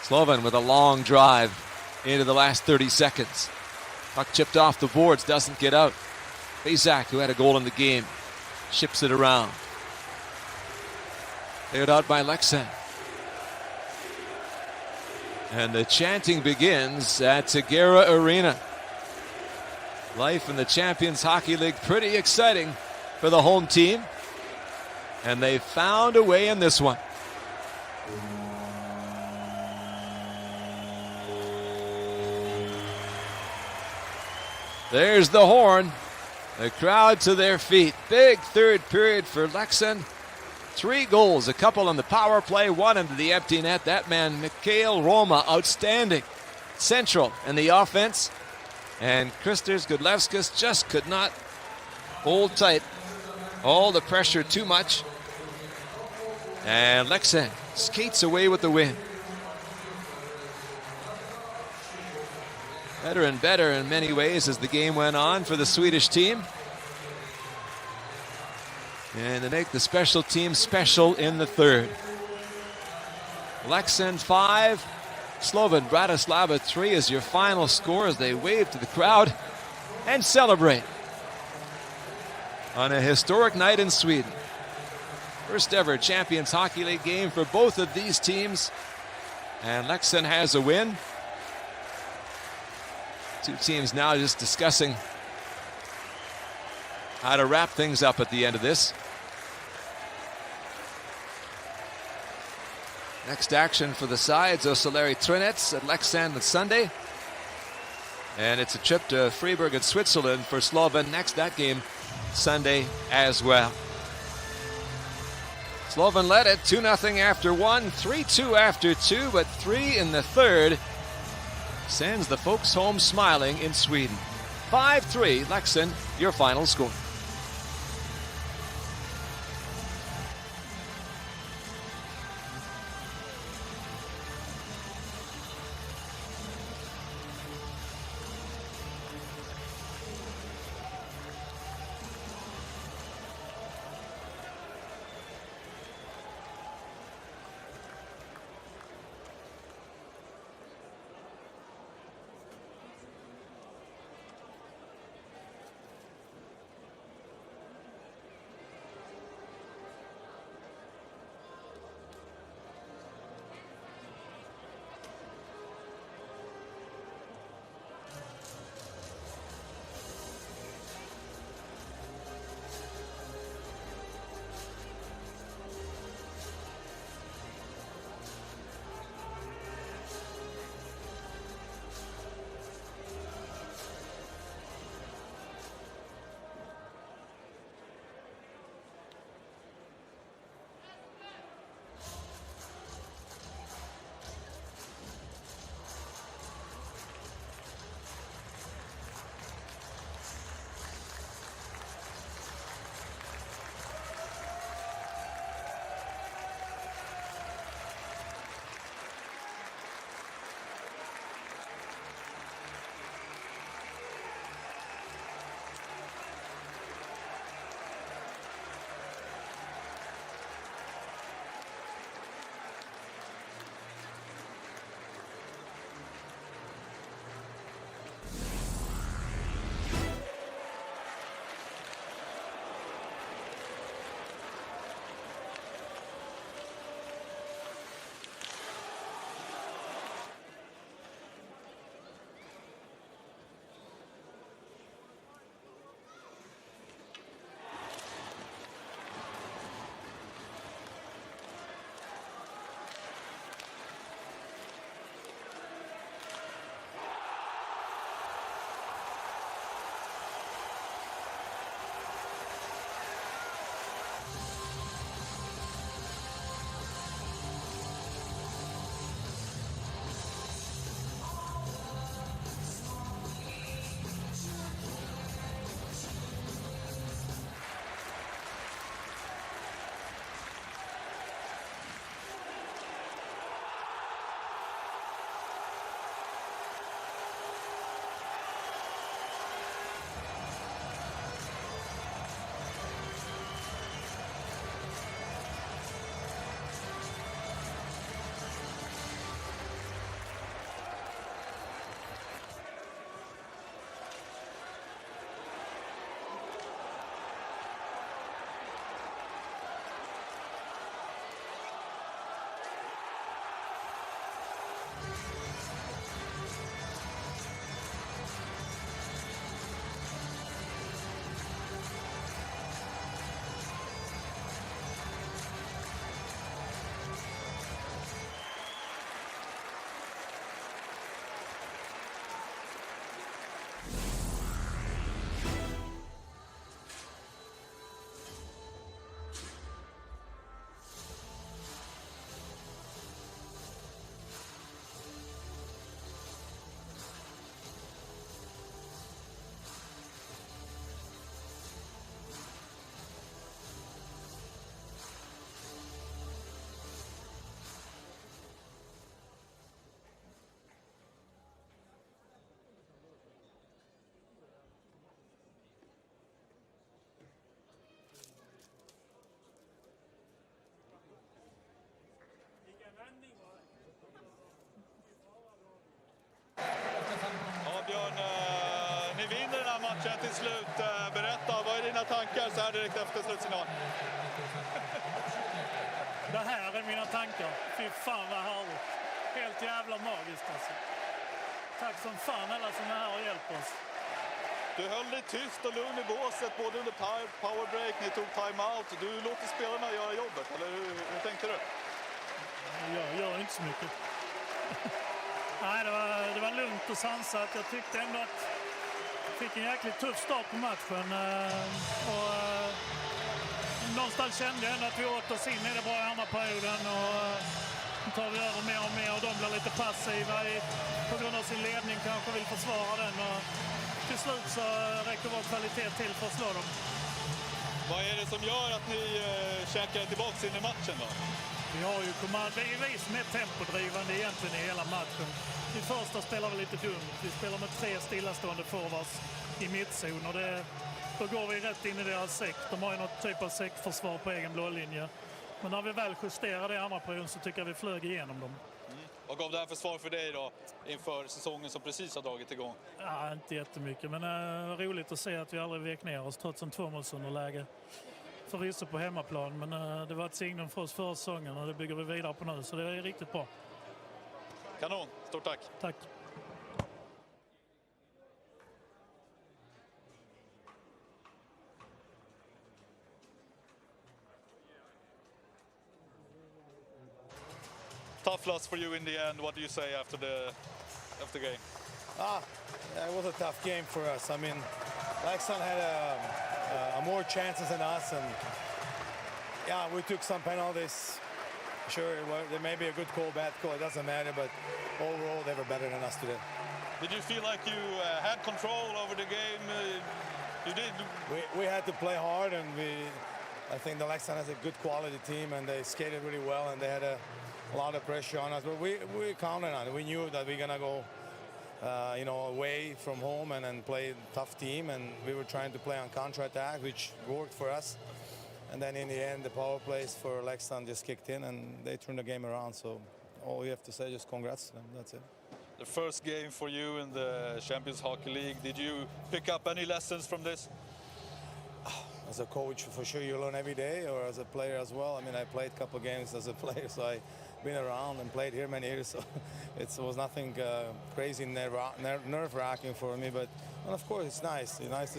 Slovan with a long drive into the last 30 seconds. Puck chipped off the boards, doesn't get out. Bezak, who had a goal in the game, ships it around. Cleared out by Leksand. And the chanting begins at Segura Arena. Life in the Champions Hockey League pretty exciting for the home team. And they found a way in this one. There's the horn. The crowd to their feet. Big third period for Leksand. 3 goals, a couple on the power play, 1 into the empty net. That man, Mikael Roma, outstanding. Central in the offense. And Kristers Gudlevskis just could not hold tight. All the pressure too much. And Leksand skates away with the win. Better and better in many ways as the game went on for the Swedish team. And they make the special team special in the third. Leksand 5, Slovan Bratislava 3 is your final score as they wave to the crowd and celebrate on a historic night in Sweden. First ever Champions Hockey League game for both of these teams. And Leksand has a win. Two teams now just discussing how to wrap things up at the end of this. Next action for the sides, Oceleri Trinets at Leksands on Sunday. And it's a trip to Freiburg in Switzerland for Slovan next. That game Sunday as well. Slovan led it 2-0 after 1, 3-2 after 2, but 3 in the third sends the folks home smiling in Sweden. 5-3 Leksand, your final score. matchen till slut. Berätta, vad är dina tankar så här direkt efter slutsignal? Det här är mina tankar. Fy fan vad härligt. Helt jävla magiskt alltså. Tack som fan alla som är här och hjälper oss. Du höll dig tyst och lugn i båset både under powerbreak, ni tog timeout. Du låter spelarna göra jobbet, eller hur tänkte du? Jag gör inte så mycket. Nej, det var lugnt och sansat. Jag tyckte ändå att jag fick en jäkligt tuff start på matchen. Någonstans kände jag ändå att vi åt oss in i det bra i andra perioden. Nu tar vi över mer och mer och de blir lite passiva på grund av sin ledning, kanske vill försvara den. Och till slut så räcker vår kvalitet till för att slå dem. Vad är det som gör att ni käkar tillbaka in i matchen då? Vi har ju det är vi som är tempodrivande egentligen i hela matchen. I första spelar vi lite dumt. Vi spelar med 3 stillastående forwards i mittzon och då går vi rätt in i deras sekt. De har ju något typ av sektförsvar på egen blålinje. Men när vi väl justerar det i andra perioden så tycker jag vi flög igenom dem. Vad gav det här för svar för dig då inför säsongen som precis har dragit igång? Ja, inte jättemycket, men roligt att se att vi aldrig vek ner oss trots en 2-målsunderläge. Förvisso på hemmaplan, men det var ett signum för oss förra säsongen och det bygger vi vidare på nu, så det är riktigt bra. Kanon, stort tack. Tack. Tough loss for you in the end. What do you say after the game? It was a tough game for us. I mean, Leksands had more chances than us, and yeah, we took some penalties. Sure, there may be a good call, bad call, it doesn't matter, but overall they were better than us today. Did you feel like you had control over the game? You did. We had to play hard, and I think the Leksands has a good quality team, and they skated really well, and they had a lot of pressure on us. But we counted on it. We knew that we're gonna go, away from home and then play a tough team, and we were trying to play on counter-attack, which worked for us. And then in the end, the power plays for Leksands just kicked in, and they turned the game around. So all you have to say is just congrats, and that's it. The first game for you in the Champions Hockey League. Did you pick up any lessons from this? As a coach, for sure, you learn every day, or as a player as well. I mean, I played a couple of games as a player, so I've been around and played here many years, so it was nothing crazy, nerve-wracking for me. But of course, it's nice. It's nice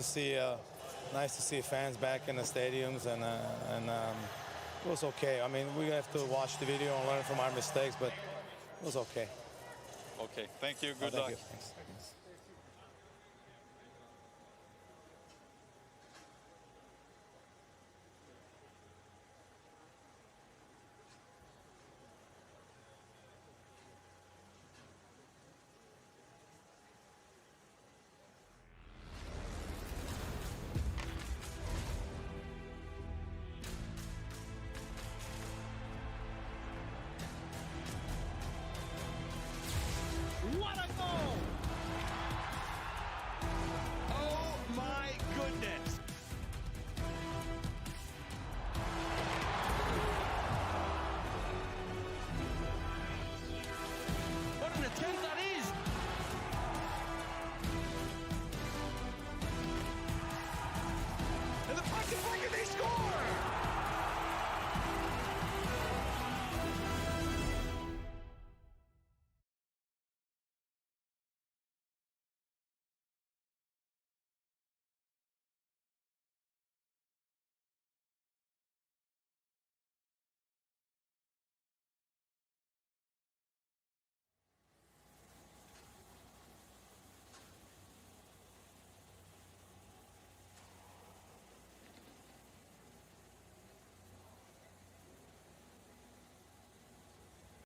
to see fans back in the stadiums, and it was okay. I mean, we have to watch the video and learn from our mistakes, but it was okay. Okay, thank you. Good luck. Thank you. Thanks.